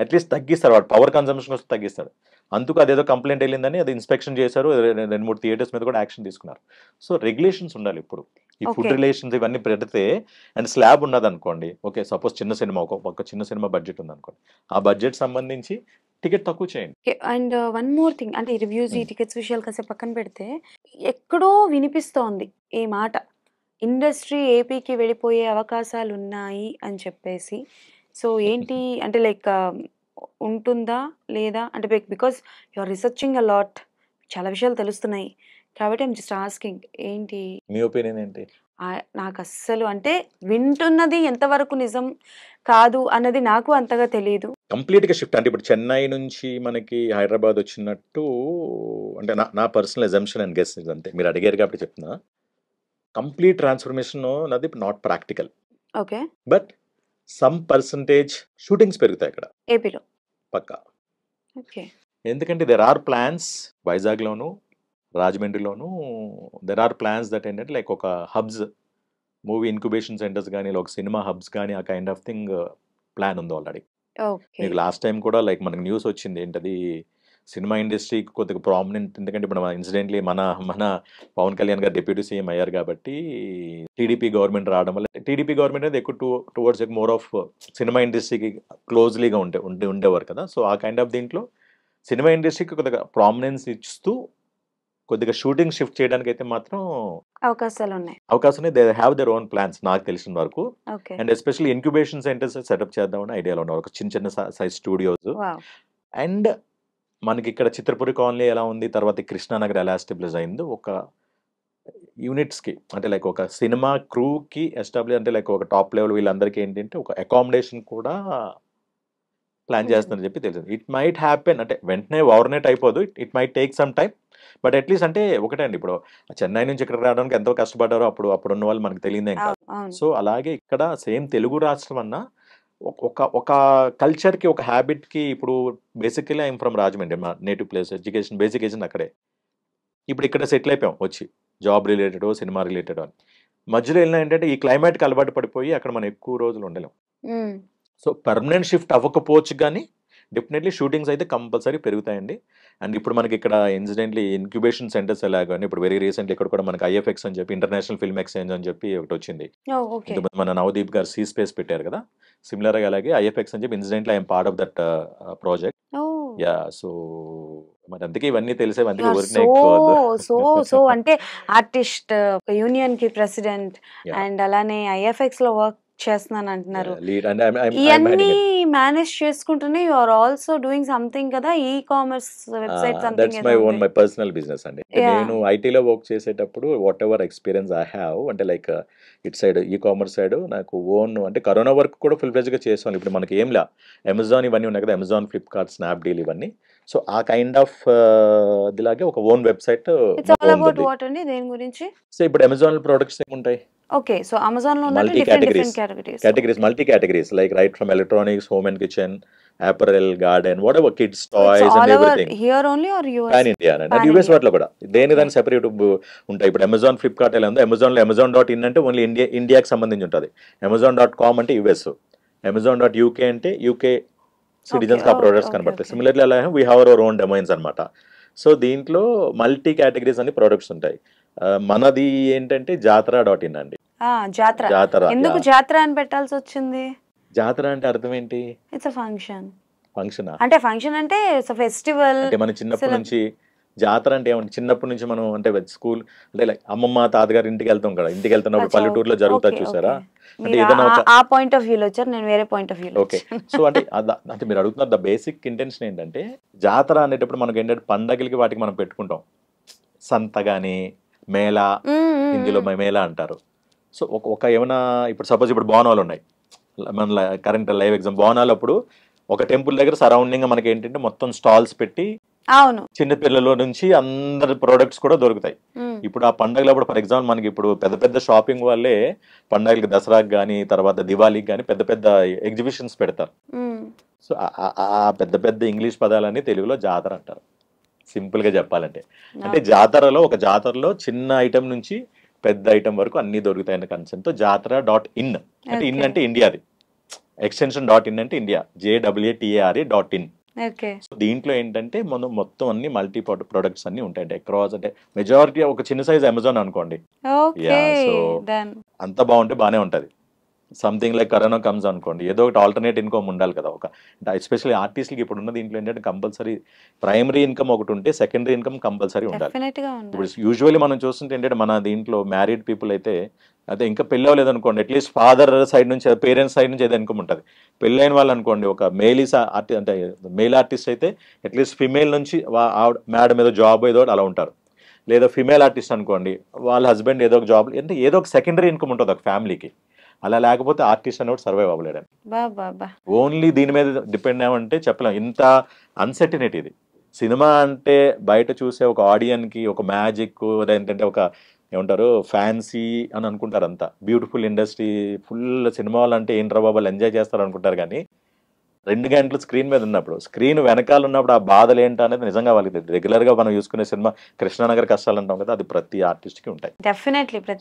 అట్లీస్ట్ తగ్గిస్తారు, వాడు పవర్ కన్జంప్షన్ వస్తే తగ్గిస్తాడు. అందుకు అదేదో కంప్లైంట్ వెళ్ళిందని అది ఇన్స్పెక్షన్ చేశారు, 2-3 థియేటర్స్ మీద కూడా యాక్షన్ తీసుకున్నారు. సో రెగ్యులేషన్స్ ఉండాలి. ఇప్పుడు ఈ ఫుడ్ రిలేషన్స్ ఇవన్నీ పెడితే అండ్ స్లాబ్ ఉన్నది అనుకోండి, ఓకే సపోజ్ చిన్న సినిమా ఒక చిన్న సినిమా బడ్జెట్ ఉంది అనుకోండి, ఆ బడ్జెట్ సంబంధించి టికెట్ తక్కువ చేయండి. అండ్ వన్ మోర్ థింగ్, అంటే రివ్యూస్ ఈ టికెట్స్ విషయాలు కాసేపు పక్కన పెడితే ఎక్కడో వినిపిస్తోంది ఈ మాట, ఇండస్ట్రీ ఏపీకి వెళ్ళిపోయే అవకాశాలు ఉన్నాయి అని చెప్పేసి. సో ఏంటి అంటే లైక్ ఉంటుందా లేదా అంటే because you are researching a lot, చాలా విషయాలు తెలుస్తున్నాయి కాబట్టి ఐమ్ జస్ట్ ఆస్కింగ్ ఏంటి మీ ఒపీనియన్ ఏంటి? నాకు అస్సలు అంటే వింటున్నది ఎంతవరకు నిజం కాదు అన్నది నాకు అంతగా తెలియదు. కంప్లీట్ గా షిఫ్ట్ అంటే ఇప్పుడు చెన్నై నుంచి మనకి హైదరాబాద్ వచ్చినట్టు అంటే నా పర్సనల్ ఎజంప్షన్ అండ్ గెస్ అంతే, మీరు అడిగారు కాబట్టి చెప్తున్నా. కంప్లీట్ ట్రాన్స్ఫర్మేషన్ అది not practical. Okay, but some percentage shootings పెరుగుతాయి ఇక్కడ ఏపీలో పక్కా. ఓకే, ఎందుకంటే దెర్ ఆర్ ప్లాన్స్ వైజాగ్లోను రాజమండ్రిలోను, దెర్ ఆర్ ప్లాన్స్ దట్ ఏంటంటే లైక్ ఒక హబ్స్, మూవీ ఇన్క్యుబేషన్ సెంటర్స్ కానీ ఒక సినిమా హబ్స్ కానీ ఆ కైండ్ ఆఫ్ థింగ్ ప్లాన్ ఉంది ఆల్రెడీ. మీకు లాస్ట్ టైం కూడా లైక్ మనకి న్యూస్ వచ్చింది ఏంటది, సినిమా ఇండస్ట్రీకి కొద్దిగా ప్రామినెంట్, ఎందుకంటే ఇప్పుడు ఇన్సిడెంట్లీ మన పవన్ కళ్యాణ్ గారు డిప్యూటీ సీఎం అయ్యారు కాబట్టి టీడీపీ గవర్నమెంట్ రావడం వల్ల, టీడీపీ గవర్నమెంట్ అనేది ఎక్కువ టువర్డ్స్ మోర్ ఆఫ్ సినిమా ఇండస్ట్రీకి క్లోజ్లీగా ఉండేవారు కదా. సో ఆ కైండ్ ఆఫ్ దీంట్లో సినిమా ఇండస్ట్రీకి కొద్దిగా ప్రామినెన్స్ ఇస్తూ కొద్దిగా షూటింగ్ షిఫ్ట్ చేయడానికి అయితే మాత్రం అవకాశాలు ఉన్నాయి. They have their own plans నాకు తెలిసిన వరకు. And especially incubation centres setup చేద్దామని ఐడియాలో ఉన్నారు, ఒక చిన్న సైజ్ స్టూడియోస్. అండ్ మనకి ఇక్కడ చిత్రపురి కాలనీ ఎలా ఉంది, తర్వాత కృష్ణానగర్ ఎలా ఎస్టాబ్లిష్ అయిందో ఒక యూనిట్స్కి అంటే లైక్ ఒక సినిమా క్రూకి ఎస్టాబ్లిష్ అంటే లైక్ ఒక టాప్ లెవెల్ వీళ్ళందరికీ ఏంటంటే ఒక అకామిడేషన్ కూడా ప్లాన్ చేస్తుందని చెప్పి తెలిసింది. ఇట్ మైట్ హ్యాపెన్, అంటే వెంటనే ఓవర్నైట్ అయిపోదు, it might take some time. But at least అంటే ఒకటే అండి, ఇప్పుడు చెన్నై నుంచి ఇక్కడ రావడానికి ఎంతో కష్టపడ్డారో అప్పుడున్న వాళ్ళు మనకు తెలియదేం కాదు. సో అలాగే ఇక్కడ సేమ్ తెలుగు రాష్ట్రం అన్నా ఒక కల్చర్కి ఒక హ్యాబిట్కి, ఇప్పుడు బేసికలీ ఐఎమ్ ఫ్రమ్ రాజమండ్రి, మా native place, education basic education అక్కడే. ఇప్పుడు ఇక్కడ సెటిల్ అయిపోయాం వచ్చి, జాబ్ రిలేటెడ్ సినిమా రిలేటెడ్ అని. మధ్యలో వెళ్ళినా ఏంటంటే ఈ క్లైమేట్కి అలవాటు పడిపోయి అక్కడ మనం ఎక్కువ రోజులు ఉండలేం. సో పర్మనెంట్ షిఫ్ట్ అవ్వకపోవచ్చు కానీ డెఫినెట్లీ షూటింగ్స్ అయితే కంపల్సరీ పెరుగుతాయండి. అండ్ ఇప్పుడు మనకి ఇక్కడ ఇన్సిడెంట్లీ ఇన్క్యుబేషన్ సెంటర్స్ ఎలాగని ఇప్పుడు వెరీ రీసెంట్లీ ఇక్కడ కూడా మనకి ఐఎఫ్ఎక్స్ అని చెప్పి ఇంటర్నేషనల్ ఫిల్మ్ ఎక్స్చేంజ్ అని చెప్పి ఒకటి వచ్చింది. మన నవదీప్ గారు సీ స్పేస్ పెట్టారు కదా, సిమిలర్ గా అలాగే ఐఎఫ్ఎక్స్ అని చెప్పి incidentally I'm part of that project. Yeah, so మరి అందుకే ఇవన్నీ తెలిసే సో అంటే ఆర్టిస్ట్ యూనియన్ కి ప్రెసిడెంట్ అండ్ అలానే ఐఎఫ్ఎక్స్ లో వర్క్ చేస్తున్నాను అంటున్నారు. ఇవన్నీ మేనేజ్ చేసుకుంటూనే you are also doing something కదా, e commerce website something. That's my personal business అండి. నేను ఐటీలో వర్క్ చేసేటప్పుడు whatever experience I have అంటే like it side e commerce side నాకు ఓన్ అంటే కరోనా వర్క్ కూడా ఫుల్ ఫ్లెడ్జ్గా చేస్తాను. ఇప్పుడు మనకి ఏం లే, అమెజాన్ ఇవన్నీ ఉన్నాయి కదా, అమెజాన్, ఫ్లిప్కార్ట్, స్నాప్డీల్ ఇవన్నీ. సో ఆ కైండ్ ఆఫ్ ఇలాగే ఒక ఓన్ వెబ్సైట్. సో ఇప్పుడు అమెజాన్ ప్రొడక్ట్స్ ఏముంటాయి, ఓకే, సో అమెజాన్ లో multi categories like right from electronics, home and kitchen, apparel, garden, whatever, kids toys and everything. Here only or US? Pan India and US వాటిలో కూడా దేని దాని separate ఉంటాయి. ఇప్పుడు Amazon, Flipkart ఎలా ఉందో అమెజాన్లో amazon.in అంటే ఓన్లీ ఇండియాకి సంబంధించి ఉంటుంది, amazon.com అంటే US, amazon.uk అంటే UK సిటిజన్స్ ఆ ప్రొడక్ట్స్ కనబడతాయి. సిమిలర్లీ అలా we have our own domains అనమాట. సో దీంట్లో మల్టీ కేటగిరీస్ అని ప్రొడక్ట్స్ ఉంటాయి. మనది ఏంటంటే JATRA.in అండి. జాతర. జాతర ఎందుకు జాతర అని పెట్టాల్సి వచ్చింది? జాతర అంటే అర్థం ఏంటి? It's function. ఫంక్షన్ అంటే ఫంక్షన్ అంటే ఫెస్టివల్. అంటే మన చిన్నప్పటి నుంచి జాతర అంటే ఏమంటే చిన్నప్పటి నుంచి మనం అంటే స్కూల్ అంటే లైక్ అమ్మమ్మ తాతగారి ఇంటికి వెళ్తాం కదా, ఇంటికి వెళ్తున్నప్పుడు పల్లెటూరులో జరుగుతా చూసారా? అంటే ఏదైనా ఆ పాయింట్ ఆఫ్ వ్యూలో వచ్చారు, నేను వేరే పాయింట్ ఆఫ్ వ్యూలో. ఓకే. సో అంటే అంటే మీరు అడుగుతున్నారు ద బేసిక్ ఇంటెన్షన్ ఏంటంటే జాతర అనేటప్పుడు మనకి ఏంటంటే పండగలకి వాటికి మనం పెట్టుకుంటాం. సంత కానీ మేళా, హిందీలో మేళా అంటారు. సో ఒక ఏమైనా ఇప్పుడు సపోజ్ ఇప్పుడు బోనాలు ఉన్నాయి, మన కరెంట్ లైవ్ ఎగ్జామ్ బోనాలు అప్పుడు ఒక టెంపుల్ దగ్గర సరౌండింగ్ మనకి ఏంటంటే మొత్తం స్టాల్స్ పెట్టి అవును చిన్న పిల్లల నుంచి అందరి ప్రొడక్ట్స్ కూడా దొరుకుతాయి. ఇప్పుడు ఆ పండుగలప్పుడు ఫర్ ఎగ్జాంపుల్ మనకి ఇప్పుడు పెద్ద పెద్ద షాపింగ్ వాళ్ళే పండుగలకి దసరాకి కానీ తర్వాత దివాళీకి కానీ పెద్ద పెద్ద ఎగ్జిబిషన్స్ పెడతారు. సో ఆ పెద్ద పెద్ద ఇంగ్లీష్ పదాలన్నీ తెలుగులో జాతర అంటారు సింపుల్ గా చెప్పాలంటే. అంటే ఒక జాతరలో చిన్న ఐటమ్ నుంచి పెద్ద ఐటమ్ వరకు అన్ని దొరుకుతాయన్న కన్సెప్ట్ తో JATRA.in అంటే ఇన్ అంటే ఇండియాది, ఎక్స్టెన్షన్ .in అంటే ఇండియా, JATRA.in. సో దీంట్లో ఏంటంటే మనం మొత్తం అన్ని మల్టీ ప్రొడక్ట్స్ అన్ని ఉంటాయి అక్రాస్. అంటే మెజారిటీ ఒక చిన్న సైజ్ అమెజాన్ అనుకోండి, సో అంత బాగుంటే బానే ఉంటది. సంథింగ్ లైక్ కరోనా కమ్స్ అనుకోండి, ఏదో ఒకటి ఆల్టర్నేట్ ఇన్కమ్ ఉండాలి కదా. ఒక ఎస్పెషల్లీ ఆర్టిస్ట్లకి ఇప్పుడు ఉన్న దీంట్లో ఏంటంటే కంపల్సరీ ప్రైమరీ ఇన్కమ్ ఒకటి ఉంటే సెకండరీ ఇన్కమ్ కంపల్సరీ ఉండాలి. ఇప్పుడు యూజువల్లీ మనం చూస్తుంటే ఏంటంటే మన దీంట్లో మ్యారీడ్ పీపుల్ అయితే అదే ఇంకా పెళ్ళి అవ్వలేదు అనుకోండి, అట్లీస్ట్ ఫాదర్ సైడ్ నుంచి పేరెంట్స్ సైడ్ నుంచి ఏదో ఇన్కమ్ ఉంటుంది. పెళ్ళైన వాళ్ళు అనుకోండి, ఒక అంటే మేల్ ఆర్టిస్ట్ అయితే అట్లీస్ట్ ఫిమేల్ నుంచి మేడం ఏదో జాబ్ ఏదో అలా ఉంటారు. లేదా ఫిమేల్ ఆర్టిస్ట్ అనుకోండి, వాళ్ళ హస్బెండ్ ఏదో ఒక జాబ్, అంటే ఏదో ఒక సెకండరీ ఇన్కమ్ ఉంటుంది ఒక ఫ్యామిలీకి. అలా లేకపోతే ఆర్టిస్ట్ అనేవాడు సర్వైవ్ అవ్వలేడని. ఓన్లీ దీని మీద డిపెండ్ అవ్వంటే చెప్పలేం, ఇంత అన్సర్టినిటీ ఇది. సినిమా అంటే బయట చూసే ఒక ఆడియన్కి ఒక మ్యాజిక్, ఏంటంటే ఒక ఏమంటారు ఫ్యాన్సీ అని అనుకుంటారు. అంతా బ్యూటిఫుల్ ఇండస్ట్రీ, ఫుల్ సినిమా వాళ్ళు అంటే ఏంట్రా బాబాలు ఎంజాయ్ చేస్తారు అనుకుంటారు. కానీ 2 గంటలు స్క్రీన్ మీద ఉన్నప్పుడు, స్క్రీన్ వెనకాల ఉన్నప్పుడు ఆ బాధలు ఏంటి అనేది నిజంగా వాళ్ళకి రెగ్యులర్ గా మనం చూసుకునే సినిమా కృష్ణానగర్ కష్టాలు అంటాం కదా, అది ప్రతి ఆర్టిస్ట్ కి ఉంటాయి.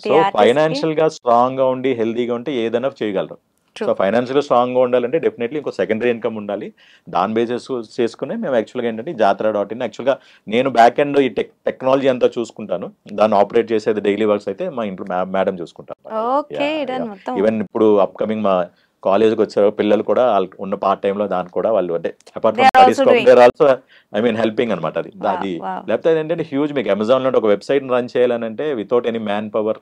సో ఫైనాన్షియల్ గా స్ట్రాంగ్ గా ఉండి హెల్దీగా ఉంటే ఏదైనా చేయగలరు. సో ఫైనాన్షియల్ గా స్ట్రాంగ్ గా ఉండాలంటే డెఫినెట్లీ ఇంకో సెకండరీ ఇన్కమ్ ఉండాలి. దాని బేసిస్ చేసుకునే మేము యాక్చువల్గా ఏంటంటే JATRA.in యాక్చువల్గా నేను బ్యాక్ ఎండ్ ఈ టెక్నాలజీ అంతా చూసుకుంటాను, దాన్ని ఆపరేట్ చేసేది డైలీ వర్క్స్ అయితే మా ఇంట్లో మేడం చూసుకుంటాను. ఈవెన్ ఇప్పుడు అప్కమింగ్ మా కాలేజ్కి వచ్చారు పిల్లలు కూడా ఉన్న పార్ట్ టైంలో దాన్ని కూడా వాళ్ళు అంటే apart from studies they're also helping అనమాట. అది లేకపోతే ఏంటంటే హ్యూజ్ మీకు అమెజాన్ లో ఒక వెబ్సైట్ రన్ చేయాలని అంటే without any man power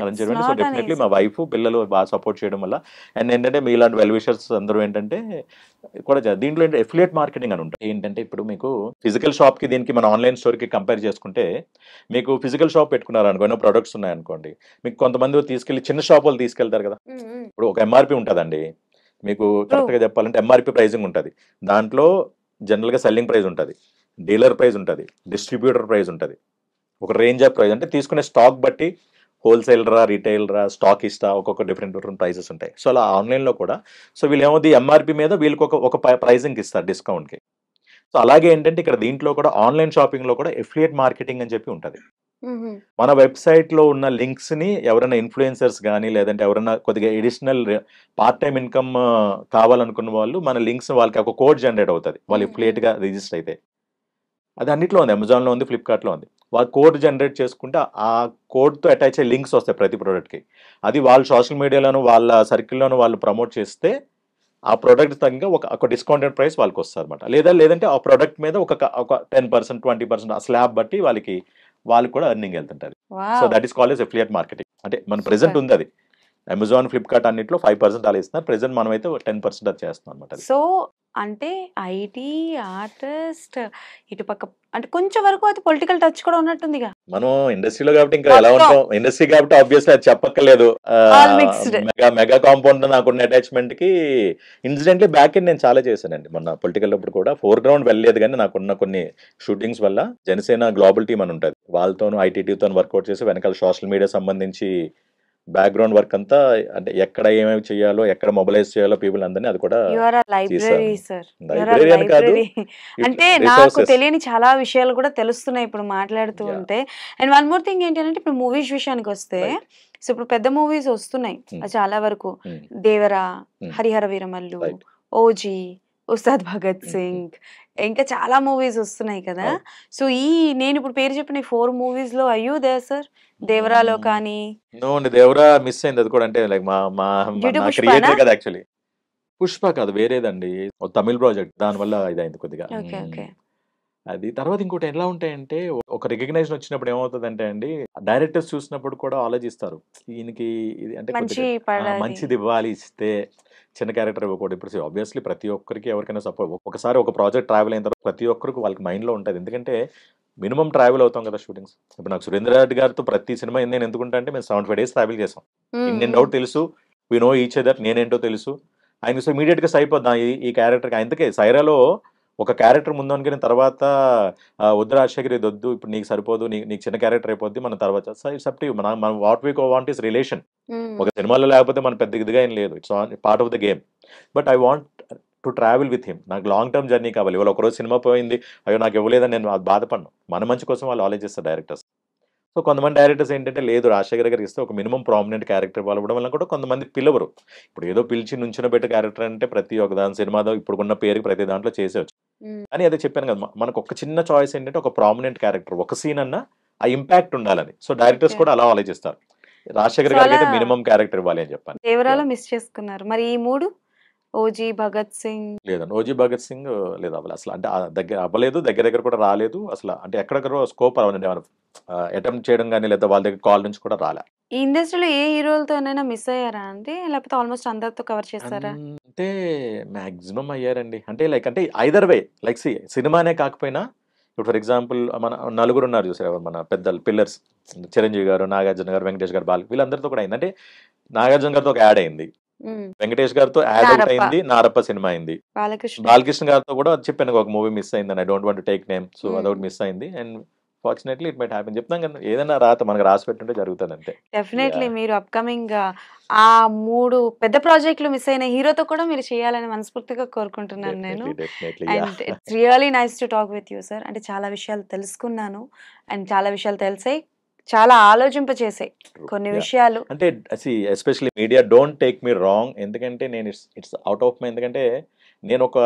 run చేయడం. సో డెఫినెట్లీ మా వైఫ్ పిల్లలు బాగా సపోర్ట్ చేయడం వల్ల, అండ్ ఏంటంటే మీ ఇలాంటి వెల్ విషర్స్ అందరూ ఏంటంటే కూడా దీంట్లో ఏంటంటే ఎఫిలియేట్ మార్కెటింగ్ అని ఉంటుంది. ఏంటంటే ఇప్పుడు మీకు ఫిజికల్ షాప్ కి దీనికి మన ఆన్లైన్ స్టోర్ కి కంపేర్ చేసుకుంటే, మీకు ఫిజికల్ షాప్ పెట్టుకున్నారు అనుకో, ఎన్నో ప్రొడక్ట్స్ ఉన్నాయనుకోండి, మీకు కొంతమంది తీసుకెళ్లి చిన్న షాప్ వాళ్ళు తీసుకెళ్తారు కదా. ఇప్పుడు ఒక MRP ఉంటుందండి, మీకు కరెక్ట్ గా చెప్పాలంటే MRP ప్రైజింగ్ ఉంటుంది. దాంట్లో జనరల్ గా సెల్లింగ్ ప్రైస్ ఉంటుంది, డీలర్ ప్రైస్ ఉంటుంది, డిస్ట్రిబ్యూటర్ ప్రైస్ ఉంటుంది, ఒక రేంజ్ ఆఫ్ ప్రైస్ అంటే తీసుకునే స్టాక్ బట్టి హోల్సేలరా రీటైలరా స్టాక్ ఇస్తా ఒక్కొక్క డిఫరెంట్ ప్రైసెస్ ఉంటాయి. సో అలా ఆన్లైన్లో కూడా సో వీళ్ళు ఏమవుతుంది MRP మీద వీళ్ళకి ఒక ప్రైజింగ్ ఇస్తారు డిస్కౌంట్కి. సో అలాగే ఏంటంటే ఇక్కడ దీంట్లో కూడా ఆన్లైన్ షాపింగ్లో కూడా ఎఫిలియేట్ మార్కెటింగ్ అని చెప్పి ఉంటుంది. మన వెబ్సైట్లో ఉన్న లింక్స్ని ఎవరైనా ఇన్ఫ్లుయెన్సర్స్ కానీ లేదంటే ఎవరైనా కొద్దిగా ఎడిషనల్ పార్ట్ టైం ఇన్కమ్ కావాలనుకున్న వాళ్ళు మన లింక్స్ వాళ్ళకి ఒక కోడ్ జనరేట్ అవుతుంది, వాళ్ళు ఎఫిలియేట్గా రిజిస్టర్ అయితే. అది అన్నిట్లో ఉంది, అమెజాన్లో ఉంది, ఫ్లిప్కార్ట్లో ఉంది. వాళ్ళు కోడ్ జనరేట్ చేసుకుంటే ఆ కోడ్తో అటాచ్ అయ్యే లింక్స్ వస్తాయి ప్రతి ప్రోడక్ట్కి. అది వాళ్ళు సోషల్ మీడియాలోను వాళ్ళ సర్కిల్లోనూ వాళ్ళు ప్రమోట్ చేస్తే ఆ ప్రోడక్ట్ తగ్గ ఒక డిస్కౌంటెడ్ ప్రైస్ వాళ్ళకి వస్తుంది అనమాట. లేదంటే ఆ ప్రోడక్ట్ మీద ఒక 10% 20% ఆ స్లాబ్ బట్టి వాళ్ళకి కూడా ఎర్నింగ్ వెళ్తుంటుంది. So that is called as affiliate marketing. అంటే మన ప్రెజెంట్ ఉంది అది అమెజాన్ ఫ్లిప్కార్ట్ అన్నిట్లో 5% అలా ఇస్తున్నారు, ప్రెజెంట్ మనం అయితే 10% అది చేస్తాం అనమాట. సో అంటే ఐటీ ఆర్టిస్ట్ ఇటుపక్క అంటే కొంచెం వరకు అది పొలిటికల్ టచ్ కూడా ఉన్నట్టుందిగా. మనం ఇండస్ట్రీలో కాబట్టి ఇంకా ఎలా ఉంటాం, ఇండస్ట్రీ కాబట్టి ఆబ్వియస్లీ అది చెప్పక్కర్లేదు. మెగా కాంపౌండ్ నాకున్న అటాచ్మెంట్ కి ఇన్సిడెంట్లీ బ్యాక్ ఎండ్ నేను చాలా చేశానండి. మొన్న పొలిటికల్ అప్పుడు కూడా ఫోర్ గ్రౌండ్ వెళ్ళలేదు, కానీ నాకున్న కొన్ని షూటింగ్స్ వల్ల జనసేన గ్లోబల్ టీమ్ అని ఉంటుంది, వాళ్ళతోనూ ఐటీటీతో వర్కౌట్ చేసి వెనకాల సోషల్ మీడియా సంబంధించి బ్యాక్గ్రౌండ్ వర్క్ అంతా అంటే ఎక్కడ ఏమేమి చేయాలో ఎక్కడ మొబిలైజ్ చేయాలో పీపుల్ అందరినీ అది కూడా లైబ్రరీ అని కాదు, అంటే నాకు తెలియని చాలా విషయాలు కూడా తెలుస్తున్నాయి ఇప్పుడు మాట్లాడుతూ ఉంటే. అండ్ వన్ మోర్ థింగ్ ఏంటంటే ఇప్పుడు మూవీస్ విషయానికి వస్తే, సో ఇప్పుడు పెద్ద మూవీస్ వస్తున్నాయి చాలా వరకు, దేవరా, హరిహర వీరమల్లు, ఓజీ, ఉస్తాద్ భగత్ సింగ్, ఇంకా చాలా మూవీస్ వస్తున్నాయి కదా. సో నేను ఇప్పుడు పేరు చెప్పిన 4 movies లో అయ్యూ దేర్ సార్, దేవరాలో కానీ. నో అండి, దేవరా మిస్ అయింది. అది కూడా అంటే లైక్ మా మా డ్యూ టు నా పుష్పనా? క్రియేటర్ కదా యాక్చువల్లీ. పుష్ప కాదు, వేరేదండి, ఒక తమిళ్ ప్రాజెక్ట్, దానివల్ల ఇదైంది కొద్దిగా. Okay okay. అది తర్వాత ఇంకోటి ఎలా ఉంటాయంటే, ఒక రికగ్నైజేషన్ వచ్చినప్పుడు ఏమవుతుందంటే అండి, డైరెక్టర్స్ చూసినప్పుడు కూడా ఆలోచిస్తారు, ఈయనకి ఇది అంటే మంచి కొద్దిగా పడాలి. మంచిది ఇవ్వాలి, ఇస్తే చిన్న క్యారెక్టర్ ఇవ్వకూడదు. ఇప్పుడు ఆబ్వియస్లీ ప్రతి ఒక్కరికి ఎవరికైనా సపోర్ట్, ఒకసారి ఒక ప్రాజెక్ట్ ట్రావెల్ అయిన తర్వాత ప్రతి ఒక్కరికి వాళ్ళకి మైండ్లో ఉంటుంది. ఎందుకంటే మినిమం ట్రావెల్ అవుతాం కదా షూటింగ్స్. ఇప్పుడు నాకు సురేంద్ర రెడ్డి గారితో ప్రతి సినిమా నేను ఎందుకుంటా అంటే, మేము 75 days ట్రావెల్ చేసాం. ఇన్ అండ్ అవుట్ తెలుసు, వి నో ఈచ్ అదర్, నేనేంటో తెలుసు. ఆయన సో ఇమీడియట్గా సరిపోద్దాం ఈ క్యారెక్టర్కి. అందుకే సైరాలో ఒక క్యారెక్టర్ ముందు అనుకుని తర్వాత వద్దు రాజశేఖర్ ఇది వద్దు, ఇప్పుడు నీకు సరిపోదు, నీకు చిన్న క్యారెక్టర్ అయిపోద్ది, మన తర్వాత ఇట్స్ అప్ టు యూ. మనం what we want is relation. ఒక సినిమాలో లేకపోతే మన పెద్ద ఇదిగా ఏం లేదు, it's part of the game. But I want to travel with him. నాకు లాంగ్ టర్మ్ జర్నీ కావాలి. ఇవాళ ఒకరోజు సినిమా పోయింది, అయ్యో నాకు ఇవ్వలేదని నేను బాధపడను. మన మంచి కోసం వాళ్ళు ఆలోచిస్తారు డైరెక్టర్స్. సో కొంతమంది డైరెక్టర్స్ ఏంటంటే, లేదు రాజశేఖర్ గారికి ఇస్తే ఒక మినిమం ప్రామినెంట్ క్యారెక్టర్ ఇవ్వడం వల్ల కూడా కొంతమంది పిలవరు. ఇప్పుడు ఏదో పిలిచి నుంచున పెట్టే క్యారెక్టర్ అంటే ప్రతి ఒక్క దాని సినిమాలో ఇప్పుడున్న పేరుకి ప్రతి దాంట్లో చేసేవచ్చు. అని అదే చెప్పాను కదా, మనకు ఒక చిన్న చాయిస్ ఏంటంటే, ఒక ప్రామినెంట్ క్యారెక్టర్, ఒక సీన్ అన్నా ఆ ఇంపాక్ట్ ఉండాలని. సో డైరెక్టర్స్ కూడా అలా ఆలోచిస్తారు. రాజశేఖర్ గారికి అయితే మినిమం క్యారెక్టర్ ఇవ్వాలి అని చెప్పాను. దేవరాలో మిస్ చేసుకున్నారు. మరి ఈ 3 ఓజీ భగత్ సింగ్ లేదండి, ఓజీ భగత్ సింగ్ లేదు అవ్వాలి అసలు. అంటే దగ్గర అవ్వలేదు, దగ్గర కూడా రాలేదు అసలు. అంటే ఎక్కడెక్కడో స్కోప్ అవ్వండి, అటెంప్ట్ చేయడం కానీ, లేదా వాళ్ళ దగ్గర కాల్ నుంచి కూడా రాలే. ఈ ఇండస్ట్రీలో ఏ హీరోలతోనైనా మిస్ అయ్యారా అండి, లేకపోతే ఆల్మోస్ట్ అందరితో కవర్ చేస్తారా? అంటే మాక్సిమం అయ్యారండి. అంటే లైక్ అంటే ఐదర్ వే, లైక్ సినిమానే కాకపోయినా, ఇప్పుడు ఫర్ ఎగ్జాంపుల్ మన నలుగురు ఉన్నారు చూసారు, మన పెద్దలు పిల్లర్స్, చిరంజీవి గారు, నాగార్జున గారు, వెంకటేష్ గారు, వీళ్ళందరితో కూడా అయింది. అంటే నాగార్జున గారితో ఒక యాడ్ అయింది, వెంకటేష్ గారితో యాడ్ అవుట్ అయింది, నారప్ప సినిమా అయింది. బాలకృష్ణ గారితో కూడా చెప్పాను ఒక మూవీ మిస్ అయిందని, I don't want to take name. So అదొకటి మిస్ అయింది. And fortunately it might happen. చెప్తాం కదా, ఏదైనా మనకు రాసి పెట్టుంటే జరుగుతుంది అంతే. డెఫినెట్లీ మీరు అప్కమింగ్ ఆ 3 పెద్ద ప్రాజెక్టులు మిస్ అయిన హీరోతో కూడా మీరు చేయాలని మనస్ఫూర్తిగా కోరుకుంటున్నాను నేను. And it's really nice to talk with you sir. అంటే చాలా విషయాలు తెలుసుకున్నాను, అండ్ చాలా విషయాలు తెలిసాయి, చాలా ఆలోచింపచేసాయి కొన్ని విషయాలు. అంటే especially media, don't take me wrong. ఎందుకంటే నేను ఇట్స్ అవుట్ ఆఫ్ మై, ఎందుకంటే నేను ఒక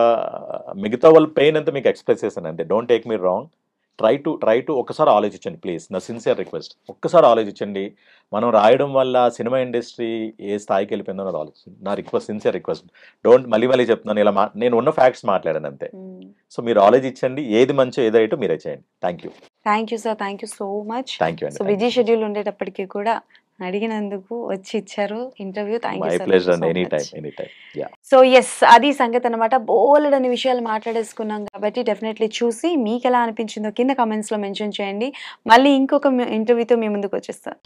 మిగతా వాళ్ళ పెయిన్ అంతా మీకు ఎక్స్ప్రెస్ చేశాను అంతే. Don't take me wrong. Try to ఒక్కసారి ఆలోచించండి ప్లీజ్, నా సిన్సియర్ రిక్వెస్ట్. ఒక్కసారి ఆలోచించండి. మనం రాయడం వల్ల సినిమా ఇండస్ట్రీ ఏ స్థాయికి వెళ్ళిపోయిందో నాకు ఆలోచించండి. నా రిక్వెస్ట్, సిన్సియర్ రిక్వెస్ట్. మళ్ళీ చెప్తున్నాను, ఇలా నేను ఉన్న ఫ్యాక్ట్స్ మాట్లాడాను అంతే. సో మీరు ఆలోచించండి, ఏది మంచో ఏదైతే మీరే చేయండి. Thank you sir, thank you so much. Thank you అండి. సో బిజీ షెడ్యూల్ ఉండేటప్పటికీ కూడా అడిగినందుకు వచ్చి ఇచ్చారు interview. Thank you sir. So yes, అది సంగతి అనమాట. బోలెడని విషయాలు మాట్లాడేసుకున్నాం కాబట్టి డెఫినెట్లీ చూసి మీకు ఎలా అనిపించిందో కింద కామెంట్స్లో మెన్షన్ చేయండి. మళ్ళీ ఇంకొక ఇంటర్వ్యూతో మీ ముందుకు వచ్చేస్తాను.